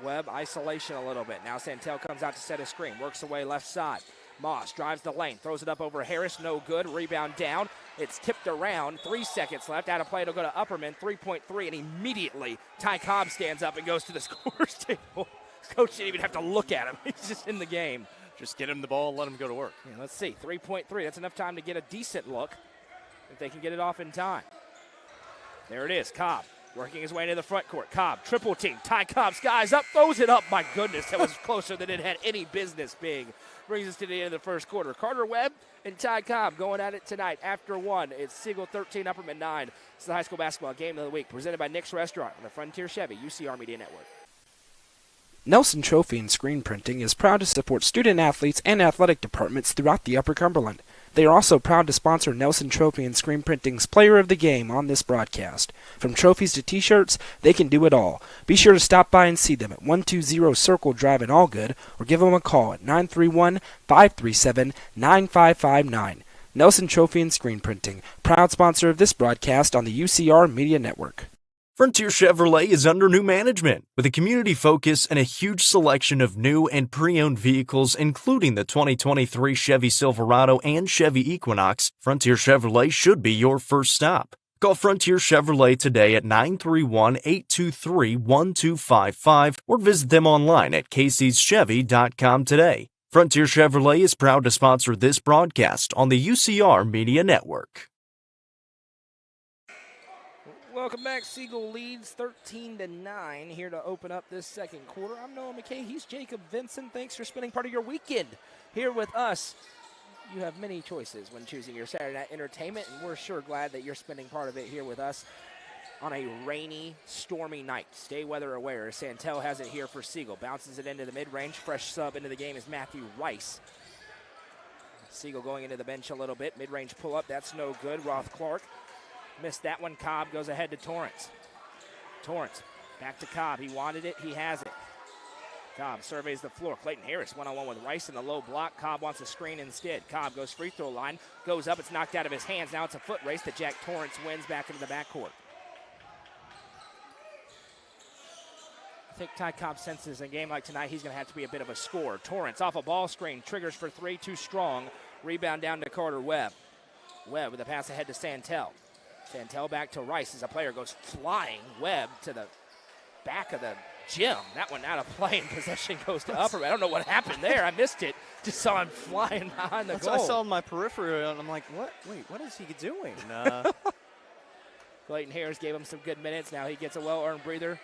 Speaker 1: Webb isolation a little bit. Now Santel comes out to set a screen. Works away left side. Moss drives the lane. Throws it up over Harris. No good. Rebound down. It's tipped around. 3 seconds left. Out of play. It'll go to Upperman. 3.3. And immediately Ty Cobb stands up and goes to the scorer's table. Coach didn't even have to look at him. He's just in the game.
Speaker 2: Just get him the ball and let him go to work.
Speaker 1: Yeah, let's see, 3.3. That's enough time to get a decent look if they can get it off in time. There it is, Cobb working his way into the front court. Cobb, triple team. Ty Cobb skies up, throws it up. My goodness, that was closer than it had any business being. Brings us to the end of the first quarter. Carter Webb and Ty Cobb going at it tonight after one. It's Siegel 13, Upperman 9. It's the high school basketball game of the week presented by Nick's Restaurant on the Frontier Chevy UCR Media Network.
Speaker 4: Nelson Trophy and Screen Printing is proud to support student athletes and athletic departments throughout the Upper Cumberland. They are also proud to sponsor Nelson Trophy and Screen Printing's Player of the Game on this broadcast. From trophies to t-shirts, they can do it all. Be sure to stop by and see them at 120 Circle Drive in Allgood or give them a call at 931-537-9559. Nelson Trophy and Screen Printing, proud sponsor of this broadcast on the UCR Media Network.
Speaker 3: Frontier Chevrolet is under new management with a community focus and a huge selection of new and pre-owned vehicles, including the 2023 Chevy Silverado and Chevy Equinox. Frontier Chevrolet should be your first stop. Call Frontier Chevrolet today at 931-823-1255 or visit them online at caseyschevy.com today. Frontier Chevrolet is proud to sponsor this broadcast on the UCR Media Network.
Speaker 1: Welcome back. Siegel leads 13-9 here to open up this second quarter. I'm Noah McKay. He's Jacob Vinson. Thanks for spending part of your weekend here with us. You have many choices when choosing your Saturday night entertainment, and we're sure glad that you're spending part of it here with us on a rainy, stormy night. Stay weather aware. Santel has it here for Siegel. Bounces it into the mid-range. Fresh sub into the game is Matthew Rice. Siegel going into the bench a little bit. Mid-range pull-up. That's no good. Roth Clark missed that one. Cobb goes ahead to Torrance. Torrance back to Cobb. He wanted it. He has it. Cobb surveys the floor. Clayton Harris one-on-one with Rice in the low block. Cobb wants a screen instead. Cobb goes free throw line. Goes up. It's knocked out of his hands. Now it's a foot race that Jack Torrance wins back into the backcourt. I think Ty Cobb senses in a game like tonight he's going to have to be a bit of a scorer. Torrance off a ball screen. Triggers for three. Too strong. Rebound down to Carter Webb. Webb with a pass ahead to Santel. Santel back to Rice as a player goes flying. Webb to the back of the gym. That one out of play and possession goes to Upperman. I don't know what happened there. I missed it. Just saw him flying behind the goal.
Speaker 2: I saw in my periphery and I'm like, what? Wait, what is he doing?
Speaker 1: Clayton Harris gave him some good minutes. Now he gets a well-earned breather.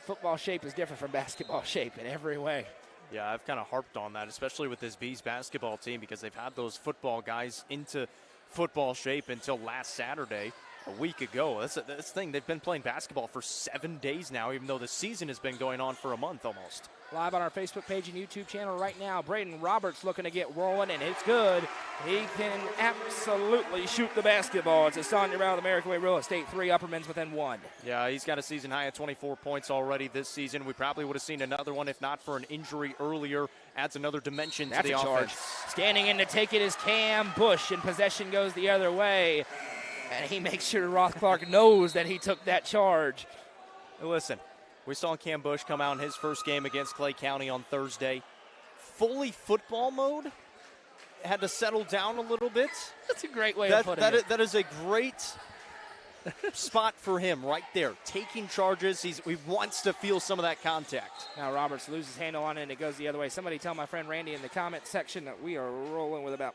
Speaker 1: Football shape is different from basketball shape in every way.
Speaker 2: Yeah, I've kind of harped on that, especially with this Bees basketball team, because they've had those football guys into football shape until last Saturday, a week ago. That's the thing. They've been playing basketball for 7 days now, even though the season has been going on for a month almost.
Speaker 1: Live on our Facebook page and YouTube channel right now, Braden Roberts looking to get rolling, and it's good. He can absolutely shoot the basketball. It's a Sonya Round American Way Real Estate 3, Upperman's within 1.
Speaker 2: Yeah, he's got a season high of 24 points already this season. We probably would have seen another one if not for an injury earlier. Adds another dimension to the offense.
Speaker 1: Standing in to take it is Cam Bush, and possession goes the other way. And he makes sure Roth Clark knows that he took that charge.
Speaker 2: Listen, we saw Cam Bush come out in his first game against Clay County on Thursday. Fully football mode. Had to settle down a little bit.
Speaker 1: That's a great way of putting it.
Speaker 2: That is a great spot for him right there. Taking charges. He wants to feel some of that contact.
Speaker 1: Now Roberts loses handle on it, and it goes the other way. Somebody tell my friend Randy in the comment section that we are rolling with about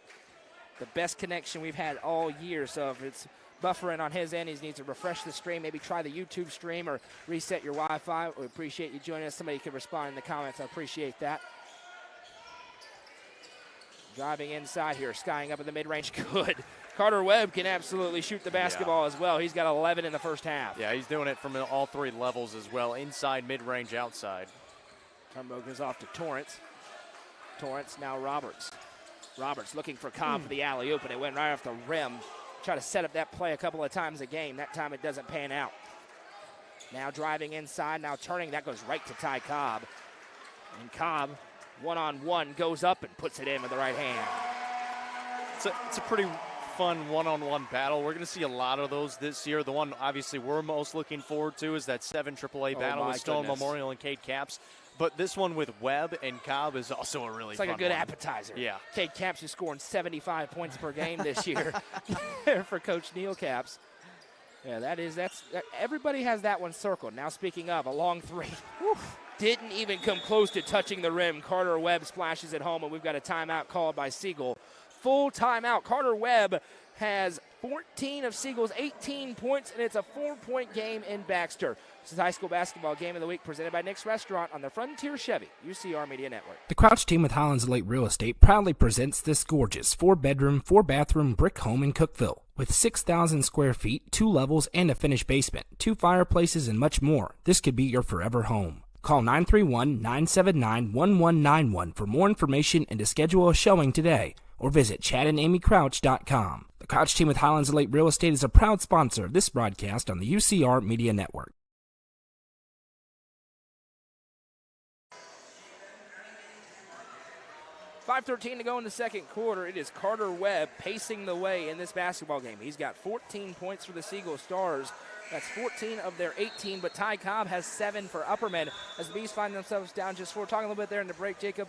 Speaker 1: the best connection we've had all year. So if it's buffering on his end, he needs to refresh the stream, maybe try the YouTube stream or reset your Wi-Fi. We appreciate you joining us. Somebody can respond in the comments. I appreciate that. Driving inside here, skying up in the mid-range. Good. Carter Webb can absolutely shoot the basketball as well. He's got 11 in the first half.
Speaker 2: Yeah, he's doing it from all three levels as well, inside, mid-range, outside.
Speaker 1: Turnbow goes off to Torrance. Torrance, now Roberts. Roberts looking for Cobb for the alley-oop, and it went right off the rim. Try to set up that play a couple of times a game. That time it doesn't pan out. Now driving inside, now turning. That goes right to Ty Cobb. And Cobb, one-on-one, goes up and puts it in with the right hand.
Speaker 2: It's a pretty fun one-on-one battle. We're going to see a lot of those this year. The one, obviously, we're most looking forward to is that 7 AAA battle with Stone Memorial and Cade Caps. But this one with Webb and Cobb is also a really fun one.
Speaker 1: It's like a good appetizer.
Speaker 2: Yeah.
Speaker 1: Cade Caps is scoring 75 points per game this year for Coach Neil Caps. Yeah, everybody has that one circled. Now speaking of, a long three. didn't even come close to touching the rim. Carter Webb splashes it home, and we've got a timeout called by Siegel. Full timeout. Carter Webb has 14 of Siegel's 18 points, and it's a 4-point game in Baxter. This is high school basketball game of the week presented by Nick's Restaurant on the Frontier Chevy, UCR Media Network.
Speaker 4: The Crouch team with Highlands Elite Real Estate proudly presents this gorgeous 4-bedroom, 4-bathroom brick home in Cookeville. With 6,000 square feet, 2 levels, and a finished basement, 2 fireplaces, and much more, this could be your forever home. Call 931-979-1191 for more information and to schedule a showing today, or visit chadandamycrouch.com. The Crouch team with Highlands Elite Real Estate is a proud sponsor of this broadcast on the UCR Media Network.
Speaker 1: .5:13 to go in the second quarter. It is Carter Webb pacing the way in this basketball game. He's got 14 points for the Siegel Stars. That's 14 of their 18, but Ty Cobb has 7 for Upperman as the Bees find themselves down just 4. Talking a little bit there in the break, Jacob.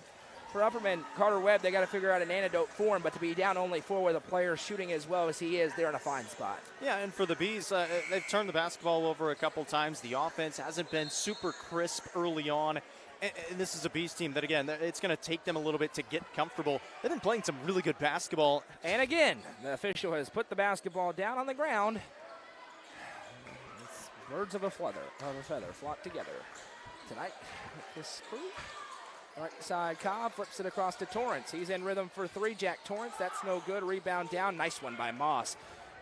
Speaker 1: For Upperman, Carter Webb, they got to figure out an antidote for him, but to be down only 4 with a player shooting as well as he is, they're in a fine spot. Yeah,
Speaker 2: and for the Bees, they've turned the basketball over a couple times. The offense hasn't been super crisp early on. And this is a Bees team that, again, it's going to take them a little bit to get comfortable. They've been playing some really good basketball.
Speaker 1: And again, the official has put the basketball down on the ground. It's birds of a feather flock together tonight. This crew. Right side, Cobb flips it across to Torrance. He's in rhythm for 3. Jack Torrance, that's no good. Rebound down. Nice one by Moss.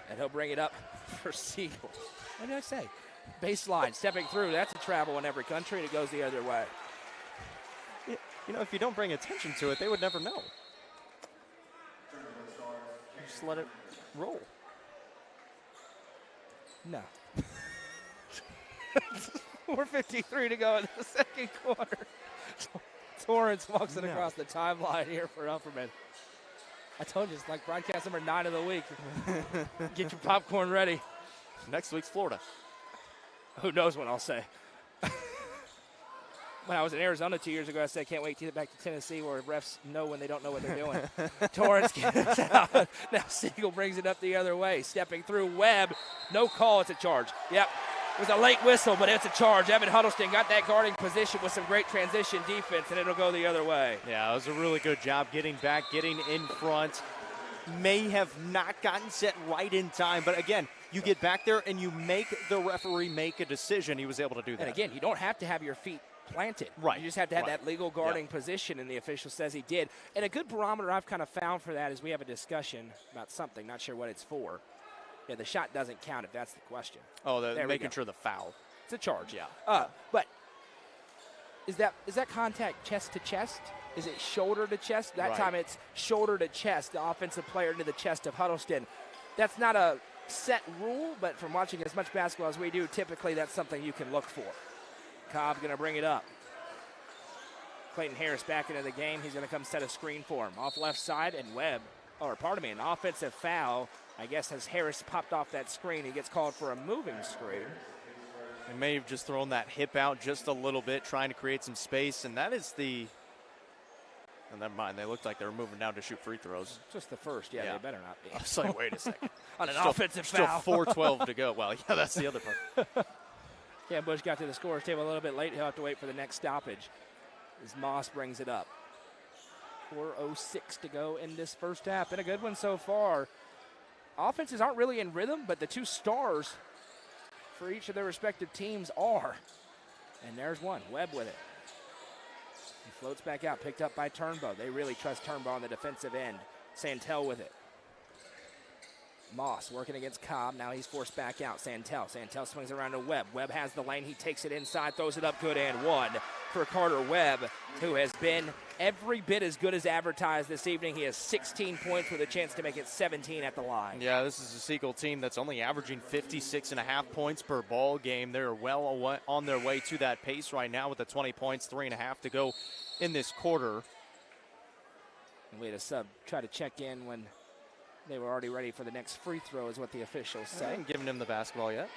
Speaker 1: And he'll bring it up for Siegel. What did I say? Baseline, stepping through. That's a travel in every country, and it goes the other way.
Speaker 2: You know, if you don't bring attention to it, they would never know. Just let it roll.
Speaker 1: No. 4:53 to go in the second quarter. Torrance walks it across the timeline here for Upperman. I told you, it's like broadcast number 9 of the week. Get your popcorn ready.
Speaker 2: Next week's Florida.
Speaker 1: Who knows what I'll say. When I was in Arizona 2 years ago, I said, I can't wait to get back to Tennessee where refs know when they don't know what they're doing. Torrance gets it out. Now Siegel brings it up the other way. Stepping through Webb. No call. It's a charge. Yep. It was a late whistle, but it's a charge. Evan Huddleston got that guarding position with some great transition defense, and it'll go the other way.
Speaker 2: Yeah, it was a really good job getting back, getting in front. May have not gotten set right in time, but again, you get back there and you make the referee make a decision. He was able to do that.
Speaker 1: And again, you don't have to have your feet planted.
Speaker 2: Right.
Speaker 1: You just have to have that legal guarding position, and the official says he did. And a good barometer I've kind of found for that is we have a discussion about something, not sure what it's for. Yeah, the shot doesn't count if that's the question.
Speaker 2: Oh, they're making sure the foul.
Speaker 1: It's a charge, yeah. But is that contact chest to chest? Is it shoulder to chest? That time it's shoulder to chest, the offensive player into the chest of Huddleston. That's not a set rule, but from watching as much basketball as we do, typically that's something you can look for. Cobb going to bring it up. Clayton Harris back into the game. He's going to come set a screen for him. Off left side, and an offensive foul. I guess as Harris popped off that screen, he gets called for a moving screen.
Speaker 2: They may have just thrown that hip out just a little bit, trying to create some space, and that is the – never mind, they looked like they were moving down to shoot free throws.
Speaker 1: Just the first, yeah. They better not be.
Speaker 2: I was like, wait a second.
Speaker 1: On an offensive foul.
Speaker 2: Still 4:12 to go. Well, yeah, that's the other part.
Speaker 1: Yeah, Bush got to the scorer's table a little bit late. He'll have to wait for the next stoppage as Moss brings it up. 4:06 to go in this first half. Been a good one so far. Offenses aren't really in rhythm, but the two stars for each of their respective teams are. And there's one, Webb with it. He floats back out, picked up by Turnbow. They really trust Turnbow on the defensive end. Santel with it. Moss working against Cobb. Now he's forced back out. Santel swings around to Webb. Webb has the lane. He takes it inside, throws it up good, and one for Carter Webb, who has been every bit as good as advertised this evening. He has 16 points with a chance to make it 17 at the line.
Speaker 2: Yeah, this is a Siegel team that's only averaging 56.5 points per ball game. They're well on their way to that pace right now with the 20 points, 3.5 to go in this quarter.
Speaker 1: And we had a sub try to check in when they were already ready for the next free throw, is what the officials say.
Speaker 2: I haven't given him the basketball yet.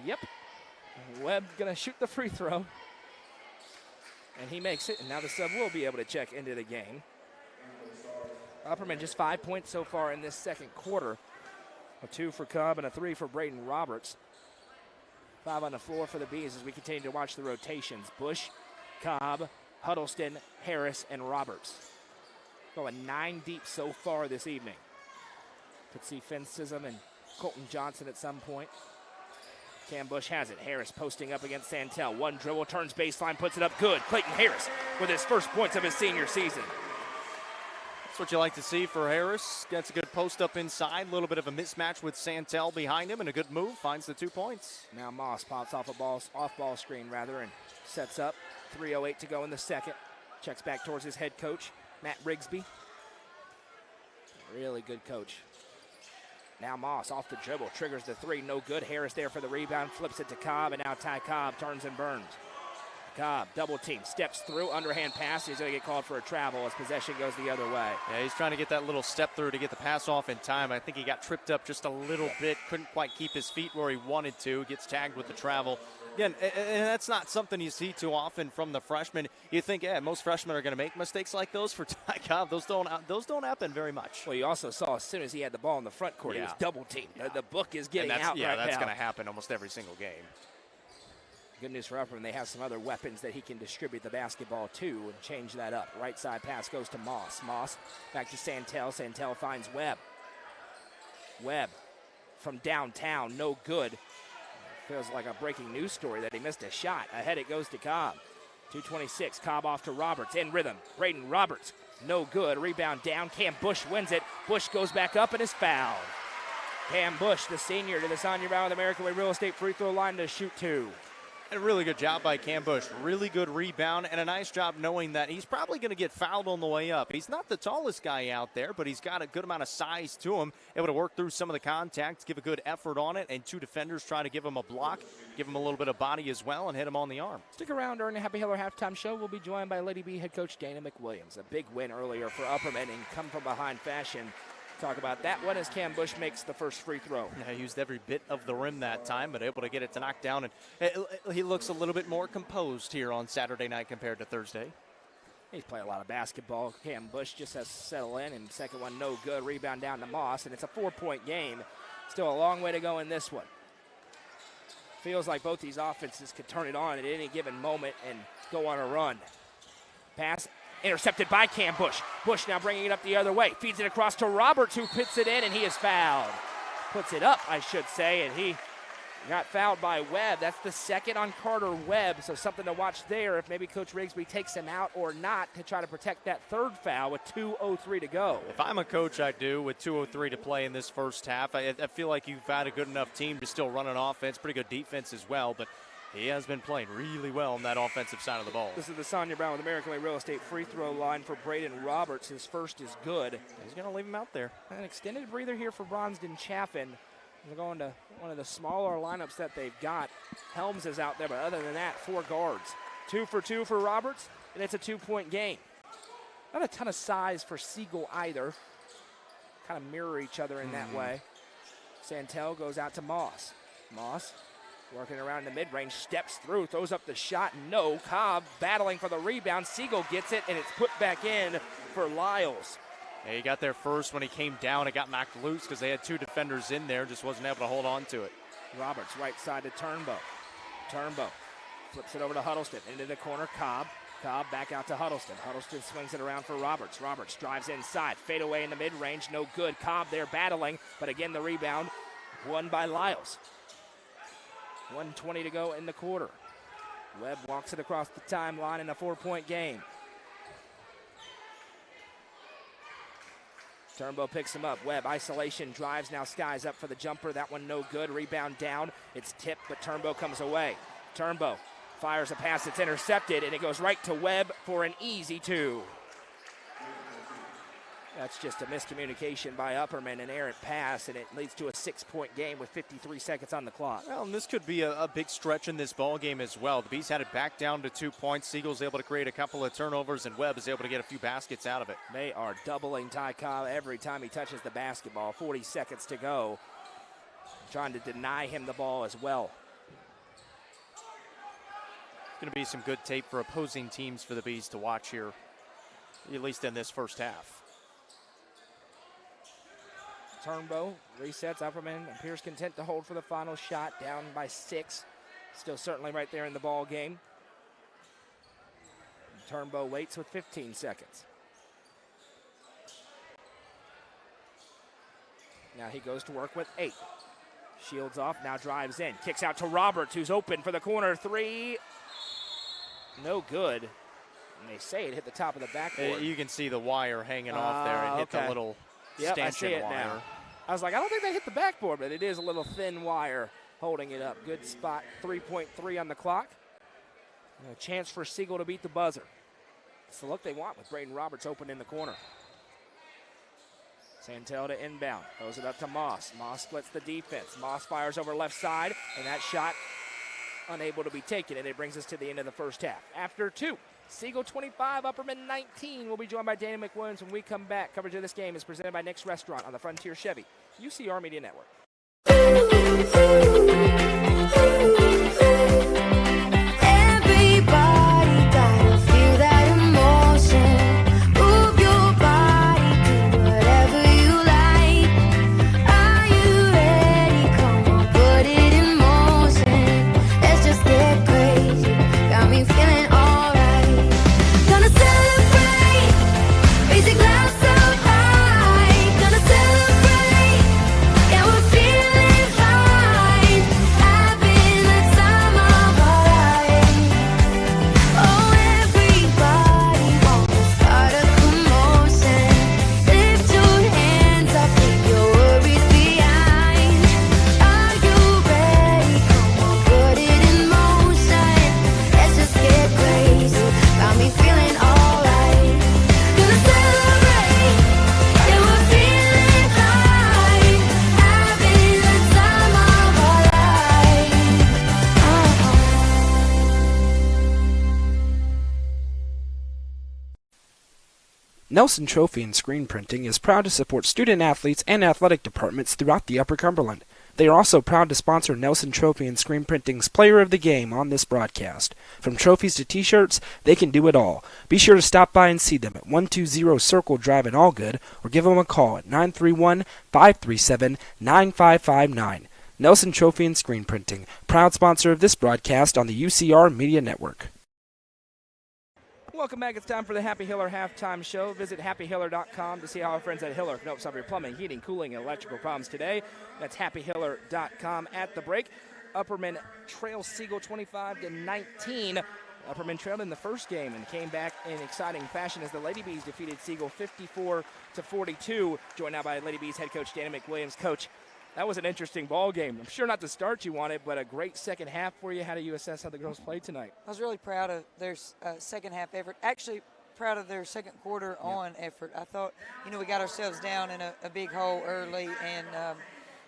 Speaker 1: Yep. Webb going to shoot the free throw. And he makes it, and now the sub will be able to check into the game. Upperman just 5 points so far in this second quarter. A 2 for Cobb and a 3 for Braden Roberts. 5 on the floor for the Bees as we continue to watch the rotations. Bush, Cobb, Huddleston, Harris, and Roberts. Going 9 deep so far this evening. Could see Finn Sissom and Colton Johnson at some point. Cam Bush has it. Harris posting up against Santel. One dribble, turns baseline, puts it up good. Clayton Harris with his first points of his senior season.
Speaker 2: That's what you like to see for Harris. Gets a good post up inside. A little bit of a mismatch with Santel behind him, and a good move. Finds the 2 points.
Speaker 1: Now Moss pops off off-ball screen, and sets up. 3:08 to go in the second. Checks back towards his head coach, Matt Rigsby. Really good coach. Now Moss off the dribble, triggers the 3, no good. Harris there for the rebound, flips it to Cobb, and now Ty Cobb turns and burns. Cobb, double team, steps through, underhand pass. He's going to get called for a travel as possession goes the other way.
Speaker 2: Yeah, he's trying to get that little step through to get the pass off in time. I think he got tripped up just a little bit, couldn't quite keep his feet where he wanted to. Gets tagged with the travel. Again, and that's not something you see too often from the freshmen. You think, yeah, most freshmen are going to make mistakes like those. For Ty Cobb, those don't happen very much.
Speaker 1: Well, you also saw as soon as he had the ball in the front court, he was double teamed. The book is getting out
Speaker 2: yeah,
Speaker 1: right
Speaker 2: that's
Speaker 1: now.
Speaker 2: going to happen almost every single game.
Speaker 1: Good news for Upperman, they have some other weapons that he can distribute the basketball to and change that up. Right side pass goes to Moss. Moss back to Santel. Santel finds Webb. Webb from downtown, no good. Feels like a breaking news story that he missed a shot. Ahead it goes to Cobb. 2:26, Cobb off to Roberts. In rhythm, Braden Roberts, no good. Rebound down, Cam Bush wins it. Bush goes back up and is fouled. Cam Bush, the senior, to the Sonia Brown with American Way Real Estate free throw line to shoot 2.
Speaker 2: A really good job by Cam Bush. Really good rebound and a nice job knowing that he's probably going to get fouled on the way up. He's not the tallest guy out there, but he's got a good amount of size to him. Able to work through some of the contacts, give a good effort on it, and 2 defenders try to give him a block, give him a little bit of body as well, and hit him on the arm.
Speaker 1: Stick around during the Happy Hiller halftime show. We'll be joined by Lady B head coach Dana McWilliams. A big win earlier for Upperman in come-from-behind fashion. Talk about that one as Cam Bush makes the first free throw.
Speaker 2: Yeah, he used every bit of the rim that time, but able to get it to knock down. And he looks a little bit more composed here on Saturday night compared to Thursday.
Speaker 1: He's played a lot of basketball. Cam Bush just has to settle in, and second one no good. Rebound down to Moss, and it's a 4-point game. Still a long way to go in this one. Feels like both these offenses could turn it on at any given moment and go on a run. Pass intercepted by Cam Bush. Bush now bringing it up the other way. Feeds it across to Roberts, who puts it in, and he is fouled. Puts it up, I should say, and he got fouled by Webb. That's the second on Carter Webb, so something to watch there if maybe Coach Rigsby takes him out or not to try to protect that third foul with 2:03 to go.
Speaker 2: If I'm a coach, I do, with 2:03 to play in this first half. I feel like you've had a good enough team to still run an offense, pretty good defense as well, but he has been playing really well on that offensive side of the ball.
Speaker 1: This is the Sonia Brown with American Way Real Estate free throw line for Braden Roberts. His first is good.
Speaker 2: He's going to leave him out there.
Speaker 1: An extended breather here for Bronsden Chaffin. They're going to one of the smaller lineups that they've got. Helms is out there, but other than that, 4 guards. 2 for 2 for Roberts, and it's a 2-point game. Not a ton of size for Siegel either. Kind of mirror each other in that way. Santel goes out to Moss. Moss working around the mid-range, steps through, throws up the shot. No. Cobb battling for the rebound. Siegel gets it, and it's put back in for Lyles.
Speaker 2: Yeah, he got there first when he came down. It got knocked loose because they had 2 defenders in there. Just wasn't able to hold on to it.
Speaker 1: Roberts right side to Turnbow. Turnbow flips it over to Huddleston. Into the corner, Cobb. Cobb back out to Huddleston. Huddleston swings it around for Roberts. Roberts drives inside. Fade away in the mid-range. No good. Cobb there battling. But again, the rebound won by Lyles. 1:20 to go in the quarter. Webb walks it across the timeline in a 4-point game. Turnbow picks him up. Webb, isolation, drives, now skies up for the jumper. That one no good. Rebound down. It's tipped, but Turnbow comes away. Turnbow fires a pass. It's intercepted, and it goes right to Webb for an easy 2. That's just a miscommunication by Upperman, an errant pass, and it leads to a 6-point game with 53 seconds on the clock.
Speaker 2: Well, and this could be a big stretch in this ball game as well. The Bees had it back down to 2 points. Siegel's able to create a couple of turnovers, and Webb is able to get a few baskets out of it.
Speaker 1: They are doubling Ty Cobb every time he touches the basketball. 40 seconds to go. Trying to deny him the ball as well.
Speaker 2: It's going to be some good tape for opposing teams for the Bees to watch here, at least in this first half.
Speaker 1: Turnbow resets. Upperman appears content to hold for the final shot, down by 6. Still certainly right there in the ball game. Turnbow waits with 15 seconds. Now he goes to work with 8. Shields off, now drives in. Kicks out to Roberts, who's open for the corner 3. No good. And they say it hit the top of the backboard.
Speaker 2: You can see the wire hanging off there. It hit the little stanchion wire.
Speaker 1: Now. I was like, I don't think they hit the backboard, but it is a little thin wire holding it up. Good spot, 3.3 on the clock. And a chance for Siegel to beat the buzzer. It's the look they want with Braden Roberts open in the corner. Santel to inbound, throws it up to Moss. Moss splits the defense. Moss fires over left side, and that shot unable to be taken, and it brings us to the end of the first half. After 2, Siegel 25, Upperman 19. We'll be joined by Dana McWilliams when we come back. Coverage of this game is presented by Nick's Restaurant on the Frontier Chevy, UCR Media Network.
Speaker 4: Nelson Trophy and Screen Printing is proud to support student athletes and athletic departments throughout the Upper Cumberland. They are also proud to sponsor Nelson Trophy and Screen Printing's Player of the Game on this broadcast. From trophies to t-shirts, they can do it all. Be sure to stop by and see them at 120 Circle Drive in Allgood, or give them a call at 931-537-9559. Nelson Trophy and Screen Printing, proud sponsor of this broadcast on the UCR Media Network.
Speaker 1: Welcome back. It's time for the Happy Hiller halftime show. Visit happyhiller.com to see how our friends at Hiller can help solve your plumbing, heating, cooling, and electrical problems today. That's happyhiller.com. At the break, Upperman trails Siegel 25-19. Upperman trailed in the first game and came back in exciting fashion as the Lady Bees defeated Siegel 54-42. Joined now by Lady Bees head coach Dana McWilliams. Coach, that was an interesting ball game. I'm sure not the start you wanted, but a great second half for you. How do you assess how the girls played tonight?
Speaker 10: I was really proud of their second half effort. Actually, proud of their second quarter on effort. I thought, we got ourselves down in a big hole early and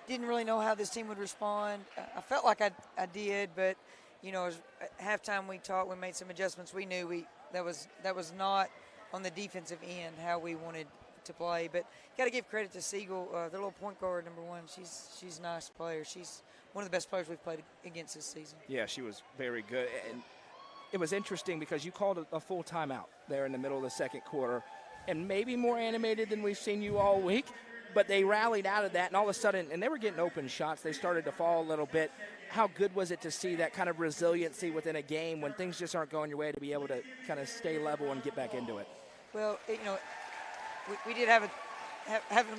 Speaker 10: didn't really know how this team would respond. I felt like I did, but, as at halftime we made some adjustments. We knew that was not on the defensive end how we wanted to play, but got to give credit to Siegel, their little point guard, number 1. She's a nice player. She's one of the best players we've played against this season.
Speaker 1: Yeah, she was very good. And it was interesting because you called a full timeout there in the middle of the second quarter, and maybe more animated than we've seen you all week, but they rallied out of that, and all of a sudden, and they were getting open shots. They started to fall a little bit. How good was it to see that kind of resiliency within a game when things just aren't going your way, to be able to kind of stay level and get back into it?
Speaker 10: Well, we did have a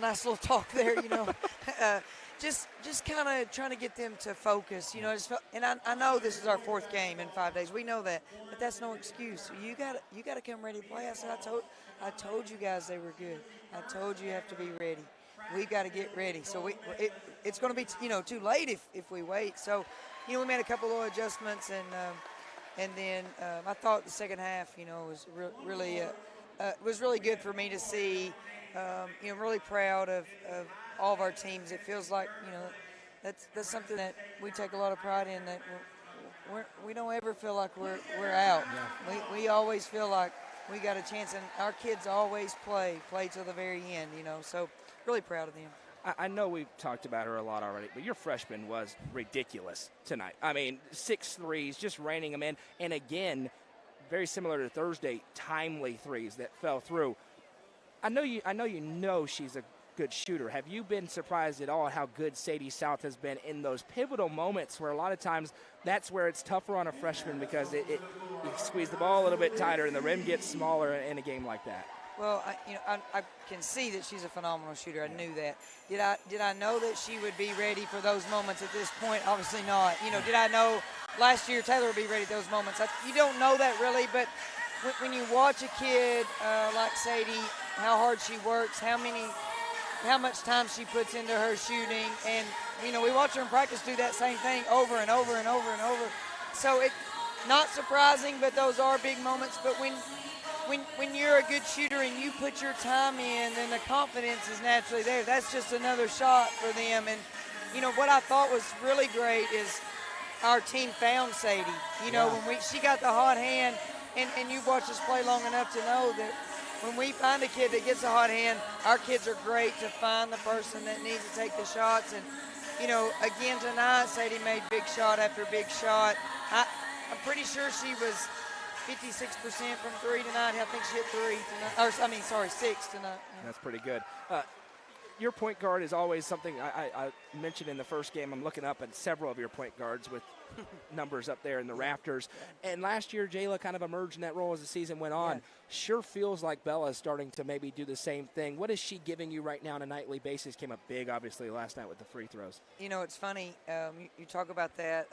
Speaker 10: nice little talk there, just kind of trying to get them to focus, and I know this is our 4th game in 5 days. We know that, but that's no excuse. You got to come ready to play. I said, I told you guys they were good. I told you have to be ready. We got to get ready. So it's going to be too late if we wait. So we made a couple of adjustments, and then I thought the second half was really. It was really good for me to see. I'm really proud of all of our teams. It feels like that's something that we take a lot of pride in. That we don't ever feel like we're out. Yeah. We always feel like we got a chance, and our kids always play till the very end. So really proud of them.
Speaker 1: I know we've talked about her a lot already, but your freshman was ridiculous tonight. I mean, 6 threes, just raining them in, and again, very similar to Thursday, timely threes that fell through. I know she's a good shooter. Have you been surprised at all at how good Sadie South has been in those pivotal moments where a lot of times that's where it's tougher on a freshman because you squeeze the ball a little bit tighter and the rim gets smaller in a game like that?
Speaker 10: Well, I can see that she's a phenomenal shooter. I knew that. Did I know that she would be ready for those moments at this point? Obviously not. Did I know last year Taylor would be ready at those moments? You don't know that really, but when you watch a kid like Sadie, how hard she works, how much time she puts into her shooting, and we watch her in practice do that same thing over and over and over and over. So it's not surprising, but those are big moments. But when you're a good shooter and you put your time in, then the confidence is naturally there. That's just another shot for them. And what I thought was really great is our team found Sadie. When she got the hot hand, and you've watched us play long enough to know that when we find a kid that gets a hot hand, our kids are great to find the person that needs to take the shots. And, again tonight, Sadie made big shot after big shot. I'm pretty sure she was 56% from three tonight. I think she hit three tonight. 6 tonight.
Speaker 1: That's pretty good. Your point guard is always something I mentioned in the first game. I'm looking up at several of your point guards with numbers up there in the rafters. And last year, Jayla kind of emerged in that role as the season went on. Yeah. Sure feels like Bella is starting to maybe do the same thing. What is she giving you right now on a nightly basis? Came up big, obviously, last night with the free throws.
Speaker 10: It's funny. You talk about that.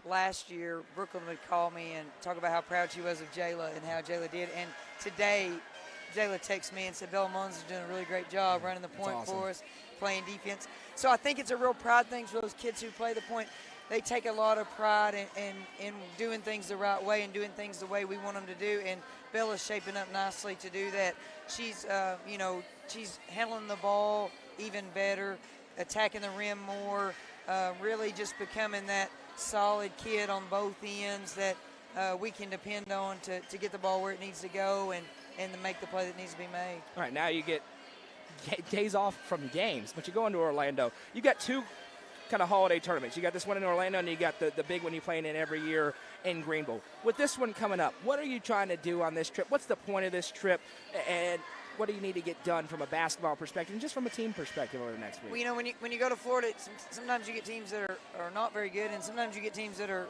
Speaker 10: Last year, Brooklyn would call me and talk about how proud she was of Jayla and how Jayla did. And today, Jayla texted me and said, Bella Mullins is doing a really great job running the point for us, playing defense. So I think it's a real pride thing for those kids who play the point. They take a lot of pride in doing things the right way and doing things the way we want them to do. And Bella's shaping up nicely to do that. She's, she's handling the ball even better, attacking the rim more, really just becoming that solid kid on both ends that we can depend on to get the ball where it needs to go and to make the play that needs to be made.
Speaker 1: All right, now you get days off from games, but you go into Orlando. You got two kind of holiday tournaments. You got this one in Orlando, and you got the big one you're playing in every year in Greenville. With this one coming up, what are you trying to do on this trip? What's the point of this trip, and what do you need to get done from a basketball perspective and just from a team perspective over the next week?
Speaker 10: Well, when you go to Florida, sometimes you get teams that are not very good, and sometimes you get teams that are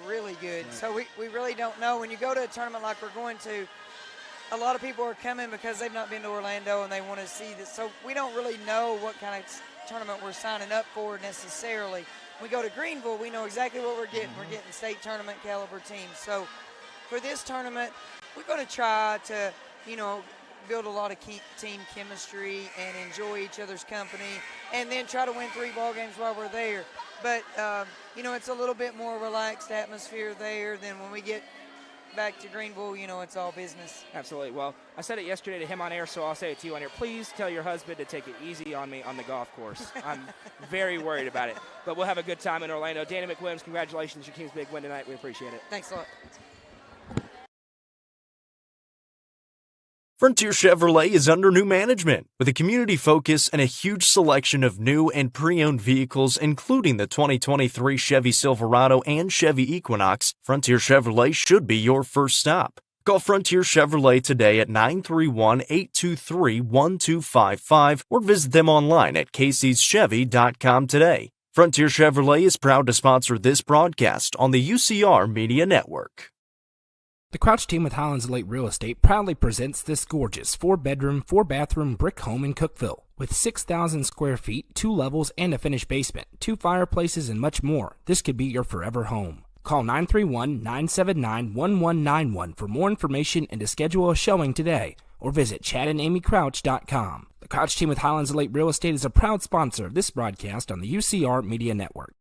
Speaker 10: really good. Right. So we really don't know. When you go to a tournament like we're going to, a lot of people are coming because they've not been to Orlando and they want to see this. So we don't really know what kind of tournament we're signing up for necessarily. When we go to Greenville, we know exactly what we're getting. We're getting state tournament caliber teams. So for this tournament, we're going to try to, build a lot of team chemistry and enjoy each other's company, and then try to win 3 ball games while we're there. But, it's a little bit more relaxed atmosphere there than when we get back to Greenville, it's all business.
Speaker 1: Absolutely. Well, I said it yesterday to him on air, so I'll say it to you on air. Please tell your husband to take it easy on me on the golf course. I'm very worried about it. But we'll have a good time in Orlando. Danny McWilliams, congratulations. Your team's big win tonight. We appreciate it.
Speaker 10: Thanks a lot.
Speaker 3: Frontier Chevrolet is under new management with a community focus and a huge selection of new and pre-owned vehicles, including the 2023 Chevy Silverado and Chevy Equinox. Frontier Chevrolet should be your first stop. Call Frontier Chevrolet today at 931-823-1255 or visit them online at caseyschevy.com today. Frontier Chevrolet is proud to sponsor this broadcast on the UCR Media Network.
Speaker 4: The Crouch team with Highlands Elite Real Estate proudly presents this gorgeous 4-bedroom, 4-bathroom brick home in Cookeville. With 6,000 square feet, 2 levels, and a finished basement, 2 fireplaces, and much more, this could be your forever home. Call 931-979-1191 for more information and to schedule a showing today, or visit chadandamycrouch.com. The Crouch team with Highlands Elite Real Estate is a proud sponsor of this broadcast on the UCR Media Network.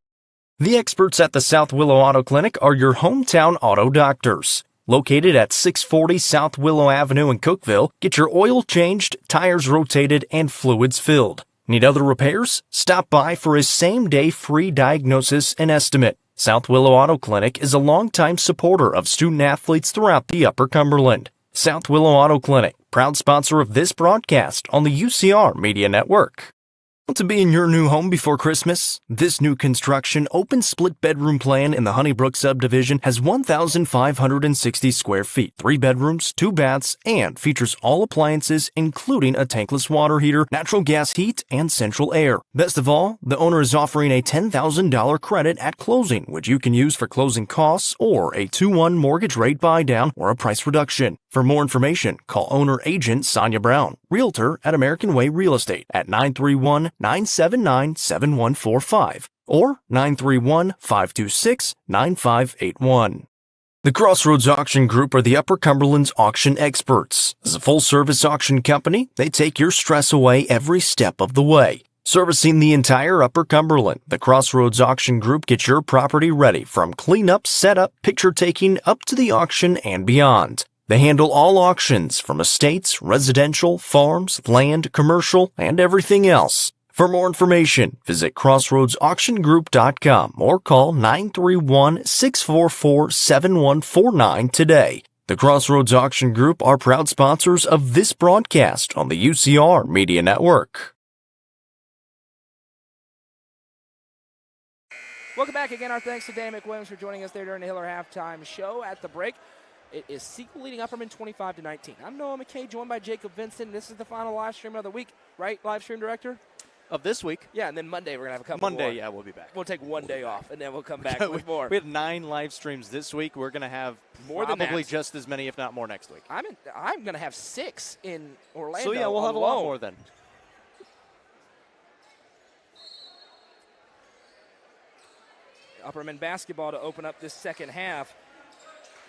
Speaker 3: The experts at the South Willow Auto Clinic are your hometown auto doctors. Located at 640 South Willow Avenue in Cookeville, get your oil changed, tires rotated, and fluids filled. Need other repairs? Stop by for his same-day free diagnosis and estimate. South Willow Auto Clinic is a longtime supporter of student-athletes throughout the Upper Cumberland. South Willow Auto Clinic, proud sponsor of this broadcast on the UCR Media Network. Want to be in your new home before Christmas? This new construction open split bedroom plan in the Honeybrook subdivision has 1,560 square feet, 3 bedrooms, 2 baths, and features all appliances including a tankless water heater, natural gas heat, and central air. Best of all, the owner is offering a $10,000 credit at closing, which you can use for closing costs or a 2-1 mortgage rate buy-down or a price reduction. For more information, call owner-agent Sonia Brown, Realtor at American Way Real Estate at 931-979-7145 or 931-526-9581. The Crossroads Auction Group are the Upper Cumberland's auction experts. As a full-service auction company, they take your stress away every step of the way. Servicing the entire Upper Cumberland, the Crossroads Auction Group gets your property ready from cleanup, setup, picture taking, up to the auction and beyond. They handle all auctions from estates, residential, farms, land, commercial, and everything else. For more information, visit crossroadsauctiongroup.com or call 931-644-7149 today. The Crossroads Auction Group are proud sponsors of this broadcast on the UCR Media Network.
Speaker 1: Welcome back again. Our thanks to Dan McWilliams for joining us there during the Hiller halftime show. At the break, it is Siegel leading Upperman 25-19. I'm Noah McKay, joined by Jacob Vincent. This is the final live stream of the week, right, live stream director?
Speaker 2: Of this week.
Speaker 1: Yeah, and then Monday we're going to have a couple more.
Speaker 2: Monday, yeah, we'll be back.
Speaker 1: We'll take one day off, and then we'll come back with more.
Speaker 2: We had 9 live streams this week. We're going to have probably just as many, if not more, next week.
Speaker 1: I'm going to have 6 in Orlando.
Speaker 2: So, yeah, we'll have a lot more then.
Speaker 1: Upperman basketball to open up this second half.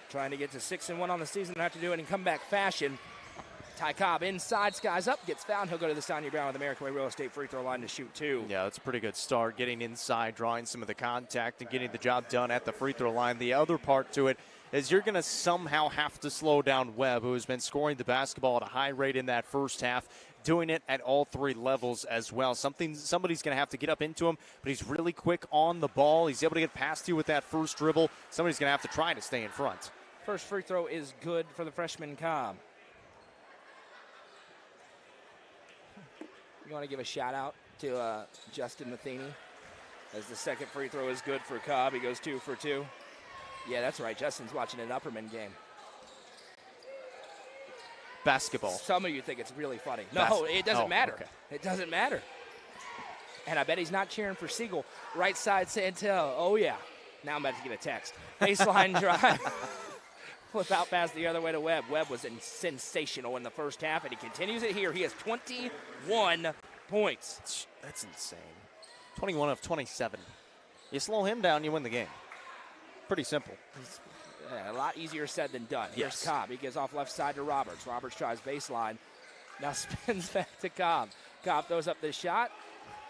Speaker 1: Trying to get to 6-1 on the season. They'll have to do it in comeback fashion. Ty Cobb inside, skies up, gets fouled. He'll go to the Sonia Brown with American Way Real Estate free throw line to shoot 2.
Speaker 2: Yeah, that's a pretty good start, getting inside, drawing some of the contact, and getting the job done at the free throw line. The other part to it is you're going to somehow have to slow down Webb, who has been scoring the basketball at a high rate in that first half, doing it at all 3 levels as well. Somebody's going to have to get up into him, but he's really quick on the ball. He's able to get past you with that first dribble. Somebody's going to have to try to stay in front.
Speaker 1: First free throw is good for the freshman Cobb. You want to give a shout out to Justin Matheny, as the second free throw is good for Cobb. He goes 2 for 2. Yeah, that's right. Justin's watching an Upperman game.
Speaker 2: Basketball.
Speaker 1: Some of you think it's really funny. No, it doesn't matter.
Speaker 2: Okay.
Speaker 1: It doesn't matter. And I bet he's not cheering for Siegel. Right side Santel. Oh, yeah. Now I'm about to get a text. Baseline drive. Flip out pass the other way to Webb. Webb was sensational in the first half, and he continues it here. He has 21 points.
Speaker 2: That's insane. 21 of 27. You slow him down, you win the game. Pretty simple.
Speaker 1: A lot easier said than done. Here's Cobb. He gives off left side to Roberts. Roberts tries baseline. Now spins back to Cobb. Cobb throws up this shot.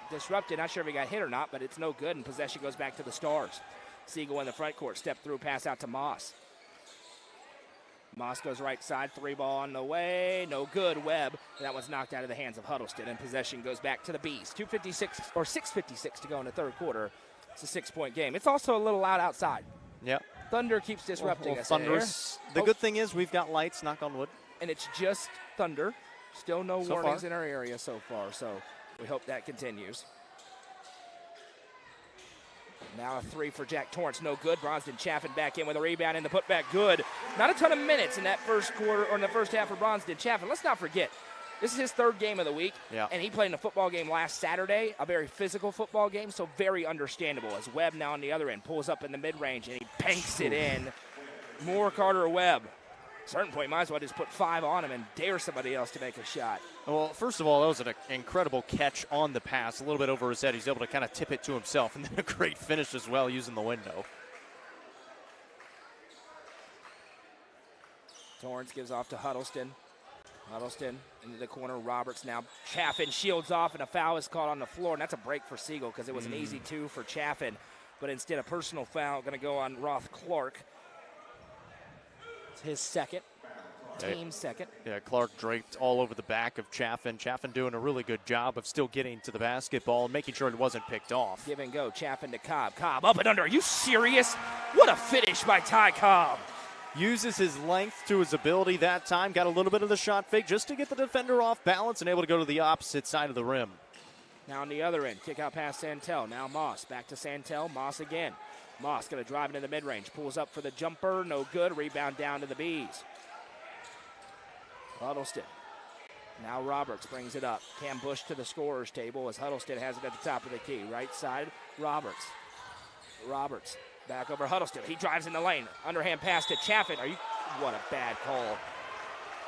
Speaker 1: Disrupted. Not sure if he got hit or not, but it's no good, and possession goes back to the Stars. Siegel in the front court. Step through, pass out to Moss. Moss goes right side, 3 ball on the way, no good. Webb, that one's knocked out of the hands of Huddleston, and possession goes back to the Bees. 6:56 to go in the third quarter. It's a 6-point game. It's also a little loud outside.
Speaker 2: Yep.
Speaker 1: Thunder keeps disrupting us.
Speaker 2: Thunderous. The good thing is we've got lights, knock on wood.
Speaker 1: And it's just thunder. Still no warnings in our area so far, so we hope that continues. Now a 3 for Jack Torrance, no good. Bronston Chaffin back in with a rebound and the putback, good. Not a ton of minutes in that first quarter or in the first half for Bronston Chaffin. Let's not forget, this is his 3rd game of the week, and he played in a football game last Saturday, a very physical football game, so very understandable. As Webb now on the other end pulls up in the mid-range and he banks it in. More Carter Webb. At a certain point, might as well just put 5 on him and dare somebody else to make a shot.
Speaker 2: Well, first of all, that was an incredible catch on the pass, a little bit over his head. He's able to kind of tip it to himself, and then a great finish as well using the window.
Speaker 1: Torrance gives off to Huddleston. Huddleston into the corner. Roberts now. Chaffin shields off, and a foul is called on the floor, and that's a break for Siegel because it was an easy 2 for Chaffin. But instead, a personal foul going to go on Roth Clark. It's his second. Team second.
Speaker 2: Yeah, Clark draped all over the back of Chaffin. Chaffin doing a really good job of still getting to the basketball and making sure it wasn't picked off.
Speaker 1: Give and go. Chaffin to Cobb. Cobb up and under. Are you serious? What a finish by Ty Cobb.
Speaker 2: Uses his length to his ability that time. Got a little bit of the shot fake just to get the defender off balance and able to go to the opposite side of the rim.
Speaker 1: Now on the other end, kick out past Santel. Now Moss, back to Santel. Moss again. Moss going to drive into the mid-range. Pulls up for the jumper. No good. Rebound down to the Bees. Huddleston. Now Roberts brings it up. Cam Bush to the scorer's table as Huddleston has it at the top of the key. Right side, Roberts. Roberts back over Huddleston. He drives in the lane. Underhand pass to Chaffin. What a bad call.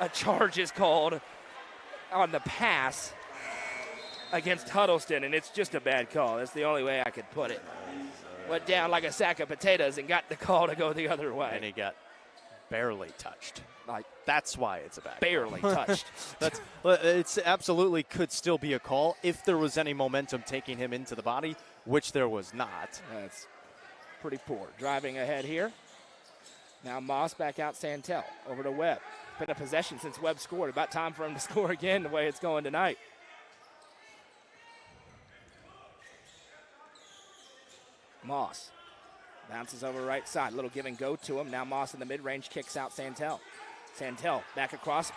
Speaker 1: A charge is called on the pass against Huddleston, and it's just a bad call. That's the only way I could put it. Went down like a sack of potatoes and got the call to go the other way.
Speaker 2: And he got barely touched. That's why it's a bad call.
Speaker 1: Barely touched.
Speaker 2: It's absolutely could still be a call if there was any momentum taking him into the body, which there was not.
Speaker 1: That's pretty poor. Driving ahead here. Now Moss back out Santel. Over to Webb. Been a possession since Webb scored. About time for him to score again the way it's going tonight. Moss bounces over right side. Little give and go to him. Now Moss in the mid-range kicks out Santel. Santel back across.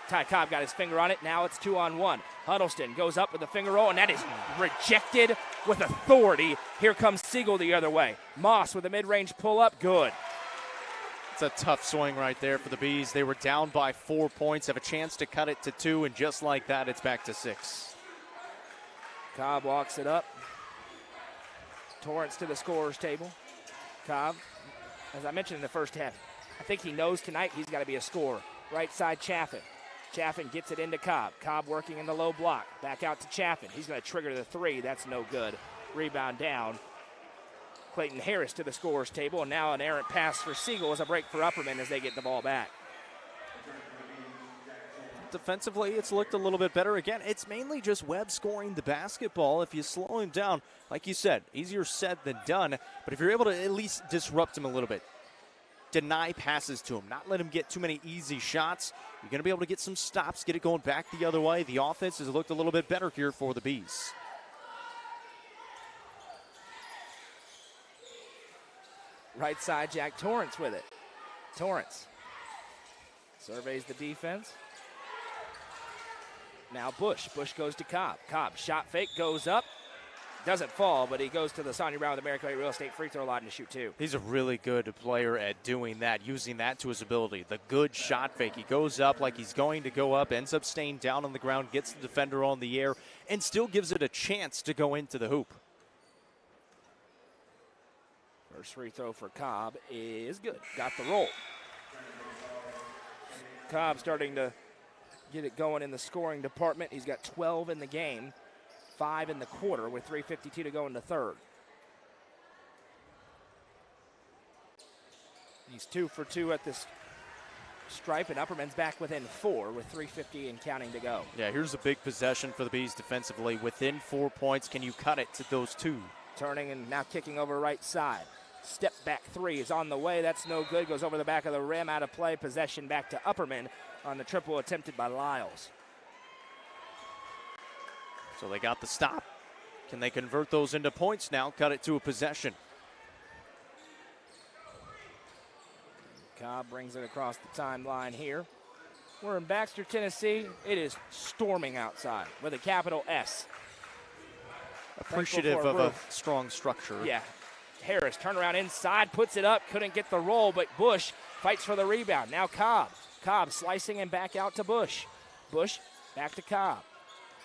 Speaker 1: Ty Cobb got his finger on it. Now it's 2-on-1. Huddleston goes up with the finger roll, and that is rejected with authority. Here comes Siegel the other way. Moss with a mid-range pull-up. Good.
Speaker 2: It's a tough swing right there for the Bees. They were down by 4 points, have a chance to cut it to 2, and just like that, it's back to 6.
Speaker 1: Cobb walks it up. Torrance to the scorer's table. Cobb, as I mentioned in the first half, I think he knows tonight he's got to be a scorer. Right side, Chaffin. Chaffin gets it into Cobb. Cobb working in the low block. Back out to Chaffin. He's going to trigger the three. That's no good. Rebound down. Clayton Harris to the scorer's table. And now an errant pass for Siegel as a break for Upperman as they get the ball back.
Speaker 2: Defensively, it's looked a little bit better. Again, it's mainly just Webb scoring the basketball. If you slow him down, like you said, easier said than done. But if you're able to at least disrupt him a little bit, deny passes to him, not let him get too many easy shots, you're going to be able to get some stops, get it going back the other way. The offense has looked a little bit better here for the Bees.
Speaker 1: Right side, Jack Torrance with it. Torrance surveys the defense. Now Bush. Bush goes to Cobb. Cobb, shot fake, goes up. Doesn't fall, but he goes to the Sonia Brown with American Way Real Estate free throw line to shoot two.
Speaker 2: He's a really good player at doing that, using that to his ability. The good shot fake. He goes up like he's going to go up, ends up staying down on the ground, gets the defender on the air, and still gives it a chance to go into the hoop.
Speaker 1: First free throw for Cobb is good. Got the roll. Cobb starting to get it going in the scoring department. He's got 12 in the game, 5 in the quarter with 3:52 to go in the third. He's 2 for 2 at this stripe, and Upperman's back within 4 with 3:50 and counting to go.
Speaker 2: Yeah, here's a big possession for the Bees defensively. Within 4 points, can you cut it to those 2?
Speaker 1: Turning and now kicking over right side. Step back three is on the way. That's no good. Goes over the back of the rim, out of play. Possession back to Upperman on the triple attempted by Lyles.
Speaker 2: So they got the stop. Can they convert those into points now? Cut it to a possession.
Speaker 1: Cobb brings it across the timeline here. We're in Baxter, Tennessee. It is storming outside with a capital S.
Speaker 2: Appreciative of a strong structure.
Speaker 1: Yeah. Harris turnaround inside, puts it up, couldn't get the roll, but Bush fights for the rebound. Now Cobb. Cobb slicing and back out to Bush. Bush back to Cobb.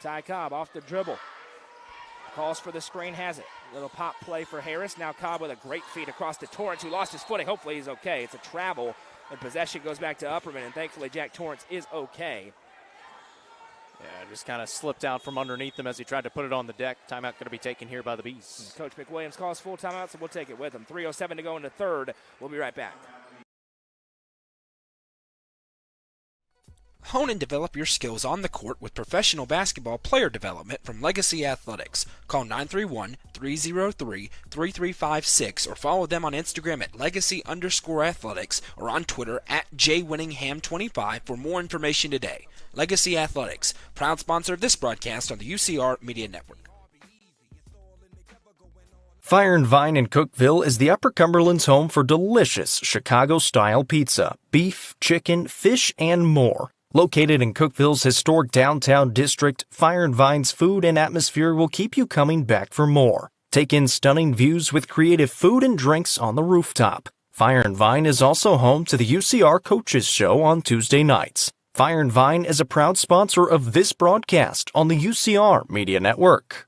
Speaker 1: Ty Cobb off the dribble. Calls for the screen, has it. Little pop play for Harris. Now Cobb with a great feed across to Torrance, who lost his footing. Hopefully he's okay. It's a travel, and possession goes back to Upperman, and thankfully Jack Torrance is okay.
Speaker 2: Yeah, just kind of slipped out from underneath him as he tried to put it on the deck. Timeout going to be taken here by the Bees.
Speaker 1: Coach McWilliams calls full timeout, so we'll take it with him. 3:07 to go in the third. We'll be right back.
Speaker 4: Hone and develop your skills on the court with professional basketball player development from Legacy Athletics. Call 931-303-3356 or follow them on Instagram at legacy_athletics or on Twitter at jwinningham25 for more information today. Legacy Athletics, proud sponsor of this broadcast on the UCR Media Network.
Speaker 3: Fire and Vine in Cookeville is the Upper Cumberland's home for delicious Chicago-style pizza, beef, chicken, fish, and more. Located in Cookeville's historic downtown district, Fire and Vine's food and atmosphere will keep you coming back for more. Take in stunning views with creative food and drinks on the rooftop. Fire and Vine is also home to the UCR Coaches Show on Tuesday nights. Fire and Vine is a proud sponsor of this broadcast on the UCR Media Network.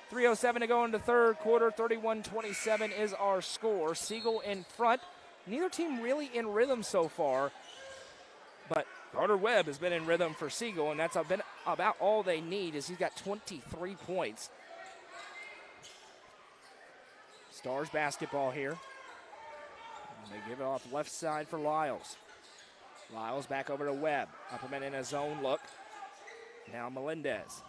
Speaker 1: .307 to go into third quarter. 31-27 is our score. Siegel in front. Neither team really in rhythm so far, but Carter Webb has been in rhythm for Siegel, and that's been about all they need, as he's got 23 points. Stars basketball here. And they give it off left side for Lyles. Lyles back over to Webb. Upperman in a zone look. Now Melendez.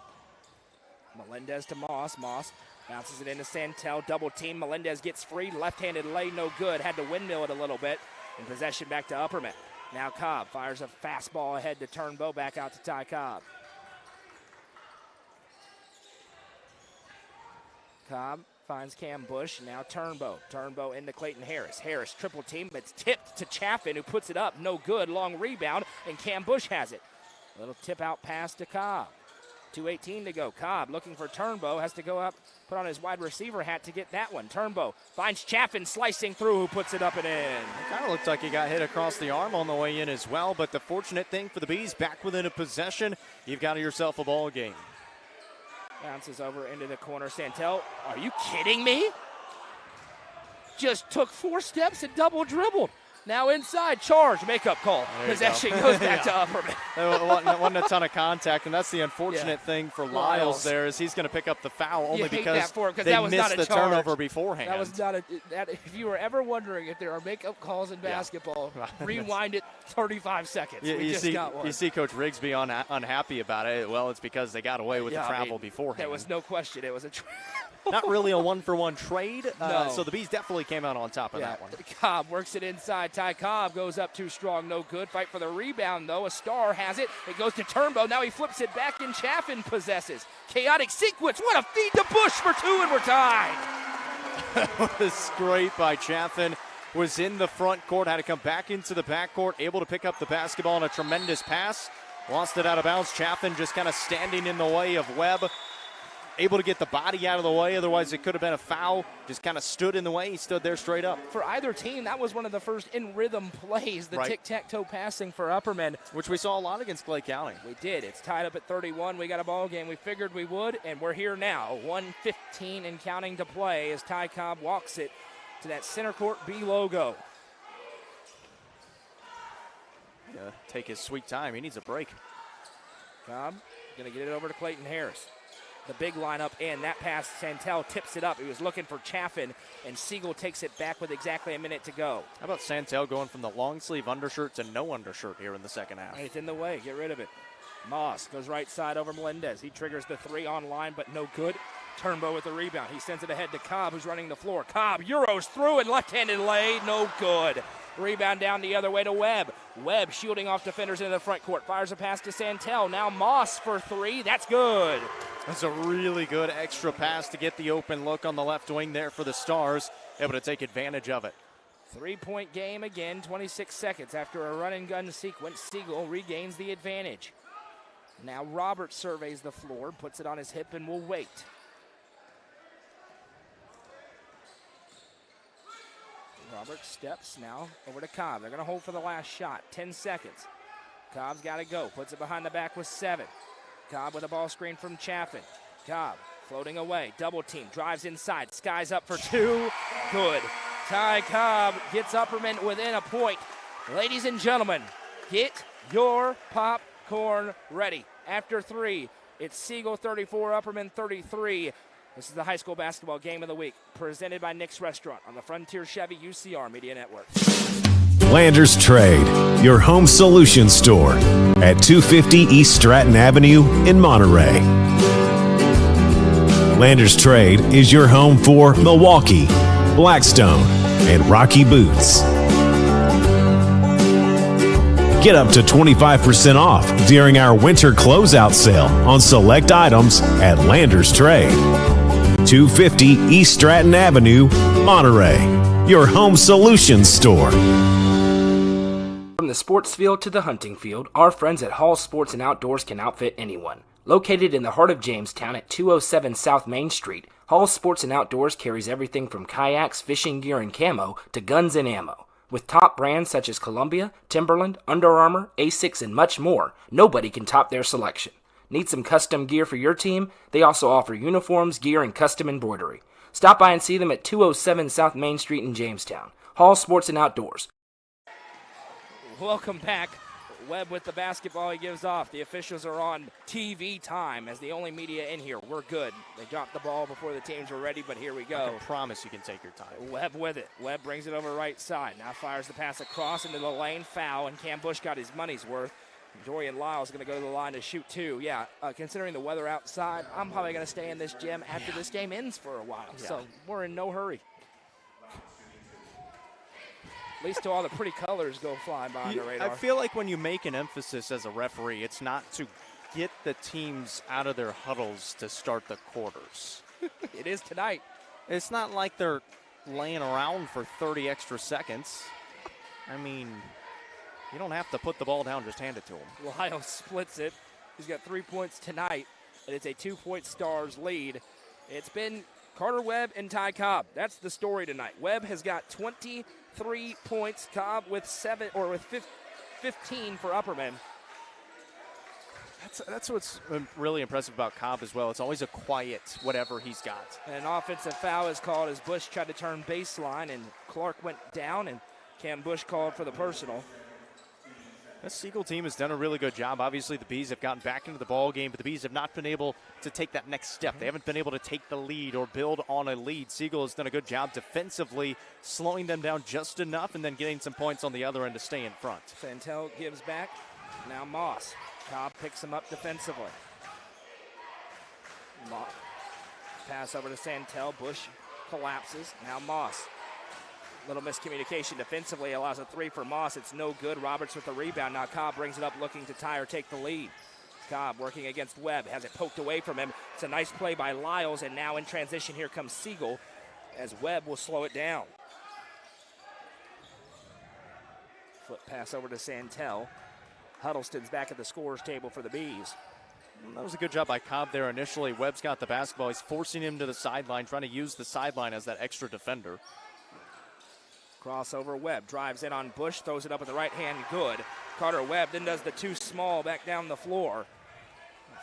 Speaker 1: Melendez to Moss. Moss bounces it into Santel. Double team. Melendez gets free. Left-handed lay, no good. Had to windmill it a little bit. And possession back to Upperman. Now Cobb fires a fastball ahead to Turnbow. Back out to Ty Cobb. Cobb finds Cam Bush. Now Turnbow. Turnbow into Clayton Harris. Harris triple team. It's tipped to Chaffin, who puts it up. No good. Long rebound. And Cam Bush has it. A little tip out pass to Cobb. 2:18 to go. Cobb looking for Turnbow. Has to go up, put on his wide receiver hat to get that one. Turnbow finds Chaffin slicing through, who puts it up and in.
Speaker 2: It kind of looked like he got hit across the arm on the way in as well, but the fortunate thing for the Bees, back within a possession, you've got yourself a ball game.
Speaker 1: Bounces over into the corner. Santel, are you kidding me? Just took 4 steps and double dribbled. Now inside, charge, makeup call. Possession goes back to Upperman.
Speaker 2: There wasn't a ton of contact, and that's the unfortunate thing for Lyles there, is he's going to pick up the foul only because they missed the turnover beforehand.
Speaker 1: That was not if you were ever wondering if there are makeup calls in basketball, rewind it 35 seconds. We just got one.
Speaker 2: You see Coach Rigsby unhappy about it. Well, it's because they got away with the travel beforehand.
Speaker 1: There was no question. It was a
Speaker 2: not really a one-for-one trade,
Speaker 1: no.
Speaker 2: So the Bees definitely came out on top of that one.
Speaker 1: Cobb works it inside. Ty Cobb goes up too strong, no good. Fight for the rebound, though. A star has it. It goes to Turnbow. Now he flips it back, and Chaffin possesses. Chaotic sequence. What a feed to Bush for 2, and we're tied.
Speaker 2: What a scrape by Chaffin. Was in the front court, had to come back into the back court, able to pick up the basketball on a tremendous pass. Lost it out of bounds. Chaffin just kind of standing in the way of Webb. Able to get the body out of the way, otherwise it could have been a foul. Just kind of stood in the way. He stood there straight up.
Speaker 1: For either team, that was one of the first in-rhythm plays, the tic-tac-toe passing for Upperman.
Speaker 2: Which we saw a lot against Clay County.
Speaker 1: We did. It's tied up at 31. We got a ball game. We figured we would, and we're here now. 1:15 and counting to play as Ty Cobb walks it to that center court B logo.
Speaker 2: Take his sweet time. He needs a break.
Speaker 1: Cobb going to get it over to Clayton Harris. The big lineup, and that pass, Santel tips it up. He was looking for Chaffin, and Siegel takes it back with exactly a minute to go.
Speaker 2: How about Santel going from the long sleeve undershirt to no undershirt here in the second half?
Speaker 1: It's in the way. Get rid of it. Moss goes right side over Melendez. He triggers the 3 on line, but no good. Turnbow with the rebound. He sends it ahead to Cobb, who's running the floor. Cobb Euros through and left-handed lay. No good. Rebound down the other way to Webb. Webb shielding off defenders into the front court. Fires a pass to Santel. Now Moss for 3. That's good.
Speaker 2: That's a really good extra pass to get the open look on the left wing there for the Stars. Able to take advantage of it.
Speaker 1: 3-point game again. 26 seconds after a run-and-gun sequence. Siegel regains the advantage. Now Roberts surveys the floor, puts it on his hip, and will wait. Roberts steps now over to Cobb. They're going to hold for the last shot. 10 seconds. Cobb's got to go. Puts it behind the back with 7. Cobb with a ball screen from Chaffin. Cobb floating away. Double team. Drives inside. Skies up for 2. Good. Ty Cobb gets Upperman within a point. Ladies and gentlemen, get your popcorn ready. After 3, it's Siegel 34, Upperman 33. This is the high school basketball game of the week, presented by Nick's Restaurant on the Frontier Chevy UCR Media Network.
Speaker 7: Landers Trade, your home solution store at 250 East Stratton Avenue in Monterey. Landers Trade is your home for Milwaukee, Blackstone, and Rocky Boots. Get up to 25% off during our winter closeout sale on select items at Landers Trade. 250 East Stratton Avenue, Monterey, your home solutions store.
Speaker 4: From the sports field to the hunting field, our friends at Hall Sports and Outdoors can outfit anyone. Located in the heart of Jamestown at 207 South Main Street, Hall Sports and Outdoors carries everything from kayaks, fishing gear, and camo to guns and ammo. With top brands such as Columbia, Timberland, Under Armour, Asics, and much more, nobody can top their selection. Need some custom gear for your team? They also offer uniforms, gear, and custom embroidery. Stop by and see them at 207 South Main Street in Jamestown. Hall Sports and Outdoors.
Speaker 1: Welcome back. Webb with the basketball he gives off. The officials are on TV time as the only media in here. We're good. They dropped the ball before the teams were ready, but here we go.
Speaker 2: I can promise you can take your time.
Speaker 1: Webb with it. Webb brings it over right side. Now fires the pass across into the lane. Foul, and Cam Bush got his money's worth. Dorian Lyles going to go to the line to shoot two. Yeah, considering the weather outside, I'm probably going to stay in this gym after this game ends for a while. Yeah. So we're in no hurry. At least till all the pretty colors go flying by on the radar.
Speaker 2: I feel like when you make an emphasis as a referee, it's not to get the teams out of their huddles to start the quarters.
Speaker 1: It is tonight.
Speaker 2: It's not like they're laying around for 30 extra seconds. I mean, you don't have to put the ball down, just hand it to him.
Speaker 1: Lyles splits it. He's got 3 points tonight, and it's a 2-point Stars lead. It's been Carter Webb and Ty Cobb. That's the story tonight. Webb has got 23 points. Cobb with 15 for Upperman.
Speaker 2: That's what's really impressive about Cobb as well. It's always a quiet whatever he's got.
Speaker 1: And an offensive foul is called as Bush tried to turn baseline, and Clark went down, and Cam Bush called for the personal.
Speaker 2: This Siegel team has done a really good job. Obviously, the Bees have gotten back into the ball game, but the Bees have not been able to take that next step. They haven't been able to take the lead or build on a lead. Siegel has done a good job defensively, slowing them down just enough and then getting some points on the other end to stay in front.
Speaker 1: Santel gives back. Now Moss. Cobb picks him up defensively. Pass over to Santel. Bush collapses. Now Moss. Little miscommunication defensively allows a three for Moss. It's no good. Roberts with the rebound. Now Cobb brings it up looking to tie or take the lead. Cobb working against Webb. Has it poked away from him. It's a nice play by Lyles, and now in transition here comes Siegel as Webb will slow it down. Flip pass over to Santel. Huddleston's back at the scorer's table for the Bees.
Speaker 2: That was a good job by Cobb there initially. Webb's got the basketball. He's forcing him to the sideline, trying to use the sideline as that extra defender.
Speaker 1: Crossover, Webb drives in on Bush, throws it up with the right hand, good. Carter Webb then does the too small back down the floor.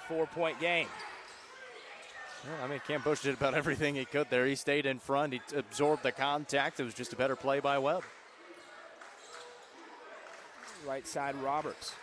Speaker 1: 4-point game.
Speaker 2: Yeah, I mean, Cam Bush did about everything he could there. He stayed in front. He absorbed the contact. It was just a better play by Webb.
Speaker 1: Right side, Roberts.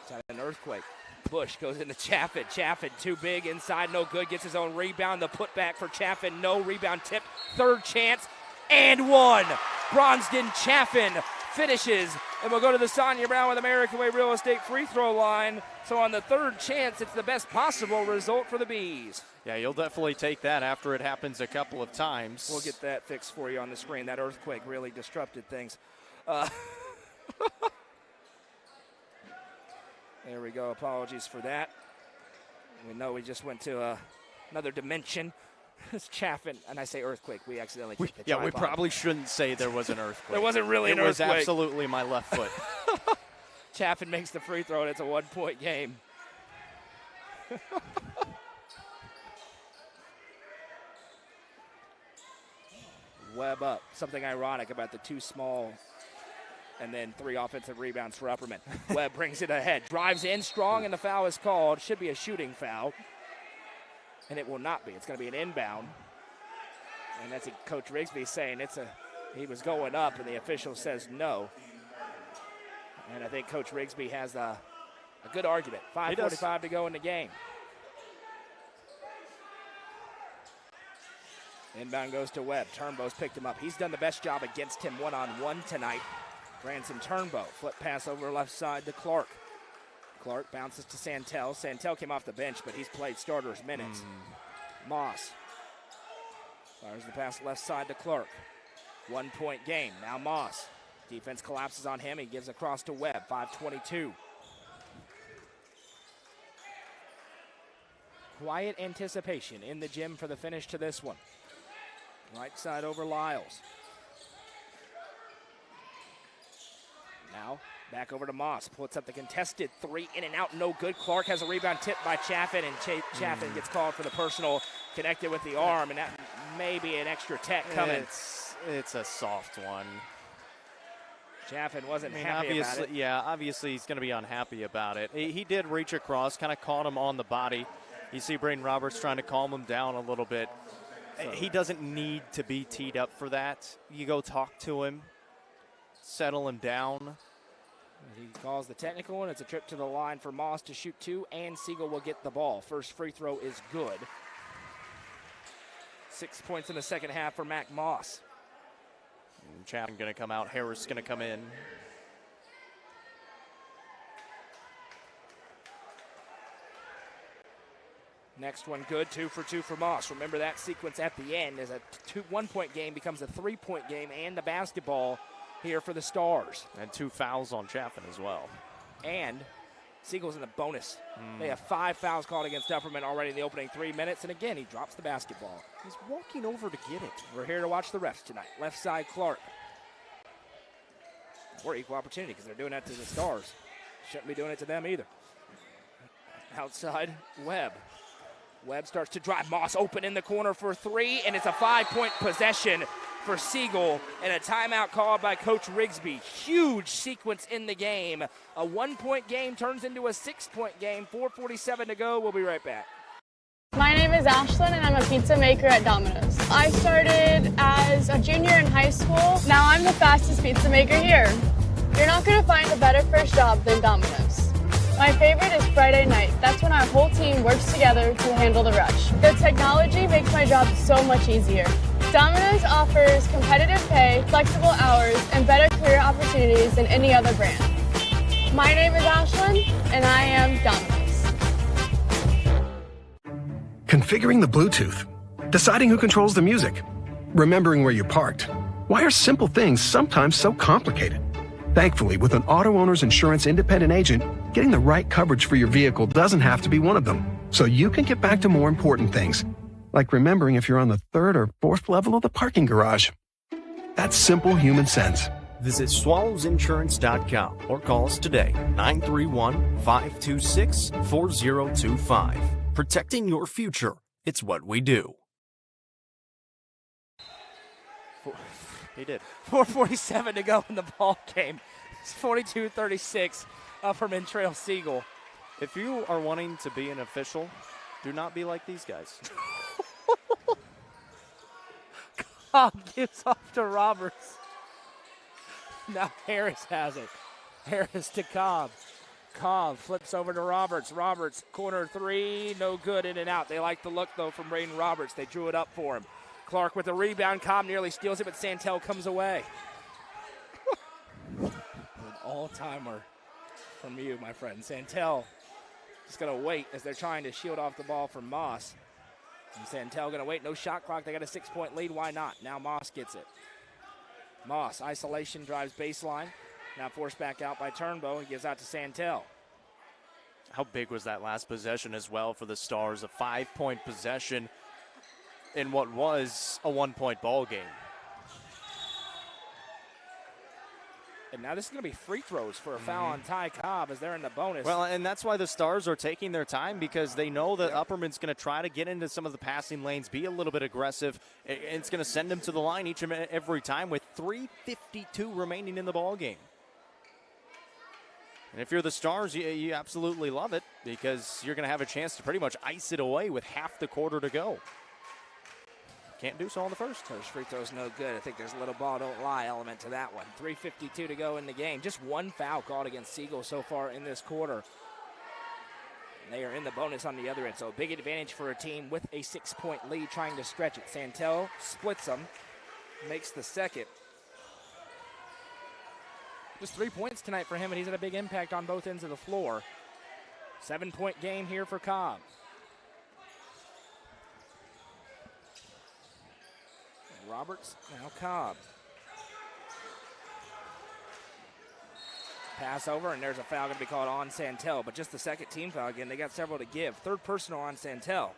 Speaker 1: It's an earthquake. Bush goes into Chaffin. Chaffin too big inside, no good. Gets his own rebound. The putback for Chaffin, no rebound tipped. Third chance. And one. Bronston Chaffin finishes, and we'll go to the Sonia Brown with American Way Real Estate free throw line. So on the third chance, it's the best possible result for the Bees.
Speaker 2: Yeah, you'll definitely take that after it happens a couple of times.
Speaker 1: We'll get that fixed for you on the screen. That earthquake really disrupted things. There we go. Apologies for that. We know we just went to another dimension. It's Chaffin, and I say earthquake. We accidentally kicked the tripod.
Speaker 2: Yeah, we probably shouldn't say there was an earthquake.
Speaker 1: There wasn't really an earthquake.
Speaker 2: It was absolutely my left foot.
Speaker 1: Chaffin makes the free throw, and it's a 1-point game. Webb up. Something ironic about the too small and then 3 offensive rebounds for Upperman. Webb brings it ahead. Drives in strong, and the foul is called. Should be a shooting foul. And it will not be. It's going to be an inbound. And that's Coach Rigsby saying he was going up, and the official says no. And I think Coach Rigsby has a good argument. 5:45 to go in the game. Inbound goes to Webb. Turnbow's picked him up. He's done the best job against him one-on-one tonight. Branson Turnbow. Flip pass over left side to Clark. Clark bounces to Santel. Santel came off the bench, but he's played starters minutes. Moss fires the pass left side to Clark. 1-point game. Now Moss. Defense collapses on him. He gives across to Webb. 5:22. Quiet anticipation in the gym for the finish to this one. Right side over Lyles. Now back over to Moss. Puts up the contested three, in and out, no good. Clark has a rebound tipped by Chaffin, and Chaffin gets called for the personal, connected with the arm, and that may be an extra tech coming.
Speaker 2: It's a soft one.
Speaker 1: Chaffin wasn't happy about it.
Speaker 2: Yeah, obviously he's going to be unhappy about it. He did reach across, kind of caught him on the body. You see Braden Roberts trying to calm him down a little bit. So he doesn't need to be teed up for that. You go talk to him, settle him down.
Speaker 1: He calls the technical, and it's a trip to the line for Moss to shoot two, and Siegel will get the ball. First free throw is good. 6 points in the second half for Mac Moss.
Speaker 2: Chapman going to come out. Harris going to come in.
Speaker 1: Next one good, 2 for 2 for Moss. Remember that sequence at the end as a 1-point game becomes a 3-point game, and the basketball here for the Stars.
Speaker 2: And 2 fouls on Chaffin as well.
Speaker 1: And Siegel's in the bonus. They have 5 fouls called against Upperman already in the opening 3 minutes, and again, he drops the basketball.
Speaker 2: He's walking over to get it.
Speaker 1: We're here to watch the refs tonight. Left side, Clark. Or equal opportunity, because they're doing that to the Stars. Shouldn't be doing it to them either. Outside, Webb. Webb starts to drive. Moss open in the corner for 3, and it's a 5-point possession for Siegel, and a timeout called by Coach Rigsby. Huge sequence in the game. A 1-point game turns into a 6-point game. 4:47 to go. We'll be right back.
Speaker 11: My name is Ashlyn, and I'm a pizza maker at Domino's. I started as a junior in high school. Now I'm the fastest pizza maker here. You're not going to find a better first job than Domino's. My favorite is Friday night. That's when our whole team works together to handle the rush. The technology makes my job so much easier. Domino's offers competitive pay, flexible hours, and better career opportunities than any other brand. My name is Ashlyn, and I am Domino's.
Speaker 12: Configuring the Bluetooth, deciding who controls the music, remembering where you parked. Why are simple things sometimes so complicated? Thankfully, with an auto owner's insurance independent agent, getting the right coverage for your vehicle doesn't have to be one of them. So you can get back to more important things, like remembering if you're on the 3rd or 4th level of the parking garage. That's simple human sense.
Speaker 3: Visit swallowsinsurance.com or call us today, 931-526-4025. Protecting your future. It's what we do.
Speaker 2: He did.
Speaker 1: 4:47 to go in the ball game. It's 42-36. Upperman trails Siegel.
Speaker 2: If you are wanting to be an official, do not be like these guys.
Speaker 1: Cobb gives off to Roberts. Now Harris has it. Harris to Cobb. Cobb flips over to Roberts. Roberts, corner 3, no good, in and out. They like the look, though, from Braden Roberts. They drew it up for him. Clark with a rebound. Cobb nearly steals it, but Santel comes away. An all-timer from you, my friend. Santel just going to wait as they're trying to shield off the ball from Moss. And Santel going to wait. No shot clock. They got a 6-point lead. Why not? Now Moss gets it. Moss, isolation, drives baseline. Now forced back out by Turnbow. He gives out to Santel.
Speaker 2: How big was that last possession as well for the Stars? A 5-point possession in what was a 1-point ball game.
Speaker 1: And now this is going to be free throws for a foul on Ty Cobb as they're in the bonus.
Speaker 2: Well, and that's why the Stars are taking their time, because they know that Upperman's going to try to get into some of the passing lanes, be a little bit aggressive. It's going to send them to the line each and every time with 3:52 remaining in the ball game. And if you're the Stars, you absolutely love it, because you're going to have a chance to pretty much ice it away with half the quarter to go. Can't do so on the first.
Speaker 1: First free throw's no good. I think there's a little ball don't lie element to that one. 3:52 to go in the game. Just one foul called against Siegel so far in this quarter. They are in the bonus on the other end, so a big advantage for a team with a 6-point lead trying to stretch it. Santel splits them, makes the second. Just 3 points tonight for him, and he's had a big impact on both ends of the floor. 7-point game here for Cobb. Roberts, now Cobb. Pass over, and there's a foul going to be called on Santel, but just the second team foul again. They got several to give. Third personal on Santel.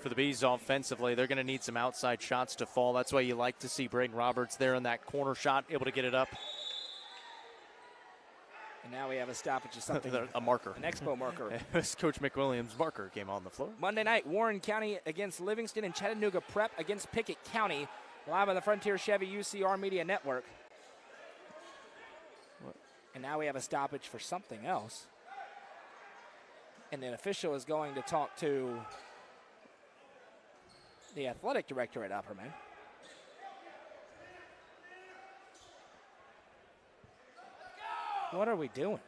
Speaker 2: For the Bees offensively, they're going to need some outside shots to fall. That's why you like to see Braden Roberts there in that corner shot, able to get it up.
Speaker 1: And now we have a stoppage of something.
Speaker 2: A marker.
Speaker 1: An expo marker.
Speaker 2: As Coach McWilliams' marker came on the floor.
Speaker 1: Monday night, Warren County against Livingston and Chattanooga Prep against Pickett County. Live on the Frontier Chevy UCR Media Network. And now we have a stoppage for something else. And an official is going to talk to the athletic director at Upperman. What are we doing?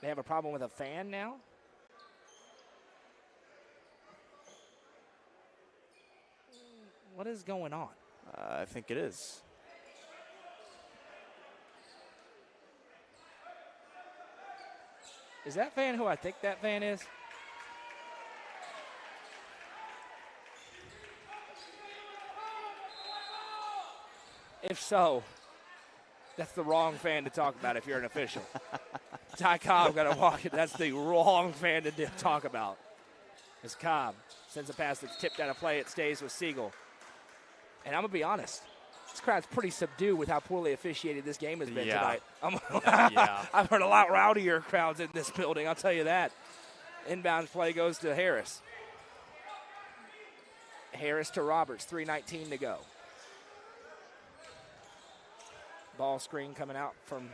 Speaker 1: They have a problem with a fan now? What is going on?
Speaker 2: I think it is.
Speaker 1: Is that fan who I think that fan is? If so, that's the wrong fan to talk about if you're an official. Ty Cobb got to walk it. That's the wrong fan to talk about. As Cobb sends a pass that's tipped out of play, it stays with Siegel. And I'm going to be honest, this crowd's pretty subdued with how poorly officiated this game has been tonight. I've heard a lot rowdier crowds in this building, I'll tell you that. Inbound play goes to Harris. Harris to Roberts, 3:19 to go. Ball screen coming out from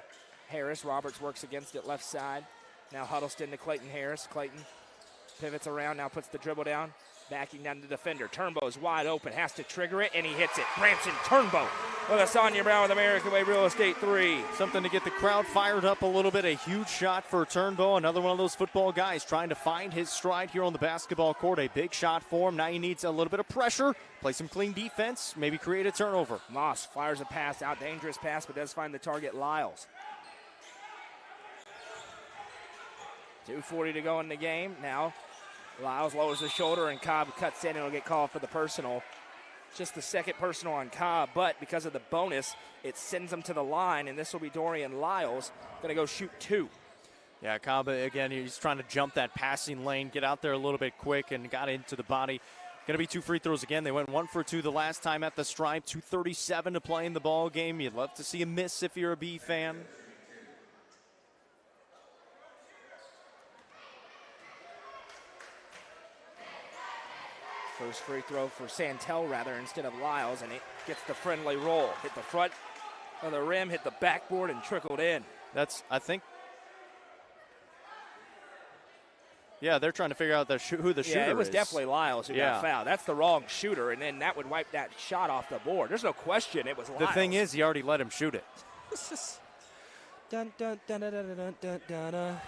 Speaker 1: Harris. Roberts works against it left side. Now Huddleston to Clayton Harris. Clayton pivots around, now puts the dribble down. Backing down the defender. Turnbow's wide open, has to trigger it, and he hits it. Branson Turnbow with a Sonia Brown with American Way Real Estate 3.
Speaker 2: Something to get the crowd fired up a little bit. A huge shot for Turnbow. Another one of those football guys trying to find his stride here on the basketball court. A big shot for him. Now he needs a little bit of pressure, play some clean defense, maybe create a turnover.
Speaker 1: Moss fires a pass out, dangerous pass, but does find the target, Lyles. 2:40 to go in the game. Now Lyles lowers the shoulder and Cobb cuts in and will get called for the personal. Just the second personal on Cobb, but because of the bonus, it sends him to the line, and this will be Dorian Lyles going to go shoot 2.
Speaker 2: Yeah, Cobb, again, he's trying to jump that passing lane, get out there a little bit quick, and got into the body. Going to be 2 free throws again. They went 1 for 2 the last time at the stripe. 2:37 to play in the ball game. You'd love to see a miss if you're a Bee fan.
Speaker 1: First free throw for Santel, rather, instead of Lyles, and it gets the friendly roll. Hit the front of the rim, hit the backboard, and trickled in.
Speaker 2: That's, I think, yeah, they're trying to figure out who the shooter is.
Speaker 1: Yeah, it was definitely Lyles who got fouled. That's the wrong shooter, and then that would wipe that shot off the board. There's no question it was Lyles.
Speaker 2: The thing is, he already let him shoot it.
Speaker 1: Dun, dun, dun, dun, dun, dun, dun, dun, dun.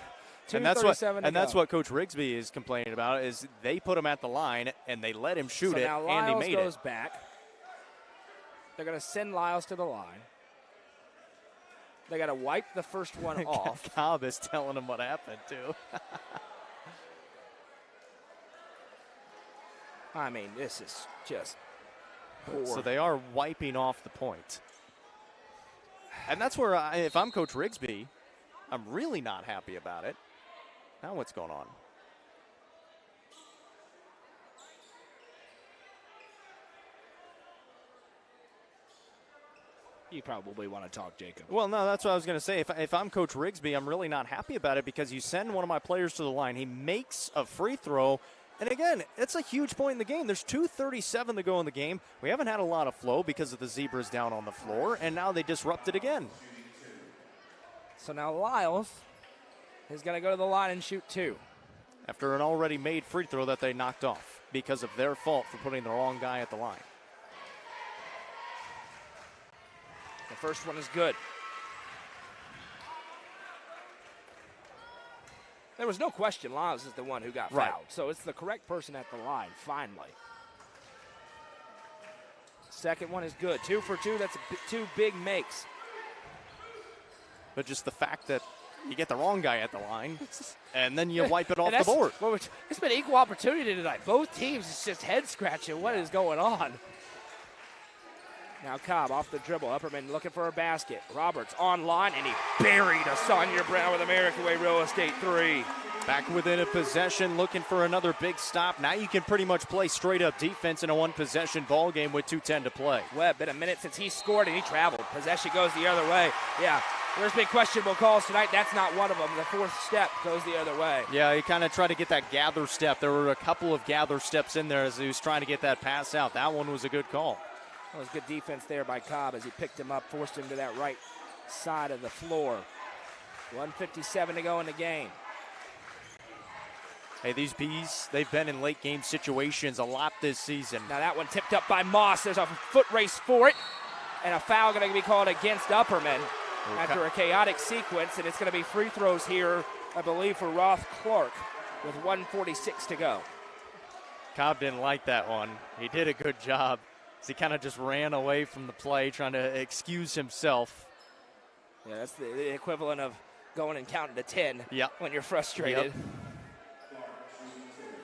Speaker 2: And that's what Coach Rigsby is complaining about, is they put him at the line and they let him shoot it,
Speaker 1: now
Speaker 2: and he made it.
Speaker 1: Lyles goes back. They're going to send Lyles to the line. They got to wipe the first one off.
Speaker 2: Cobb is telling him what happened too.
Speaker 1: I mean, this is just poor.
Speaker 2: So they are wiping off the point. And that's where, if I'm Coach Rigsby, I'm really not happy about it. Now what's going on?
Speaker 1: You probably want to talk, Jacob.
Speaker 2: Well, no, that's what I was going to say. If I'm Coach Rigsby, I'm really not happy about it, because you send one of my players to the line. He makes a free throw. And again, it's a huge point in the game. There's 2:37 to go in the game. We haven't had a lot of flow because of the Zebras down on the floor, and now they disrupt it again.
Speaker 1: So now Lyles is going to go to the line and shoot 2.
Speaker 2: After an already made free throw that they knocked off because of their fault for putting the wrong guy at the line.
Speaker 1: The first one is good. There was no question Lyles is the one who got fouled.
Speaker 2: Right.
Speaker 1: So it's the correct person at the line, finally. Second one is good. 2 for 2. That's 2 big makes.
Speaker 2: But just the fact that you get the wrong guy at the line, and then you wipe it off the board.
Speaker 1: Well, it's been equal opportunity tonight. Both teams is just head scratching. What is going on? Now Cobb off the dribble. Upperman looking for a basket. Roberts online, and he buried a Sonia Brown with American Way Real Estate 3.
Speaker 2: Back within a possession, looking for another big stop. Now you can pretty much play straight-up defense in a one-possession ball game with 2:10 to play.
Speaker 1: Webb, been a minute since he scored, and he traveled. Possession goes the other way. Yeah, there's been questionable calls tonight. That's not one of them. The fourth step goes the other way.
Speaker 2: Yeah, he kind of tried to get that gather step. There were a couple of gather steps in there as he was trying to get that pass out. That one was a good call.
Speaker 1: That was good defense there by Cobb as he picked him up, forced him to that right side of the floor. 1:57 to go in the game.
Speaker 2: Hey, these Bees, they've been in late game situations a lot this season.
Speaker 1: Now that one tipped up by Moss. There's a foot race for it, and a foul going to be called against Upperman after a chaotic sequence, and it's going to be free throws here, I believe, for Roth Clark with 1:46 to go.
Speaker 2: Cobb didn't like that one. He did a good job. He kind of just ran away from the play, trying to excuse himself.
Speaker 1: Yeah, that's the equivalent of going and counting to 10 when you're frustrated.
Speaker 2: Yep.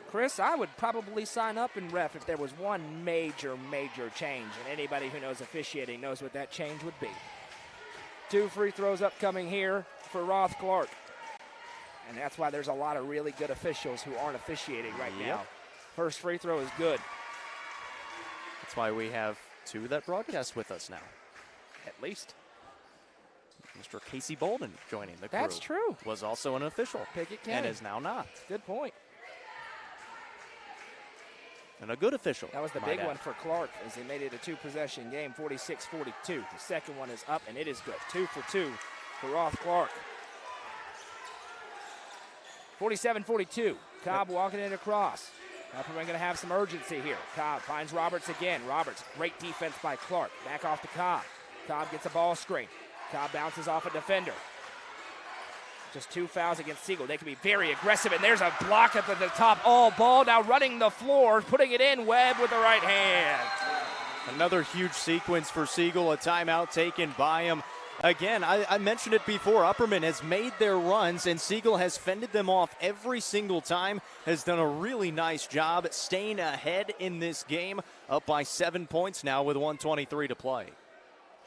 Speaker 1: Chris, I would probably sign up in ref if there was one major change, and anybody who knows officiating knows what that change would be. 2 free throws upcoming here for Roth Clark. And that's why there's a lot of really good officials who aren't officiating right now. First free throw is good.
Speaker 2: That's why we have 2 that broadcast with us now.
Speaker 1: At least.
Speaker 2: Mr. Casey Bolden joining the crew.
Speaker 1: That's true.
Speaker 2: Was also an official.
Speaker 1: Pickett
Speaker 2: and is now not.
Speaker 1: Good point.
Speaker 2: And a good official.
Speaker 1: That was the big one for Clark as he made it a 2-possession game, 46-42. The second one is up, and it is good. 2 for 2 for Roth Clark. 47-42. Cobb walking it across. Upperman going to have some urgency here. Cobb finds Roberts again. Roberts, great defense by Clark. Back off to Cobb. Cobb gets a ball screen. Cobb bounces off a defender. Just 2 fouls against Siegel. They can be very aggressive, and there's a block up at the top. All ball now running the floor, putting it in. Webb with the right hand.
Speaker 2: Another huge sequence for Siegel, a timeout taken by him. Again, I mentioned it before, Upperman has made their runs, and Siegel has fended them off every single time, has done a really nice job staying ahead in this game, up by 7 points now with 1:23 to play.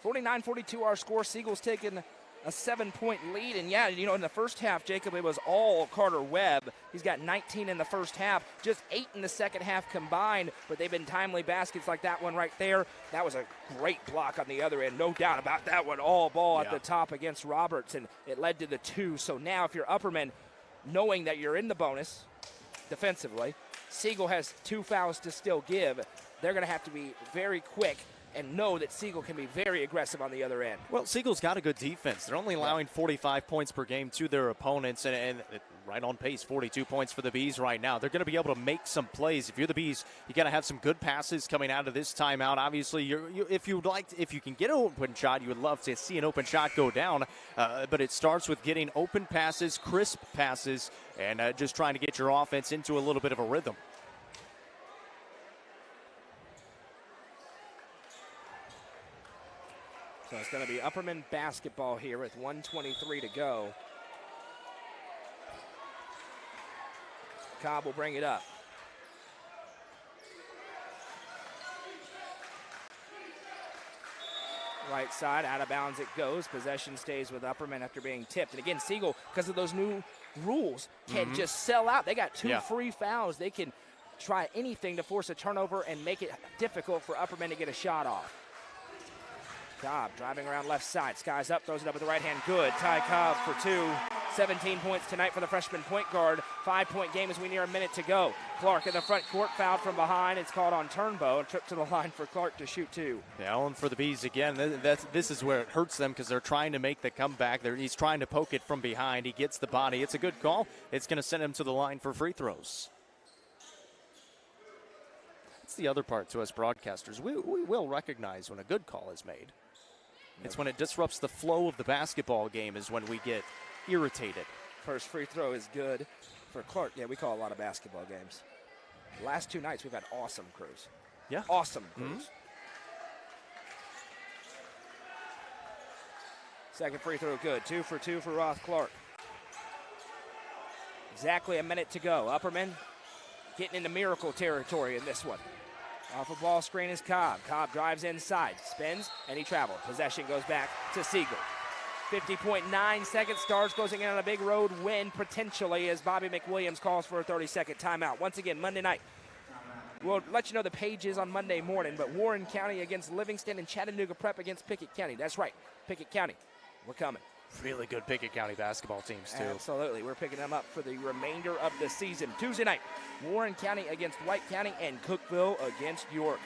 Speaker 1: 49-42 our score. Siegel's taken a 7-point lead. And, yeah, you know, in the first half, Jacob, it was all Carter Webb. He's got 19 in the first half, just 8 in the second half combined. But they've been timely baskets like that one right there. That was a great block on the other end. No doubt about that one. All ball at the top against Roberts, and it led to the 2. So now if you're Upperman, knowing that you're in the bonus defensively, Siegel has 2 fouls to still give. They're going to have to be very quick and know that Siegel can be very aggressive on the other end.
Speaker 2: Well, Siegel's got a good defense. They're only allowing 45 points per game to their opponents, and right on pace, 42 points for the Bees right now. They're going to be able to make some plays. If you're the Bees, you got to have some good passes coming out of this timeout. Obviously, if you can get an open shot, you would love to see an open shot go down, but it starts with getting open passes, crisp passes, and just trying to get your offense into a little bit of a rhythm.
Speaker 1: So it's going to be Upperman basketball here with 1:23 to go. Cobb will bring it up. Right side, out of bounds it goes. Possession stays with Upperman after being tipped. And again, Siegel, because of those new rules, can just sell out. They got 2 free fouls. They can try anything to force a turnover and make it difficult for Upperman to get a shot off. Cobb driving around left side. Skies up, throws it up with the right hand. Good. Ty Cobb for 2. 17 points tonight for the freshman point guard. 5-point game as we near a minute to go. Clark in the front court, fouled from behind. It's called on Turnbow. A trip to the line for Clark to shoot 2.
Speaker 2: Yeah, and for the Bees again, this is where it hurts them because they're trying to make the comeback. He's trying to poke it from behind. He gets the body. It's a good call. It's going to send him to the line for free throws. That's the other part to us broadcasters. We will recognize when a good call is made. It's when it disrupts the flow of the basketball game is when we get irritated.
Speaker 1: First free throw is good for Clark. Yeah, we call a lot of basketball games. The last 2 nights we've had awesome crews.
Speaker 2: Yeah.
Speaker 1: Awesome crews. Second free throw good. 2 for 2 for Roth Clark. Exactly a minute to go. Upperman getting into miracle territory in this one. Off a ball screen is Cobb. Cobb drives inside, spins, and he traveled. Possession goes back to Siegel. 50.9 seconds. Stars closing in on a big road win potentially as Bobby McWilliams calls for a 30-second timeout. Once again, Monday night. We'll let you know the pages on Monday morning, but Warren County against Livingston and Chattanooga Prep against Pickett County. That's right, Pickett County. We're coming.
Speaker 2: Really good Pickett County basketball teams, too.
Speaker 1: Absolutely. We're picking them up for the remainder of the season. Tuesday night, Warren County against White County and Cookeville against York.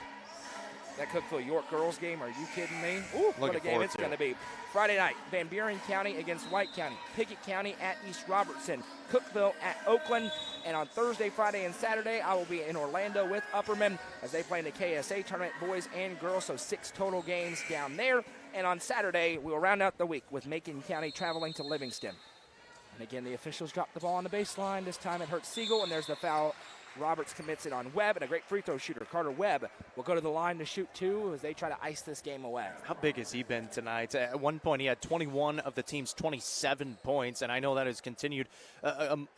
Speaker 1: That Cookeville-York girls game, are you kidding me? Ooh, what a game it's going to be. Friday night, Van Buren County against White County. Pickett County at East Robertson. Cookeville at Oakland. And on Thursday, Friday, and Saturday, I will be in Orlando with Upperman as they play in the KSA tournament, boys and girls, so 6 total games down there. And on Saturday, we will round out the week with Macon County traveling to Livingston. And again, the officials dropped the ball on the baseline. This time it hurts Siegel, and there's the foul. Roberts commits it on Webb, and a great free throw shooter, Carter Webb, will go to the line to shoot 2 as they try to ice this game away.
Speaker 2: How big has he been tonight? At one point, he had 21 of the team's 27 points, and I know that has continued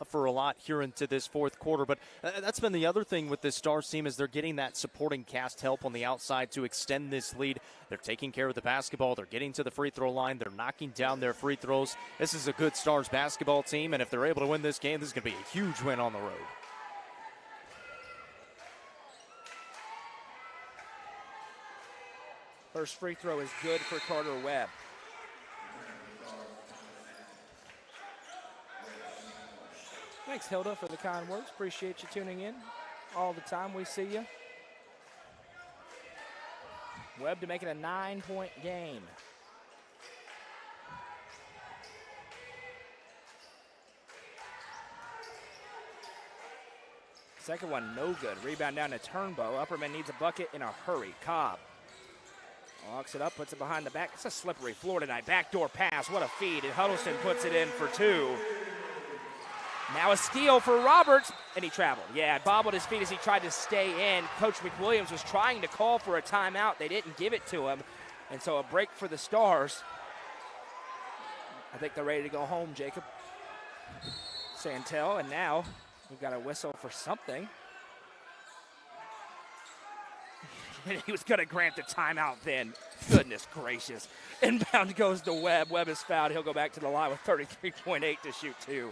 Speaker 2: for a lot here into this fourth quarter. But that's been the other thing with this Stars team is they're getting that supporting cast help on the outside to extend this lead. They're taking care of the basketball. They're getting to the free throw line. They're knocking down their free throws. This is a good Stars basketball team, and if they're able to win this game, this is going to be a huge win on the road.
Speaker 1: First free throw is good for Carter Webb. Thanks, Hilda, for the kind words. Appreciate you tuning in all the time. We see you. Webb to make it a 9-point game. Second one, no good. Rebound down to Turnbow. Upperman needs a bucket in a hurry. Cobb walks it up, puts it behind the back. It's a slippery floor tonight. Backdoor pass, what a feed. And Huddleston puts it in for 2. Now a steal for Roberts, and he traveled. Yeah, bobbled his feet as he tried to stay in. Coach McWilliams was trying to call for a timeout. They didn't give it to him. And so a break for the Stars. I think they're ready to go home, Jacob. Santel, and now we've got a whistle for something. He was going to grant the timeout then. Goodness gracious. Inbound goes to Webb. Webb is fouled. He'll go back to the line with 33.8 to shoot 2.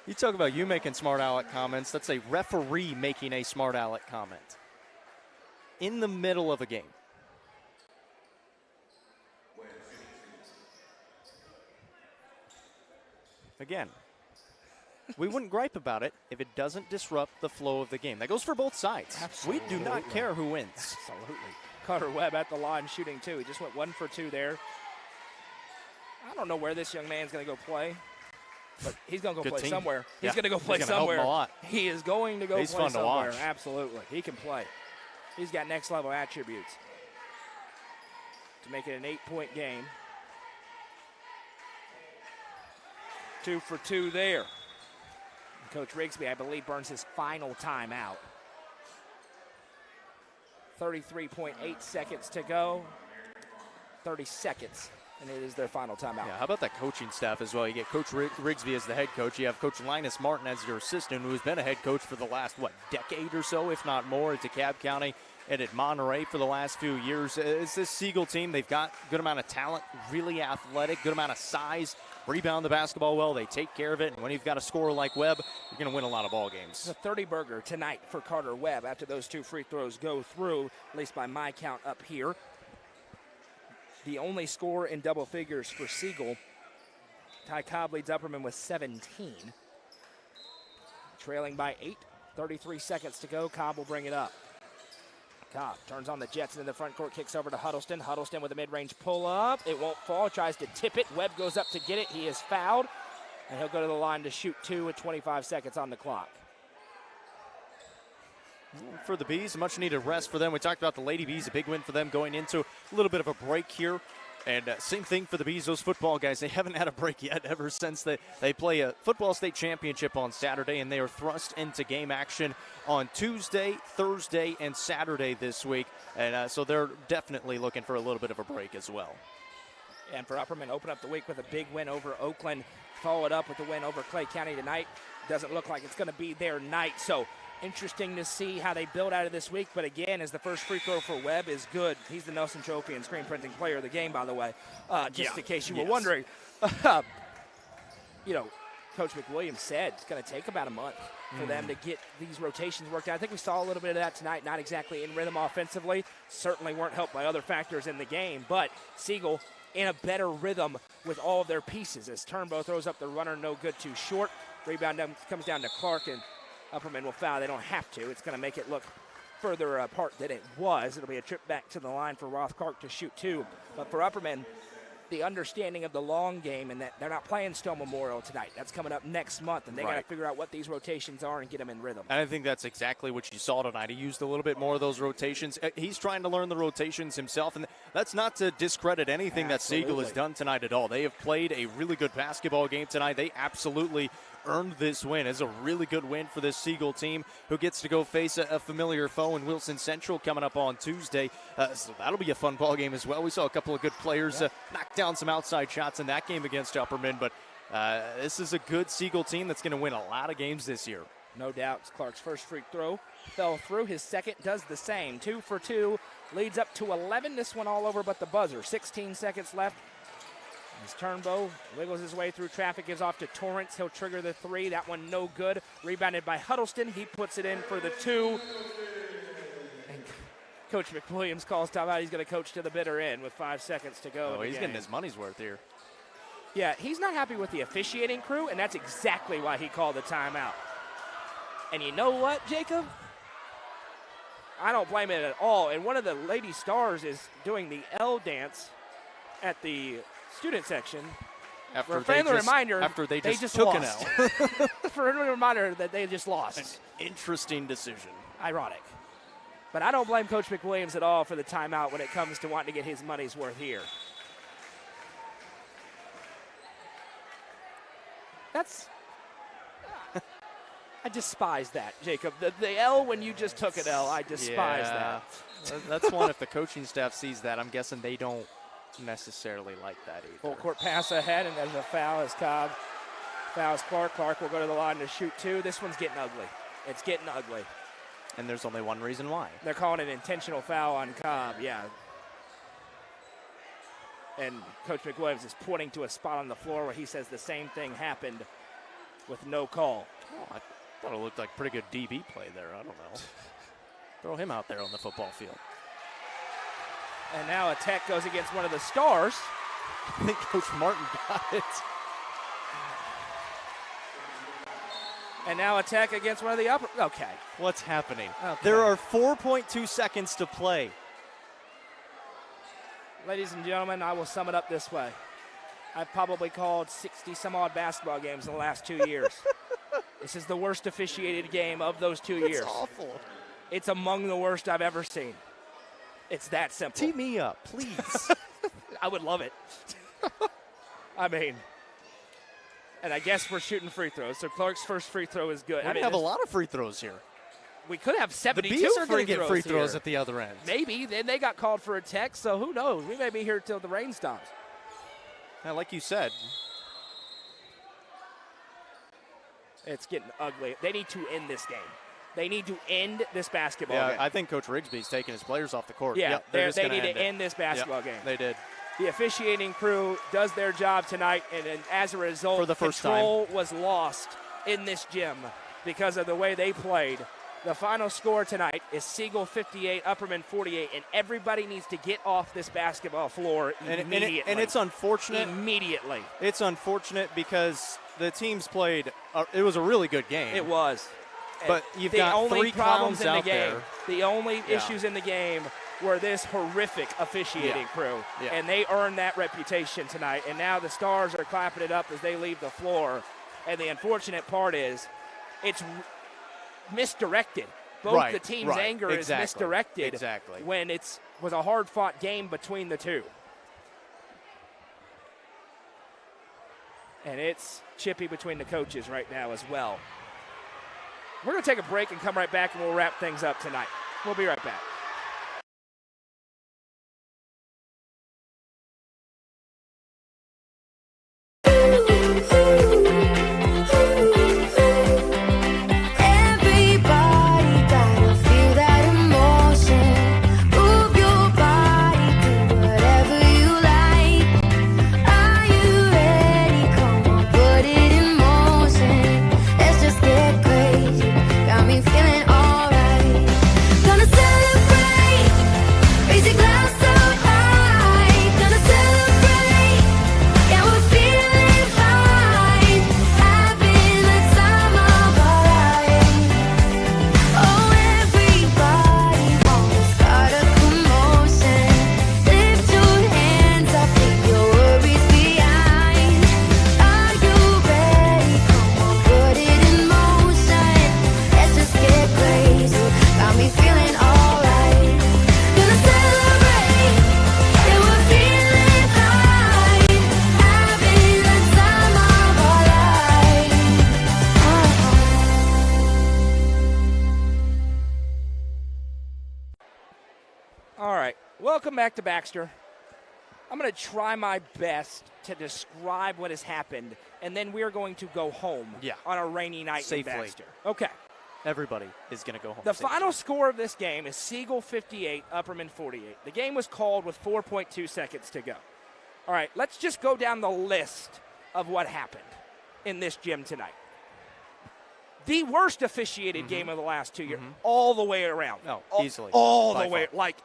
Speaker 2: You talk about you making smart aleck comments. That's a referee making a smart aleck comment in the middle of a game. Again, we wouldn't gripe about it if it doesn't disrupt the flow of the game. That goes for both sides.
Speaker 1: Absolutely.
Speaker 2: We do not care who wins.
Speaker 1: Absolutely. Carter Webb at the line shooting 2. He just went 1 for 2 there. I don't know where this young man's going to go play, but he's going to go play somewhere. He's going to go play somewhere.
Speaker 2: Help him a lot.
Speaker 1: He is going to go play somewhere.
Speaker 2: He's fun to watch.
Speaker 1: Absolutely. He can play. He's got next level attributes to make it an 8-point game. 2 for 2 there. Coach Rigsby, I believe, burns his final timeout. 33.8 seconds to go. 30 seconds, and it is their final timeout.
Speaker 2: Yeah, how about that coaching staff as well? You get Coach Rigsby as the head coach. You have Coach Linus Martin as your assistant, who has been a head coach for the last, decade or so, if not more, at DeKalb County and at Monterey for the last few years. It's this Siegel team. They've got a good amount of talent, really athletic, good amount of size, rebound the basketball well. They take care of it. And when you've got a scorer like Webb, you're going to win a lot of ball games.
Speaker 1: It's a 30-burger tonight for Carter Webb after those 2 free throws go through, at least by my count up here. The only score in double figures for Siegel. Ty Cobb leads Upperman with 17. Trailing by 8, 33 seconds to go. Cobb will bring it up. Cobb turns on the Jets into the front court, kicks over to Huddleston. Huddleston with a mid-range pull-up. It won't fall, tries to tip it. Webb goes up to get it. He is fouled, and he'll go to the line to shoot 2 with 25 seconds on the clock.
Speaker 2: For the Bees, much needed rest for them. We talked about the Lady Bees, a big win for them going into a little bit of a break here. And same thing for the Bees, those football guys. They haven't had a break yet ever since they play a football state championship on Saturday, and they are thrust into game action on Tuesday, Thursday, and Saturday this week. And so they're definitely looking for a little bit of a break as well.
Speaker 1: And for Upperman, open up the week with a big win over Oakland, followed up with the win over Clay County tonight. Doesn't look like it's going to be their night. So Interesting to see how they build out of this week, but again, as the first free throw for Webb is good. He's the Nelson Trophy and screen printing player of the game, by the way, just in case you were wondering. You know, Coach McWilliams said it's going to take about a month for them to get these rotations worked out. I think we saw a little bit of that tonight, not exactly in rhythm offensively. Certainly weren't helped by other factors in the game, but Siegel in a better rhythm with all of their pieces as Turnbow throws up the runner, no good, too short. Rebound comes down to Clark, and Upperman will foul. They don't have to. It's going to make it look further apart than it was. It'll be a trip back to the line for Roth Clark to shoot two. But for Upperman, the understanding of the long game and that they're not playing Stone Memorial tonight. That's coming up next month, and they got to figure out what these rotations are and get them in rhythm.
Speaker 2: And I think that's exactly what you saw tonight. He used a little bit more of those rotations. He's trying to learn the rotations himself, and that's not to discredit anything that Siegel has done tonight at all. They have played a really good basketball game tonight. They absolutely earned this win. It's a really good win for this Siegel team, who gets to go face a familiar foe in Wilson Central coming up on Tuesday. So that'll be a fun ball game as well. We saw a couple of good players knock down some outside shots in that game against Upperman, but this is a good Siegel team that's going to win a lot of games this year.
Speaker 1: No doubt. Clark's first free throw fell through. His second does the same. 2 for 2, leads up to 11. This one all over but the buzzer. 16 seconds left. As Turnbow wiggles his way through traffic, gives off to Torrance. He'll trigger the three. That one no good. Rebounded by Huddleston. He puts it in for the two. And Coach McWilliams calls timeout. He's going to coach to the bitter end with 5 seconds to go.
Speaker 2: Oh, he's getting his money's worth here.
Speaker 1: Yeah, he's not happy with the officiating crew, and that's exactly why he called the timeout. And you know what, Jacob? I don't blame it at all. And one of the Lady Stars is doing the L dance at the student section.
Speaker 2: After they just took
Speaker 1: lost.
Speaker 2: an L.
Speaker 1: For a reminder that they just lost.
Speaker 2: An interesting decision.
Speaker 1: Ironic. But I don't blame Coach McWilliams at all for the timeout when it comes to wanting to get his money's worth here. That's... I despise that, Jacob. The L when you just took an L, I despise that.
Speaker 2: That's one, if the coaching staff sees that, I'm guessing they don't necessarily like that either.
Speaker 1: Full court pass ahead, and there's a foul as Cobb fouls Clark. Clark will go to the line to shoot two. This one's getting ugly. It's getting ugly.
Speaker 2: And there's only one reason why.
Speaker 1: They're calling an intentional foul on Cobb, yeah. And Coach McWilliams is pointing to a spot on the floor where he says the same thing happened with no call.
Speaker 2: Oh, I thought it looked like pretty good DB play there. I don't know. Throw him out there on the football field.
Speaker 1: And now a tech goes against one of the Stars.
Speaker 2: I think Coach Martin got it.
Speaker 1: And now a tech against one of the upper. Okay.
Speaker 2: What's happening?
Speaker 1: Okay.
Speaker 2: There are 4.2 seconds to play.
Speaker 1: Ladies and gentlemen, I will sum it up this way. I've probably called 60-some-odd basketball games in the last 2 years. This is the worst officiated game of those 2 years.
Speaker 2: It's awful.
Speaker 1: It's among the worst I've ever seen. It's that simple.
Speaker 2: Tee me up, please.
Speaker 1: I would love it. I mean, and I guess we're shooting free throws, so Clark's first free throw is good.
Speaker 2: We have a lot of free throws here.
Speaker 1: We could have 72
Speaker 2: The Bees are
Speaker 1: going to
Speaker 2: get free throws at the other end.
Speaker 1: Maybe. Then they got called for a tech, so who knows? We may be here till the rain stops.
Speaker 2: Now, like you said,
Speaker 1: it's getting ugly. They need to end this game. They need to end this basketball game.
Speaker 2: I think Coach Rigsby's taking his players off the court.
Speaker 1: Yeah,
Speaker 2: yep,
Speaker 1: they need to end this basketball game.
Speaker 2: They did.
Speaker 1: The officiating crew does their job tonight, and as a result,
Speaker 2: for the first
Speaker 1: control was lost in this gym because of the way they played. The final score tonight is Siegel 58, Upperman 48, and everybody needs to get off this basketball floor immediately.
Speaker 2: And it's unfortunate.
Speaker 1: Immediately.
Speaker 2: It's unfortunate because the teams played. It was a really good game.
Speaker 1: It was.
Speaker 2: But you've got three clowns out there.
Speaker 1: The only issues in the game were this horrific officiating crew.
Speaker 2: Yeah.
Speaker 1: And they earned that reputation tonight. And now the Stars are clapping it up as they leave the floor. And the unfortunate part is it's misdirected. Both the team's anger is misdirected when it was a hard-fought game between the two. And it's chippy between the coaches right now as well. We're going to take a break and come right back, and we'll wrap things up tonight. We'll be right back.
Speaker 13: Everybody
Speaker 1: All right. Welcome back to Baxter. I'm going to try my best to describe what has happened, and then we're going to go home on a rainy night
Speaker 2: safely.
Speaker 1: in Baxter. Okay.
Speaker 2: Everybody is going to go home.
Speaker 1: The
Speaker 2: safely.
Speaker 1: final score of this game is Siegel 58, Upperman 48. The game was called with 4.2 seconds to go. All right, let's just go down the list of what happened in this gym tonight. The worst officiated game of the last 2 years, all the way around.
Speaker 2: No, easily.
Speaker 1: All
Speaker 2: By
Speaker 1: the way.
Speaker 2: far.
Speaker 1: Like,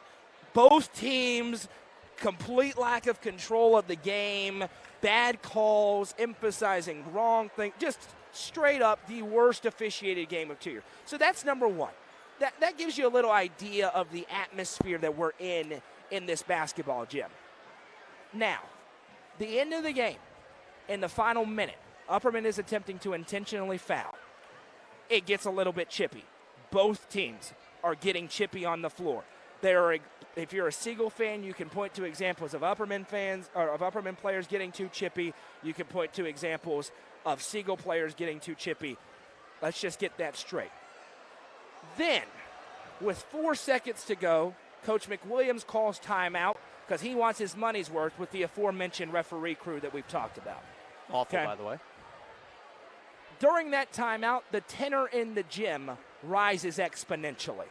Speaker 1: both teams, complete lack of control of the game, bad calls, emphasizing wrong things, just straight up the worst officiated game of 2 years. So that's number one. That gives you a little idea of the atmosphere that we're in this basketball gym. Now, the end of the game, in the final minute, Upperman is attempting to intentionally foul. It gets a little bit chippy. Both teams are getting chippy on the floor. If you're a Siegel fan, you can point to examples of Upperman fans or of Upperman players getting too chippy. You can point to examples of Siegel players getting too chippy. Let's just get that straight. Then, with 4 seconds to go, Coach McWilliams calls timeout because he wants his money's worth with the aforementioned referee crew that we've talked about.
Speaker 2: Awful, by the way.
Speaker 1: During that timeout, the tenor in the gym rises exponentially.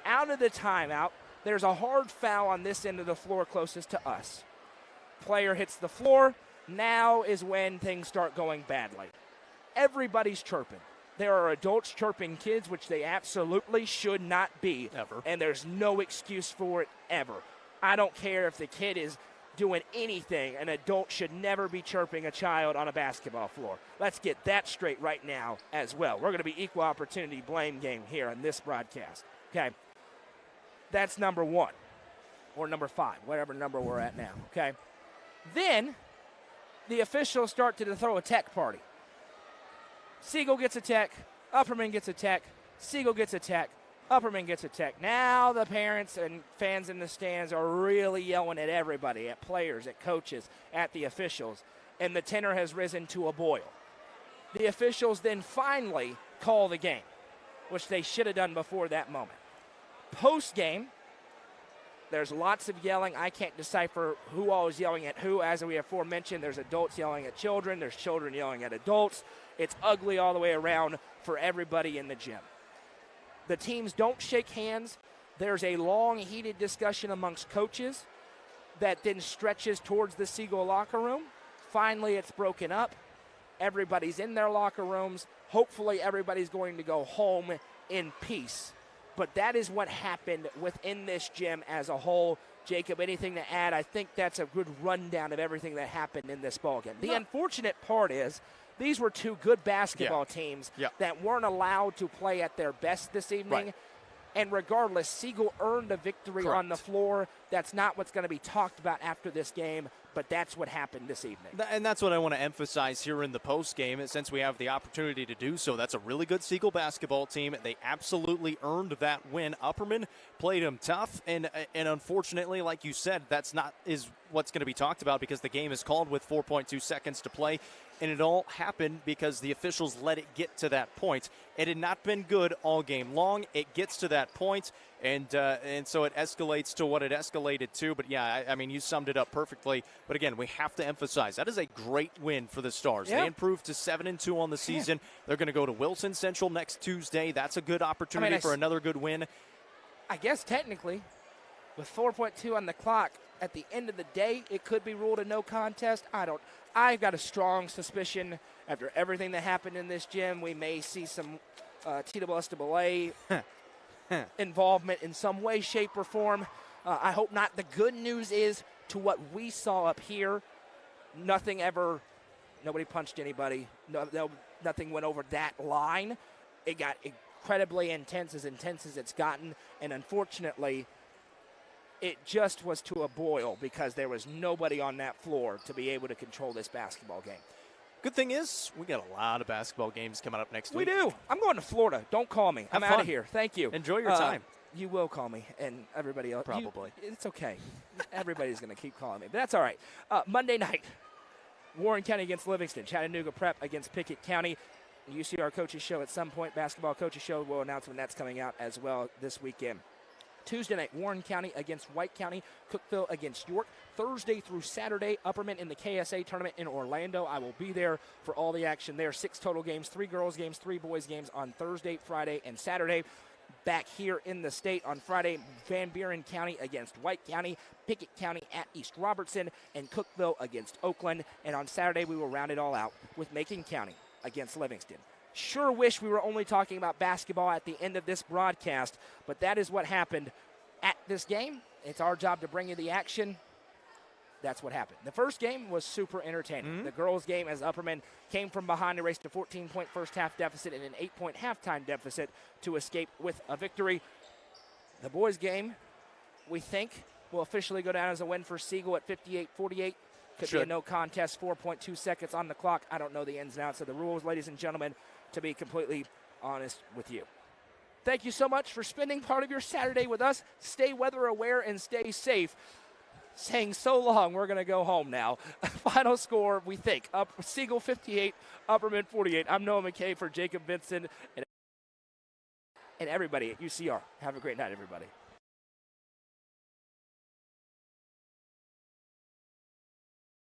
Speaker 1: Out of the timeout, there's a hard foul on this end of the floor closest to us. Player hits the floor. Now is when things start going badly. Everybody's chirping. There are adults chirping kids, which they absolutely should not be.
Speaker 2: Ever.
Speaker 1: And there's no excuse for it ever. I don't care if the kid is doing anything. An adult should never be chirping a child on a basketball floor. Let's get that straight right now as well. We're going to be equal opportunity blame game here on this broadcast. Okay. That's number one, or number 5, whatever number we're at now, okay? Then the officials start to throw a tech party. Siegel gets a tech, Upperman gets a tech, Siegel gets a tech, Upperman gets a tech. Now the parents and fans in the stands are really yelling at everybody, at players, at coaches, at the officials, and the tenor has risen to a boil. The officials then finally call the game, which they should have done before that moment. Post-game, there's lots of yelling. I can't decipher who all is yelling at who. As we aforementioned, there's adults yelling at children. There's children yelling at adults. It's ugly all the way around for everybody in the gym. The teams don't shake hands. There's a long, heated discussion amongst coaches that then stretches towards the Siegel locker room. Finally, it's broken up. Everybody's in their locker rooms. Hopefully, everybody's going to go home in peace. But that is what happened within this gym as a whole. Jacob, anything to add? I think that's a good rundown of everything that happened in this ballgame. The unfortunate part is these were two good basketball teams that weren't allowed to play at their best this evening.
Speaker 2: Right.
Speaker 1: And regardless, Siegel earned a victory on the floor. That's not what's going to be talked about after this game, but that's what happened this evening.
Speaker 2: And that's what I want to emphasize here in the postgame, since we have the opportunity to do so. That's a really good Siegel basketball team. They absolutely earned that win. Upperman played them tough, and unfortunately, like you said, that's not what's going to be talked about because the game is called with 4.2 seconds to play. And it all happened because the officials let it get to that point. It had not been good all game long. It gets to that point, and so it escalates to what it escalated to. But, yeah, I mean, you summed it up perfectly. But, again, we have to emphasize that is a great win for the Stars. They improved to 7-2 on the season. They're going to go to Wilson Central next Tuesday. That's a good opportunity for another good win.
Speaker 1: I guess technically, with 4.2 on the clock, at the end of the day, it could be ruled a no contest. I've got a strong suspicion after everything that happened in this gym, we may see some TSSAA involvement in some way, shape, or form. I hope not. The good news is, to what we saw up here, nobody punched anybody. Nothing went over that line. It got incredibly intense as it's gotten, and unfortunately, it just was to a boil because there was nobody on that floor to be able to control this basketball game.
Speaker 2: Good thing is, we got a lot of basketball games coming up next week.
Speaker 1: We do. I'm going to Florida. Don't call me. I'm out of here. Thank you.
Speaker 2: Enjoy your time.
Speaker 1: You will call me, and everybody else.
Speaker 2: Probably.
Speaker 1: It's okay. Everybody's going to keep calling me, but that's all right. Monday night, Warren County against Livingston. Chattanooga Prep against Pickett County. You see our coaches show at some point, basketball coaches show. We'll announce when that's coming out as well this weekend. Tuesday night, Warren County against White County, Cookeville against York. Thursday through Saturday, Upperman in the KSA tournament in Orlando. I will be there for all the action there. 6 total games, 3 girls games, 3 boys games on Thursday, Friday, and Saturday. Back here in the state on Friday, Van Buren County against White County, Pickett County at East Robertson, and Cookeville against Oakland. And on Saturday, we will round it all out with Macon County against Livingston. Sure wish we were only talking about basketball at the end of this broadcast, but that is what happened at this game. It's our job to bring you the action. That's what happened. The first game was super entertaining. The girls' game, as Upperman came from behind, erased a 14-point first-half deficit and an 8-point halftime deficit to escape with a victory. The boys' game, we think, will officially go down as a win for Siegel at 58-48. Could be a no contest, 4.2 seconds on the clock. I don't know the ins and outs of the rules, ladies and gentlemen, to be completely honest with you. Thank you so much for spending part of your Saturday with us. Stay weather aware and stay safe. Saying so long, we're going to go home now. Final score, we think, Siegel 58, Upperman 48. I'm Noah McKay for Jacob Vincent and everybody at UCR. Have a great night, everybody.